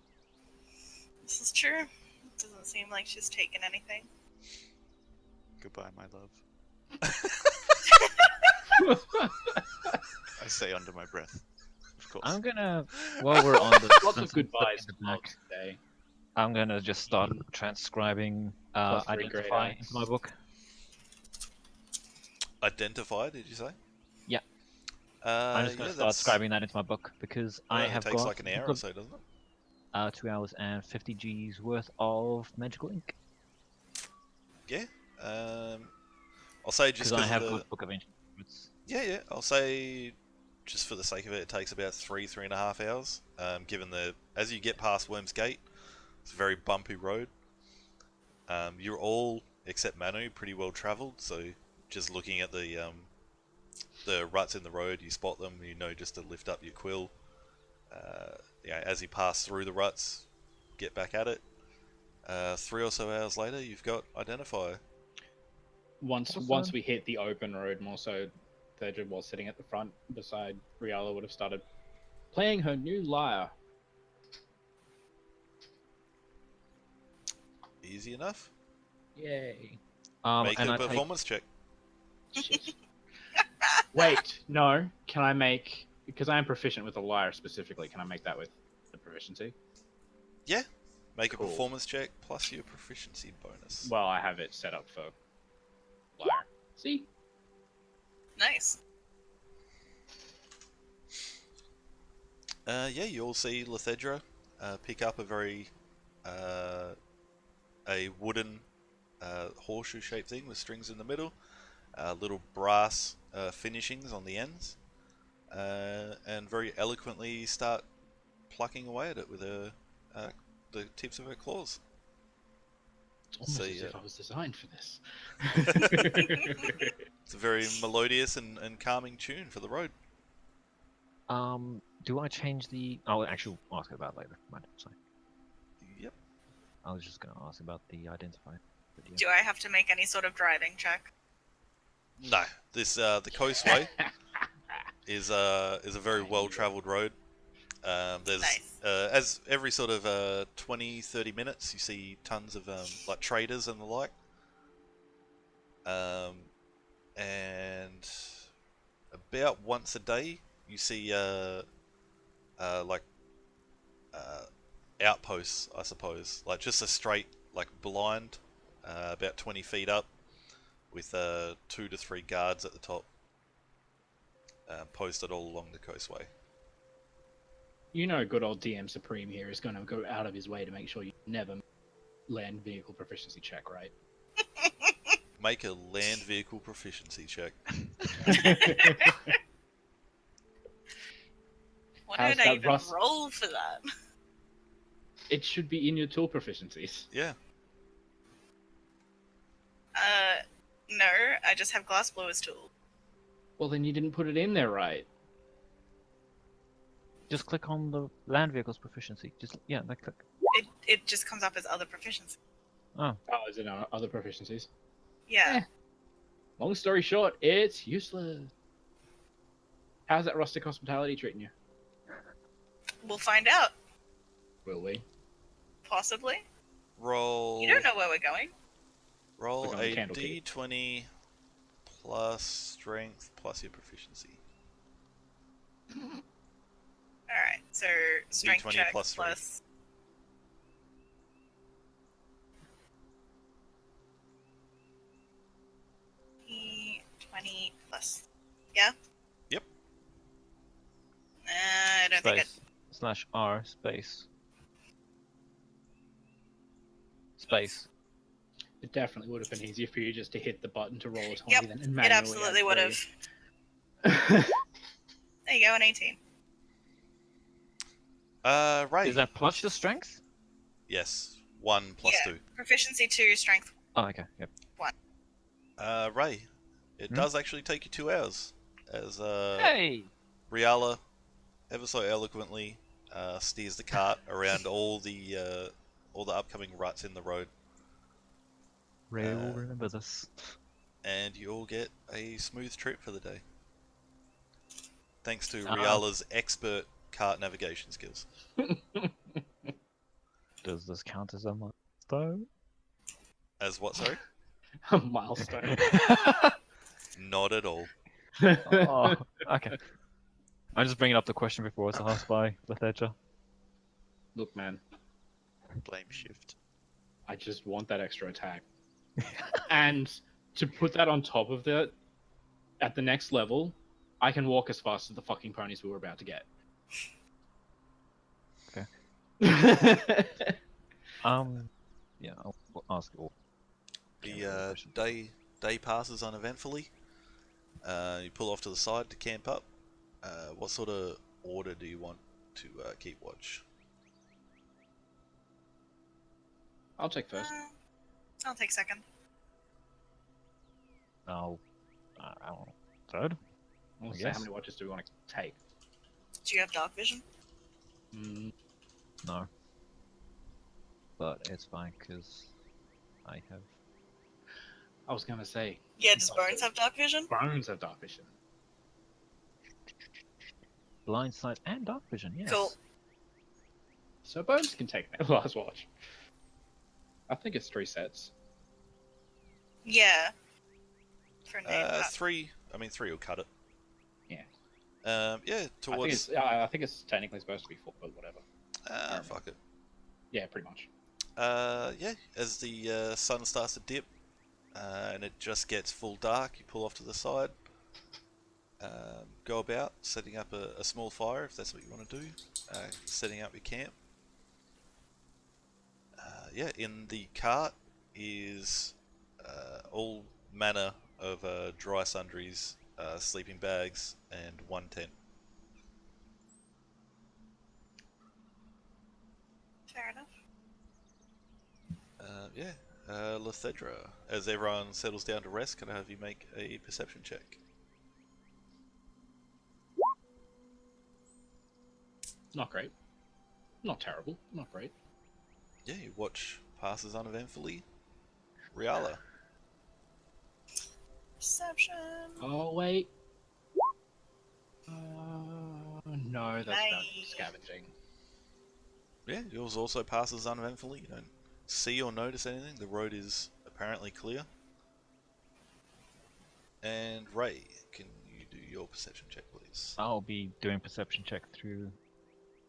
This is true. It doesn't seem like she's taken anything. Goodbye, my love. I say under my breath, of course. I'm gonna, while we're on the Lots of sentence goodbyes in to the back, love today. I'm gonna just start transcribing Plus 3 great identify acts. into my book. Identify, did you say? Yeah. Uh, I'm just gonna yeah, start that's... scribing that into my book because I it have takes got like an hour or so, doesn't it? 2 hours and 50 G's worth of magical ink Yeah. I'll say just because I because have of the... got Book of Ancient Secrets. Yeah. I'll say, just for the sake of it, it takes about 3.5 hours. Given the... As you get past Worm's Gate, it's a very bumpy road. You're all, except Manu, pretty well travelled, so just looking at the ruts in the road, you spot them, you know just to lift up your quill. As you pass through the ruts, get back at it. 3 or so hours later, you've got Identifier. Once Awesome. we hit the open road, more so, Thedra was sitting at the front beside Riala would have started playing her new lyre. Easy enough. Yay. Make And a I take performance check. Shit. Wait, no. Can I make... Because I am proficient with the lyre specifically, can I make that with the proficiency? Yeah. Make Cool. a performance check plus your proficiency bonus. Well, I have it set up for lyre. See? Nice. You all see Lethedra pick up a very a wooden horseshoe-shaped thing with strings in the middle, little brass finishings on the ends, and very eloquently start plucking away at it with the tips of her claws. It's almost See, as if I was designed for this. It's a very melodious and calming tune for the road. do I change the... I'll actually ask about that later. Mind, sorry. Yep. I was just gonna ask about the identify. But yeah. Do I have to make any sort of driving check? No, this the coastway is a very well-travelled road. There's Nice. as every sort of 20-30 minutes you see tons of like traders and the like, and about once a day you see outposts, I suppose, like just a straight like blind about 20 feet up with 2 to 3 guards at the top, posted all along the coastway. You know, good old DM Supreme here is going to go out of his way to make sure you never land vehicle proficiency check, right? Make a land vehicle proficiency check. What How's did I that, even Russ? roll for that? It should be in your tool proficiencies. Yeah. No, I just have glassblower's tool. Well, then you didn't put it in there right. Just click on the land vehicle's proficiency. Just that click. It just comes up as other proficiency. Oh, Oh, is it on other proficiencies? Yeah. Long story short, it's useless. How's that rustic hospitality treating you? We'll find out. Will we? Possibly. Roll. You don't know where we're going. Roll Click on the a candle key. d20 plus strength plus your proficiency. Alright, so strength D20 check plus 3. plus... D20 plus... Yeah? Yep. I don't think it... space /r space. It definitely would have been easier for you just to hit the button to roll a 20 Yep, then and it manually absolutely add would have. 3. There you go, an 18. Ray. Is that plus your strength? Yes. 1 plus Yeah. 2. Proficiency 2, strength. Oh, okay. Yep. Ray. It does actually take you 2 hours. As Hey. Riala ever so eloquently steers the cart around all the upcoming ruts in the road. Ray will remember this. And you all get a smooth trip for the day. Thanks to Riala's expert cart navigation skills. Does this count as a milestone? As what, sorry? A milestone. Not at all. Oh, okay. I'm just bringing up the question before it's asked by Lethedra. Look, man, Blame shift. I just want that extra attack. And to put that on top of that, at the next level, I can walk as fast as the fucking ponies we were about to get. Okay. Yeah, I'll ask all. The day passes uneventfully. You pull off to the side to camp up. What sort of order do you want to keep watch? I'll take first. I'll take second. I don't know, third? I'll I say how guess. many watches do we want to take? Do you have dark vision? No. But it's fine, because I have... I was gonna say Yeah, does Bones have dark vision? Bones have dark vision. blind sight and dark vision, yes. Cool. So Bones can take the last watch. I think it's 3 sets. Yeah. For name. 3. I mean, 3 will cut it. Yeah. Yeah, towards. I think it's technically supposed to be 4, but whatever. Fuck it. Yeah, pretty much. Yeah, as the sun starts to dip and it just gets full dark, you pull off to the side, go about setting up a small fire if that's what you want to do, setting up your camp. Yeah, in the cart is all manner of dry sundries, sleeping bags, and 1 tent. Fair enough. Yeah, Lethedra, as everyone settles down to rest, can I have you make a perception check? Not great. Not terrible. Not great. Yeah, your watch passes uneventfully. Riala. Perception. Oh, wait. No, that's about scavenging. Yeah, yours also passes uneventfully. You don't see or notice anything. The road is apparently clear. And Ray, can you do your perception check, please? I'll be doing perception check through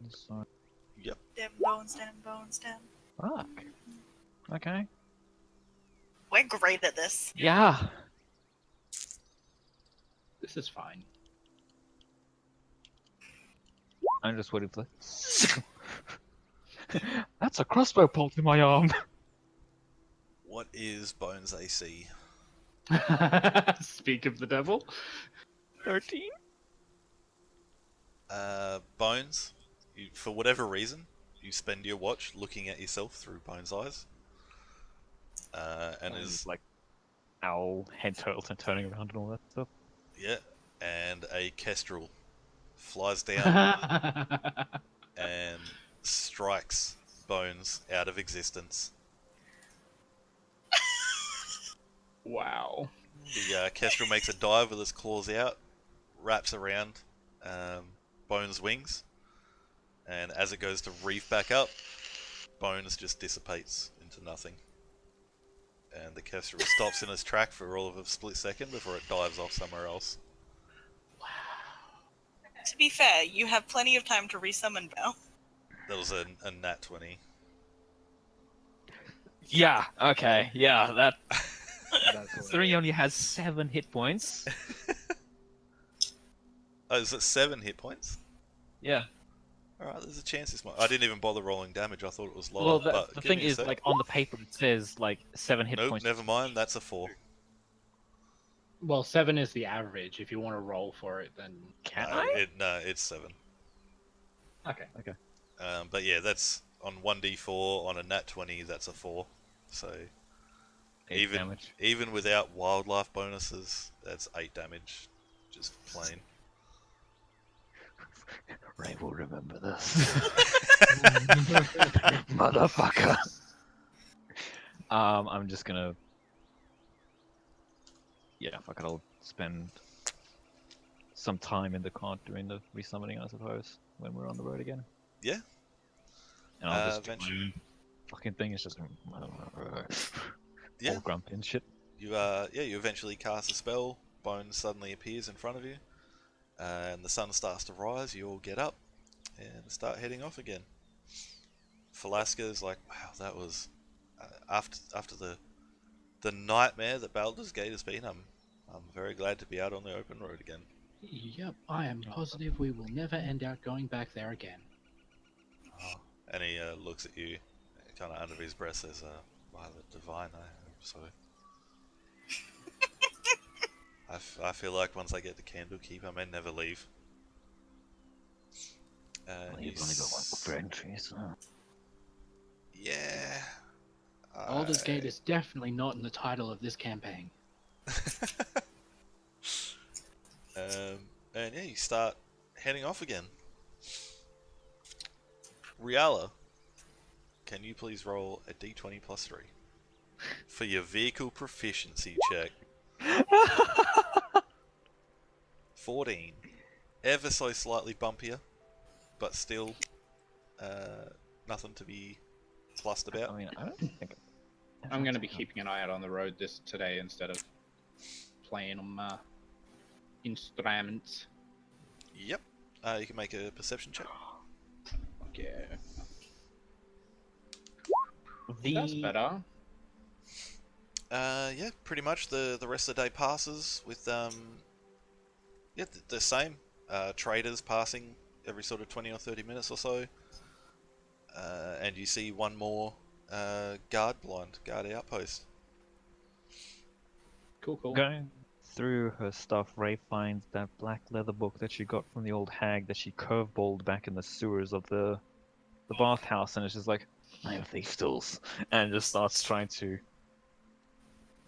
this side. Yep. Dim bones, dim bones, dim. Fuck. Okay. We're great at this. Yeah. This is fine. I'm just waiting for That's a crossbow bolt in my arm. What is Bones AC? Speak of the devil. 13? Bones, you, for whatever reason, you spend your watch looking at yourself through Bones' eyes. And is like owl head turtles and turning around and all that stuff. yeah, and a kestrel flies down and strikes Bones out of existence. Wow. The kestrel makes a dive with its claws out, wraps around Bones' wings, and as it goes to reef back up, Bones just dissipates into nothing. And the kestrel stops in its track for all of a split second before it dives off somewhere else. To be fair, you have plenty of time to resummon Bell. That was a nat 20. Yeah, okay, yeah, that That's 3 only has 7 hit points. Oh, is it 7 hit points? Yeah. Alright, there's a chance this might... I didn't even bother rolling damage, I thought it was lower. Well, but the give thing me a is, sec. like, on the paper it says, like, 7 hit Nope, points. never mind, that's a 4. Well, 7 is the average. If you want to roll for it, then Can I? No, it's 7. okay. But yeah, that's on 1d4, on a nat 20, that's a 4. So, 8 damage. even without wildlife bonuses, that's 8 damage. Just plain. Ray will remember this. Motherfucker. I'm just gonna... Yeah, fuck it, I'll spend some time in the cart doing the resummoning, I suppose, when we're on the road again. Yeah. And I'll just do eventually. my fucking thing, it's just... Yeah. all grumpy and shit. You you eventually cast a spell. Bones suddenly appears in front of you, and the sun starts to rise. You all get up and start heading off again. Falaska's like, wow, that was after the nightmare that Baldur's Gate has been. I'm very glad to be out on the open road again. Yep, I am positive we will never end out going back there again. Oh, and he looks at you, kind of under his breath, says, "By the divine, I hope so." I feel like once I get the Candlekeep, I may never leave. Well, you've only got one for entries. Huh? Yeah. Baldur's Gate is definitely not in the title of this campaign. And yeah, you start heading off again. Riala, can you please roll a d20 plus 3 for your vehicle proficiency check? 14. Ever so slightly bumpier, but still nothing to be plussed about. I mean, I don't think. I'm going to be keeping an eye out on the road today instead of playing on my instruments. Yep. You can make a perception check. Yeah. The... That's better. Yeah, pretty much the rest of the day passes with the same. Traders passing every sort of 20 or 30 minutes or so. And you see one more guard outpost. Cool. Going through her stuff, Ray finds that black leather book that she got from the old hag that she curveballed back in the sewers of the bathhouse, and it's just like, I have these tools, and just starts trying to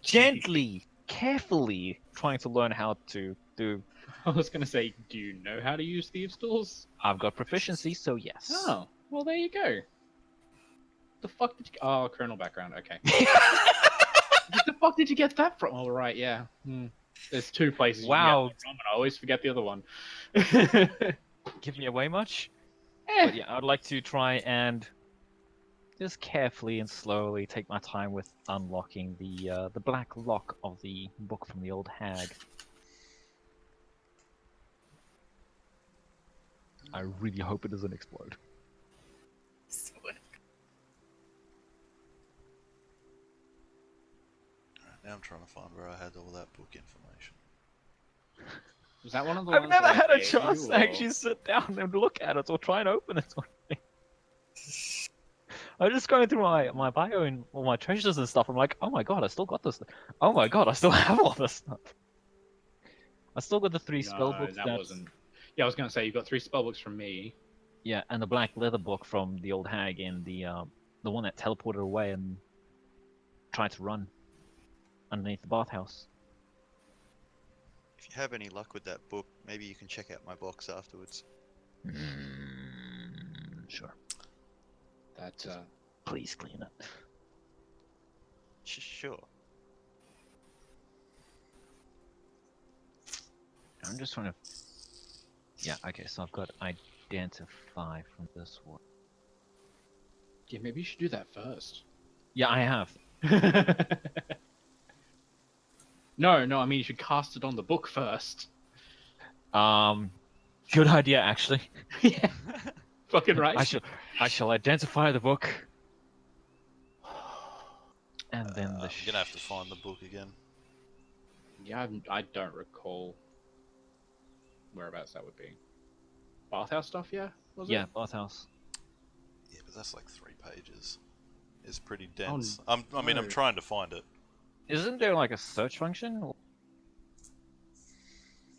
gently, carefully trying to learn how to do. I was going to say, do you know how to use thieves' tools? I've got proficiency, so yes. Oh, well, there you go. The fuck did you... Oh, colonel background, okay. What the fuck did you get that from? Oh, right, yeah. There's two places Wow. you can get that from, and I always forget the other one. Give me away much? Eh. But yeah, I'd like to try and just carefully and slowly take my time with unlocking the black lock of the book from the old hag. I really hope it doesn't explode. Now I'm trying to find where I had all that book information. Was that one of the I've ones never that had I a gave chance you, to or- actually sit down and look at it or try and open it. I'm just going through my bio and all my treasures and stuff. I'm like, oh my god, I still got this. Oh my god, I still have all this stuff. I still got the 3 spell No, books. that wasn't... Yeah, I was going to say, you got 3 spellbooks from me. Yeah, and the black leather book from the old hag and the one that teleported away and tried to run underneath the bathhouse. If you have any luck with that book, maybe you can check out my box afterwards. Sure. That, Please clean it. Sure. I'm just trying to... Yeah, okay, so I've got identify from this one. yeah, maybe you should do that first. Yeah, I have. No, I mean, you should cast it on the book first. Good idea, actually. Yeah. Fucking right. I shall identify the book. And then the... I'm gonna have to find the book again. Yeah, I don't recall whereabouts that would be. Bathhouse stuff, yeah? Was Yeah, it? bathhouse. Yeah, but that's like 3 pages. It's pretty dense. I'm trying to find it. Isn't there like a search function?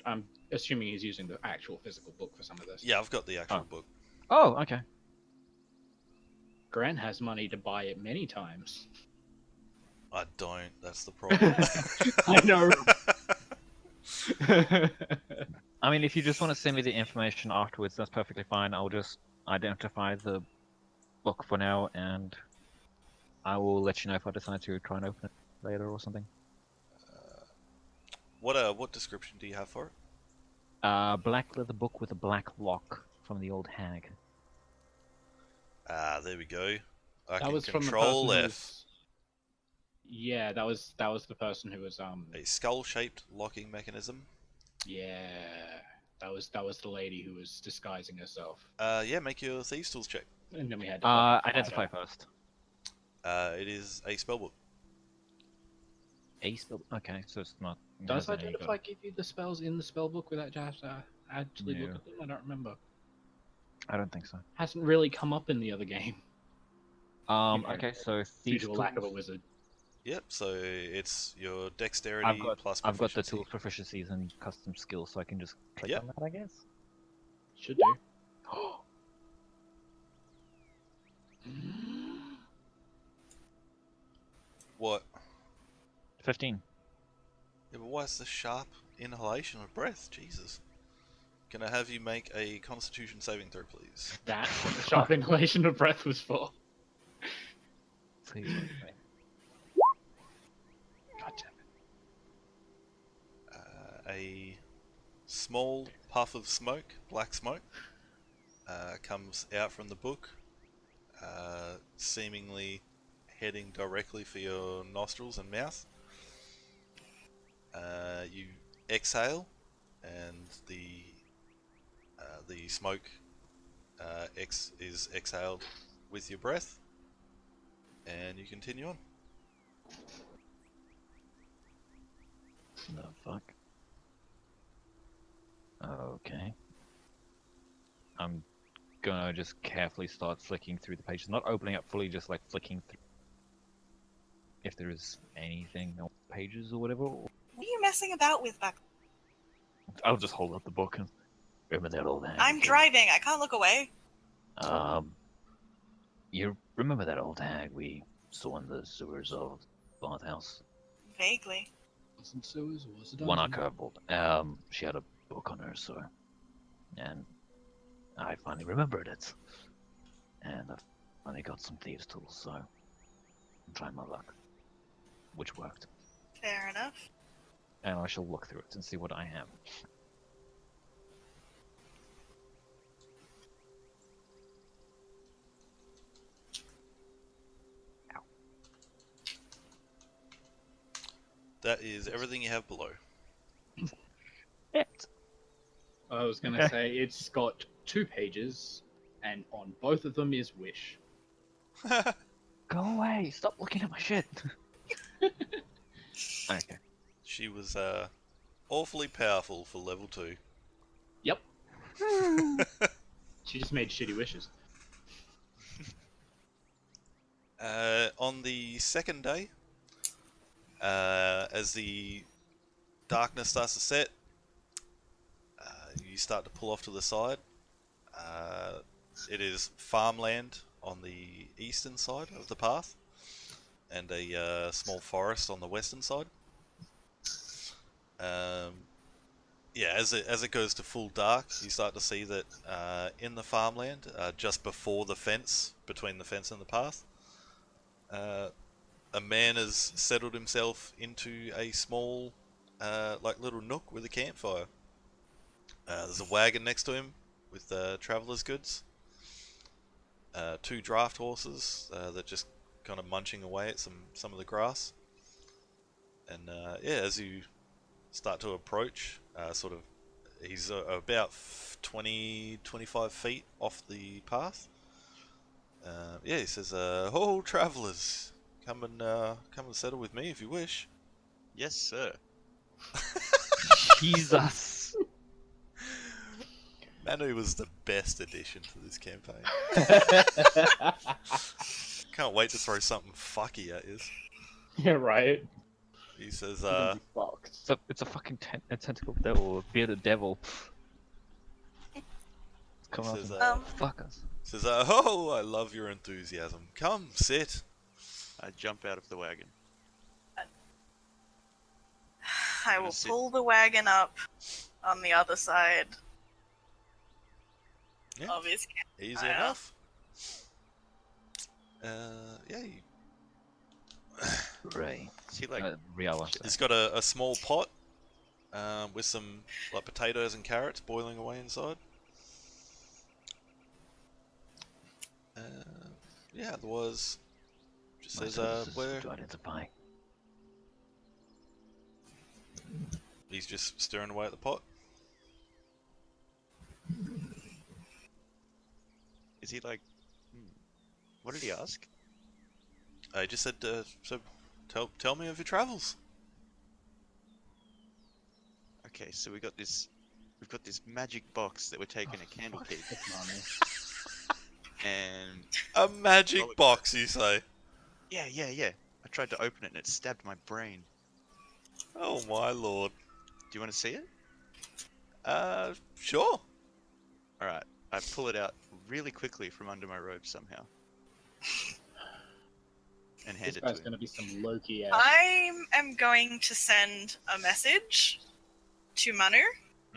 I'm assuming he's using the actual physical book for some of this. Yeah, I've got the actual book. Oh, okay. Grant has money to buy it many times. I don't. That's the problem. I know. I mean, if you just want to send me the information afterwards, that's perfectly fine. I'll just identify the book for now, and I will let you know if I decide to try and open it later or something. What description do you have for it? Black leather book with a black lock from the old hag. Ah, there we go. I That can was from the control person F. who's... Yeah, that was the person who was A skull-shaped locking mechanism. yeah, that was the lady who was disguising herself, Yeah, make your thieves tools check. and then we had to fucking fight Identify her. first. It is a spellbook. A spell. Okay, so it's not. it Does hasn't really got Identify give you the spells in the spell book without you have to actually look No. at them? I don't remember. I don't think so. Hasn't really come up in the other game know, Okay, so due thieves to a lack of a tools. wizard. Yep, so it's your dexterity plus I've got the proficiency. tools, proficiencies, and custom skills, so I can just click Yep. on that, I guess. Should do. What? 15. Yeah, but why is the sharp inhalation of breath? Jesus. Can I have you make a Constitution saving throw, please? That's what the sharp inhalation of breath was for. Please let me. God damn it. A small puff of smoke, black smoke, comes out from the book, seemingly heading directly for your nostrils and mouth. You exhale, and the smoke is exhaled with your breath, and you continue on. The fuck? Okay. I'm gonna just carefully start flicking through the pages, not opening up fully, just like flicking through. If there is anything on pages or whatever, What are you messing about with back? I'll just hold up the book and remember that old hag. I'm driving. I can't look away. You remember that old hag we saw in the sewers of Bathhouse? Vaguely. Wasn't sewers, was it? One on Curvebolt. She had a book on her, so, and I finally remembered it, and I finally got some thieves' tools, so I'm trying my luck, which worked. Fair enough. and I shall look through it and see what I have. That is everything you have below. It. I was gonna Okay. say it's got 2 pages, and on both of them is wish. Go away! Stop looking at my shit. Okay. She was awfully powerful for level 2. Yep. She just made shitty wishes. On the second day, as the darkness starts to set, you start to pull off to the side. It is farmland on the eastern side of the path, and a small forest on the western side. Yeah, as it goes to full dark, you start to see that in the farmland, just before the fence, between the fence and the path, a man has settled himself into a small, like little nook with a campfire. There's a wagon next to him with traveller's goods. 2 draft horses that just kind of munching away at some of the grass. And yeah, as you start to approach, he's about 20-25 feet off the path. Yeah, he says, "Oh, travellers, come and settle with me if you wish." Yes, sir. Jesus. Manu was the best addition to this campaign. Can't wait to throw something fucky at you. Yeah, right. He says, You're gonna be fucked. It's a fucking a tentacle devil, a bearded devil. Come on, says, fuck us. says, "Oh, I love your enthusiasm. Come, sit." I jump out of the wagon. I gonna will sit- pull the wagon up on the other side Yeah. of his Easy I know. enough. Yeah, Right. Is he like Riala. he's got a small pot with some like potatoes and carrots boiling away inside. Yeah, otherwise just My says, services where to identify. He's just stirring away at the pot. Is he like... What did he ask? I just said, so tell me of your travels. Okay, so we've got this magic box that we're taking a candle keep. And A magic Roll it. box, you say? yeah. I tried to open it and it stabbed my brain. Oh my lord. Do you want to see it? Sure. Alright, I pull it out really quickly from under my robe somehow. And hand This it to guy's him. gonna be some Loki ass. I am going to send a message to Manu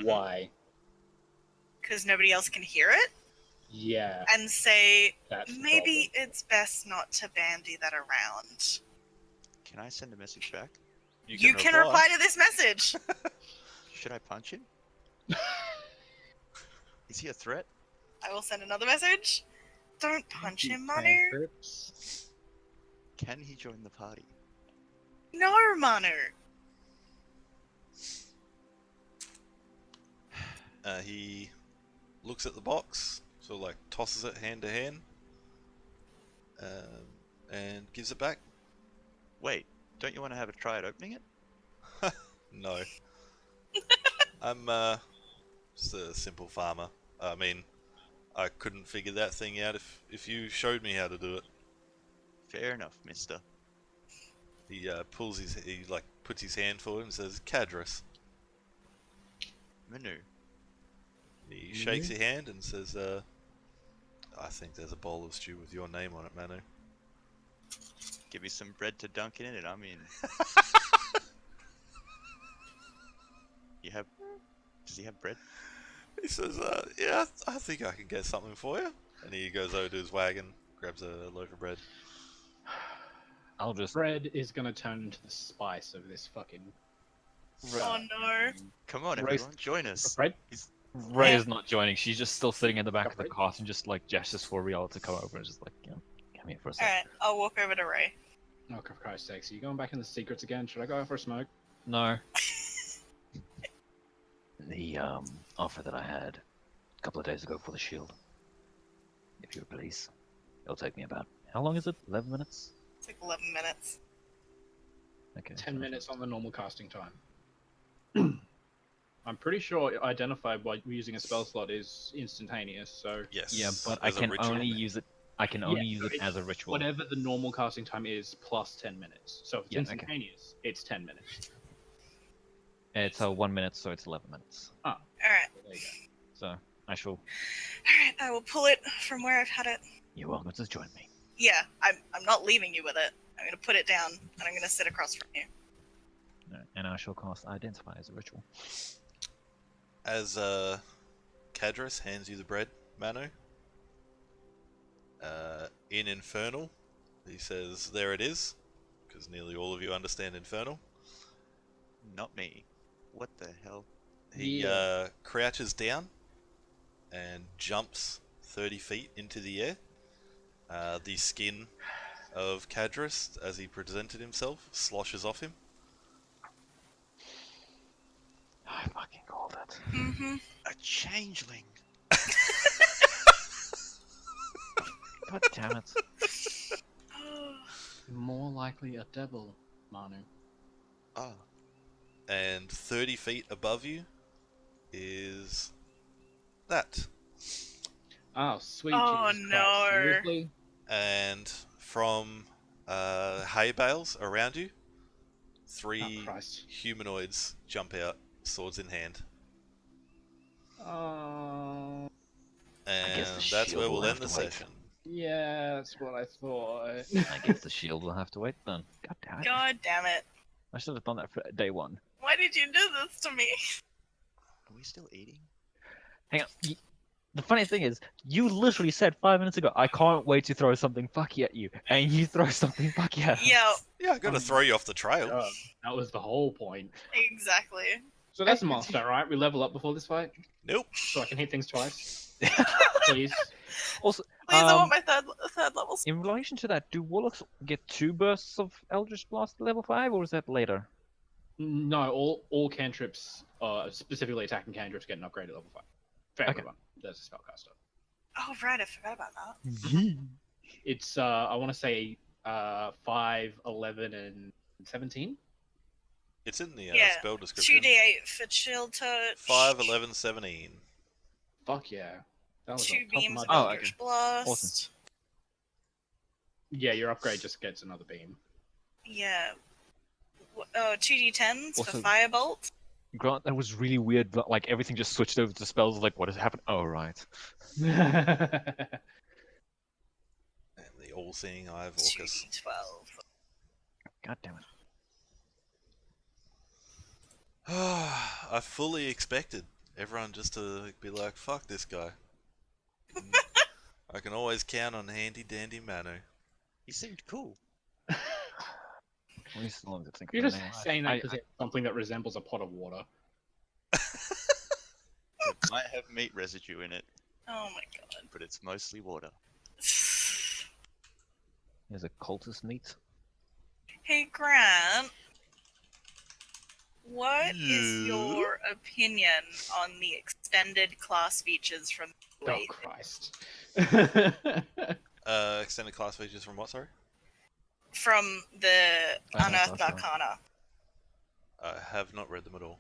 Why? because nobody else can hear it, Yeah, and say that's the maybe problem. it's best not to bandy that around. Can I send a message back? You can reply to this message. Should I punch him? Is he a threat? I will send another message. Don't punch him, Manu. Cantrips. Can he join the party? No, Manu. He looks at the box, sort of like tosses it hand to hand, and gives it back. Wait, don't you want to have a try at opening it? No. I'm just a simple farmer. I mean, I couldn't figure that thing out if you showed me how to do it. Fair enough, mister. He puts his hand forward and says, Cadris. Manu. He shakes your hand and says, I think there's a bowl of stew with your name on it, Manu. Give me some bread to dunk in it and I'm in. Does he have bread? He says, yeah, I think I can get something for you. And he goes over to his wagon, grabs a loaf of bread. I'll just. Bread is gonna turn into the spice of this fucking. Oh no. Come on, Race- everyone, join us. Bread? Ray Yeah. is not joining. She's just still sitting in the back of the Right. cart and just like gestures for Riel to come over and just like, come here for a second. Alright, I'll walk over to Ray. Oh, for Christ's sakes, are you going back in the secrets again? Should I go out for a smoke? No. The offer that I had a couple of days ago for the shield. If you would please. It'll take me about, how long is it? 11 minutes? It's like 11 minutes. Okay. 10 minutes on the normal casting time. I'm pretty sure identified by using a spell slot is instantaneous, so Yes. Yeah, but I as a can ritual. only use it. I can only use it it's as a ritual. whatever the normal casting time is plus 10 minutes. So if it's Yeah, okay. instantaneous, it's 10 minutes. It's 1 minute, so it's 11 minutes. Alright. There you go. So I shall. Alright, I will pull it from where I've had it. You're welcome to join me. Yeah, I'm not leaving you with it. I'm gonna put it down and I'm gonna sit across from you. And I shall cast Identify as a ritual. As Cadris hands you the bread, Manu, in Infernal, he says, there it is, because nearly all of you understand Infernal. Not me. What the hell? He Yeah. crouches down and jumps 30 feet into the air. The skin of Cadris, as he presented himself, sloshes off him. I fucking called it. Mm-hmm. A changeling! God damn it! More likely a devil, Manu. Oh, And 30 feet above you is that. Oh, sweet Oh, Jesus Christ. no. Seriously? And from hay bales around you, three Oh, Christ. humanoids jump out, swords in hand. Oh, And guess the that's shield where will we'll have end the to wait. session. yeah, that's what I thought. I guess the shield will have to wait then. God damn it. God damn it. I should have done that for day one. Why did you do this to me? are we still eating? Hang on. The funny thing is, you literally said 5 minutes ago, I can't wait to throw something fucky at you, and you throw something fucky at us. Yeah, Yeah, I gotta throw you off the trail. God, that was the whole point. exactly. So that's a milestone, right? We level up before this fight, Nope. so I can hit things twice. Please. Also, Please, I Um, want my third level. in relation to that, do Warlocks get 2 bursts of Eldritch Blast at level 5, or is that later? No, all cantrips, specifically attacking cantrips, get an upgrade at level 5. For Okay. everyone, there's a spellcaster. Oh right, I forgot about that. It's I want to say 5, 11, and 17. It's in the Yeah, spell description. 2d8 for chill touch. 5, 11, 17. Fuck yeah. That was 2 on top of beams my of Oh, Eldritch okay. Blast. Awesome. Yeah, your upgrade just gets another beam. Yeah. 2d10s Also- for Firebolt. Grant, that was really weird. Like everything just switched over to spells. Like, what has happened? Oh, right. And the all-seeing eye of Orcus. 2d12. God damn it. I fully expected everyone just to be like, fuck this guy. I can always count on handy dandy Manu. He seemed cool. We still have to think You're of just a name. saying that because it's something that resembles a pot of water. It might have meat residue in it, Oh my god. but it's mostly water. There's a cultist meat. Hey Grant, what is Yeah? your opinion on the extended class features from Oh Wait? Christ. Extended class features from what, sorry? From the I know, Unearthed that's right. Arcana. I have not read them at all.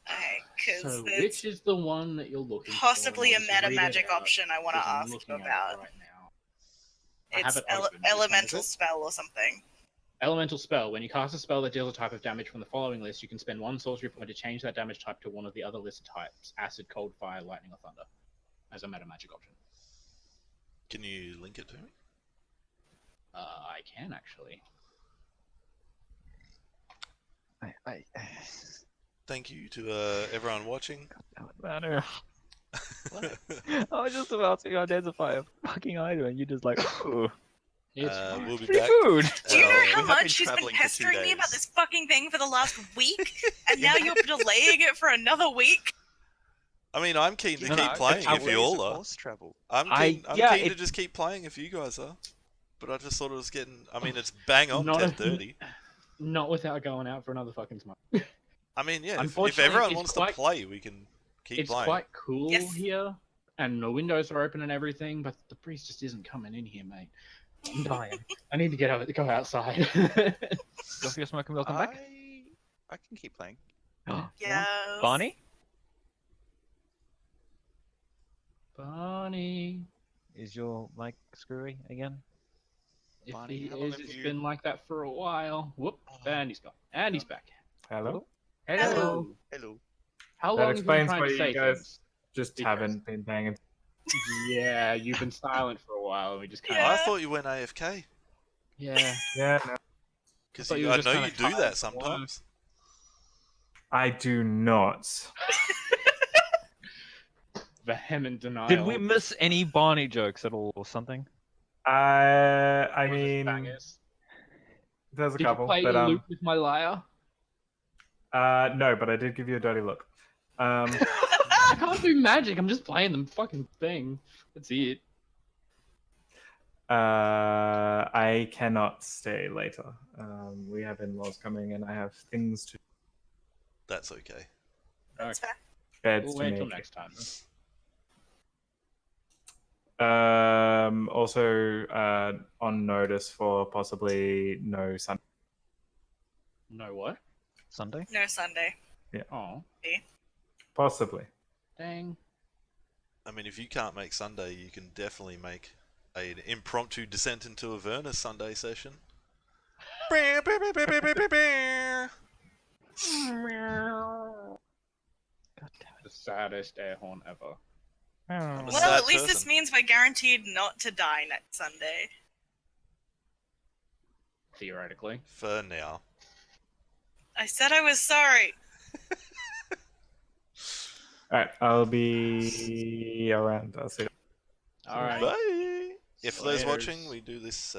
Okay, because So there's which is the one that you're looking possibly for? a I'll just meta read it magic out, option I want to 'cause I'm ask you looking at it about. right now. I have It's it open. Which one is elemental it? spell or something. Elemental spell. When you cast a spell that deals a type of damage from the following list, you can spend 1 sorcery point to change that damage type to one of the other listed types: acid, cold, fire, lightning, or thunder, as a meta magic option. Can you link it to me? I can actually. I Thank you to everyone watching. Manu. I was just about to identify a fucking item, and you just like, oh, It's fine. We'll be free back. food. Do you know we how have much been she's been travelling for 2 pestering me about days. this fucking thing for the last week, and now you're delaying it for another week? I mean, I'm keen to No, keep no, playing I if you Days all of are. horse travel. I'm I- keen, yeah, to it- just keep playing if you guys are. But I just thought it was getting. I mean, it's bang on Not a- 10:30. Not without going out for another fucking smoke. I mean, yeah. If Unfortunately, everyone it's wants quite- to play, we can keep It's playing. quite cool Yes. here, and the windows are open and everything, but the breeze just isn't coming in here, mate. I'm dying. I need to go outside. Go for your smoke and we'll come back. I can keep playing. Yeah. Barney? Barney. Is your mic screwy again? If Barney, he how long is, have it's you- been like that for a while. Whoop, and he's gone. And he's back. Hello. Hello. Hello. How That long have you been explains trying why to you say guys things? just Because- haven't been paying attention. Yeah, you've been silent for a while, and we just kind Yeah. I thought you went AFK. yeah. Yeah, no, Because thought you were I just know kinda you do tired that of sometimes. I do not. Vehement denial. Did we miss any Barney jokes at all or something? I Was it mean, bangers? there's a Did couple, you play but Luke with my lyre? no, but I did give you a dirty look. I can't do magic. I'm just playing the fucking thing. That's it. I cannot stay later. We have in-laws coming, and I have things to That's okay. That's fair. beds We'll to wait until make. next time. Also, on notice for possibly no sun. No what? Sunday? No Sunday. Oh, Possibly. dang. I mean, if you can't make Sunday, you can definitely make an impromptu descent into Avernus Sunday session. God damn The saddest air horn ever. I'm a Well, sad at least this person. means we're guaranteed not to die next Sunday. Theoretically. For now. I said I was sorry. All right, I'll be around. I'll see. All right. Bye. Yeah, for those Laters. watching, we do this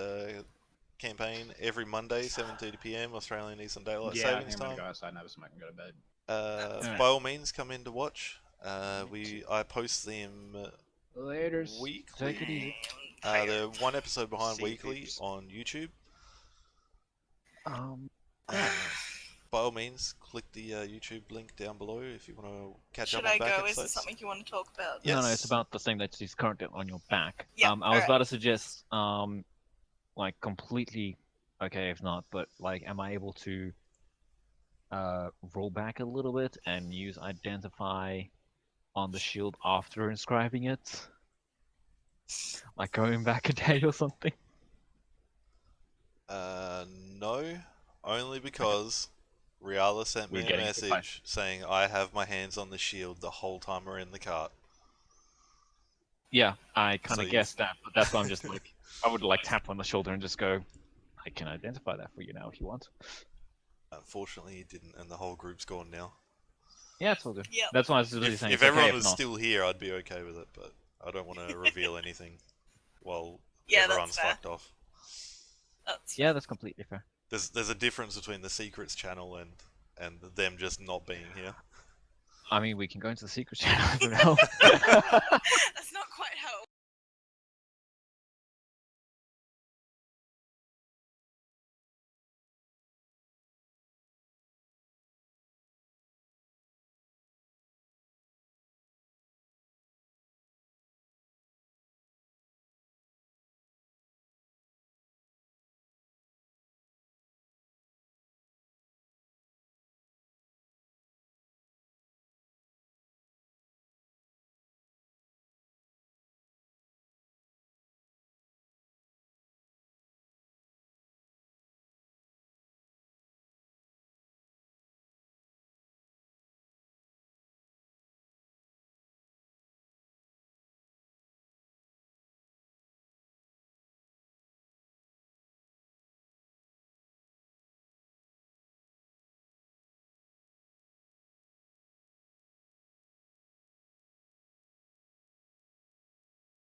campaign every Monday, 7:30 PM Australian Eastern Daylight Yeah, I Savings think I'm gonna time. go outside and have a smoke and go to bed. Alright. By all means, come in to watch. I post them Laters. weekly. Take it easy. They're one episode behind See weekly peeps. on YouTube. Um, Uh, by all means, click the YouTube link down below if you want to catch Should up on I back go? Is episodes. this something you want to talk about? Yeah. No, it's Yes. about the thing that is currently on your back. Yeah, I was alright. about to suggest, like completely okay if not, but like, am I able to roll back a little bit and use identify on the shield after inscribing it? Like going back a day or something? No, only because Riala sent We're me a getting to the fight. message saying I have my hands on the shield the whole time we're in the cart. Yeah, I kind So of you- guessed that, but that's why I'm just like, I would like tap on the shoulder and just go, I can identify that for you now if you want. Unfortunately, he didn't, and the whole group's gone now. Yeah, it's all good. Yep. That's why I was really If, saying if it's everyone okay was if not. still here, I'd be okay with it, but I don't want to reveal anything while Yeah, everyone's that's fair. fucked off. That's Yeah, that's completely fair. There's a difference between the secrets channel and them just not being here. I mean, we can go into the secret channel as well.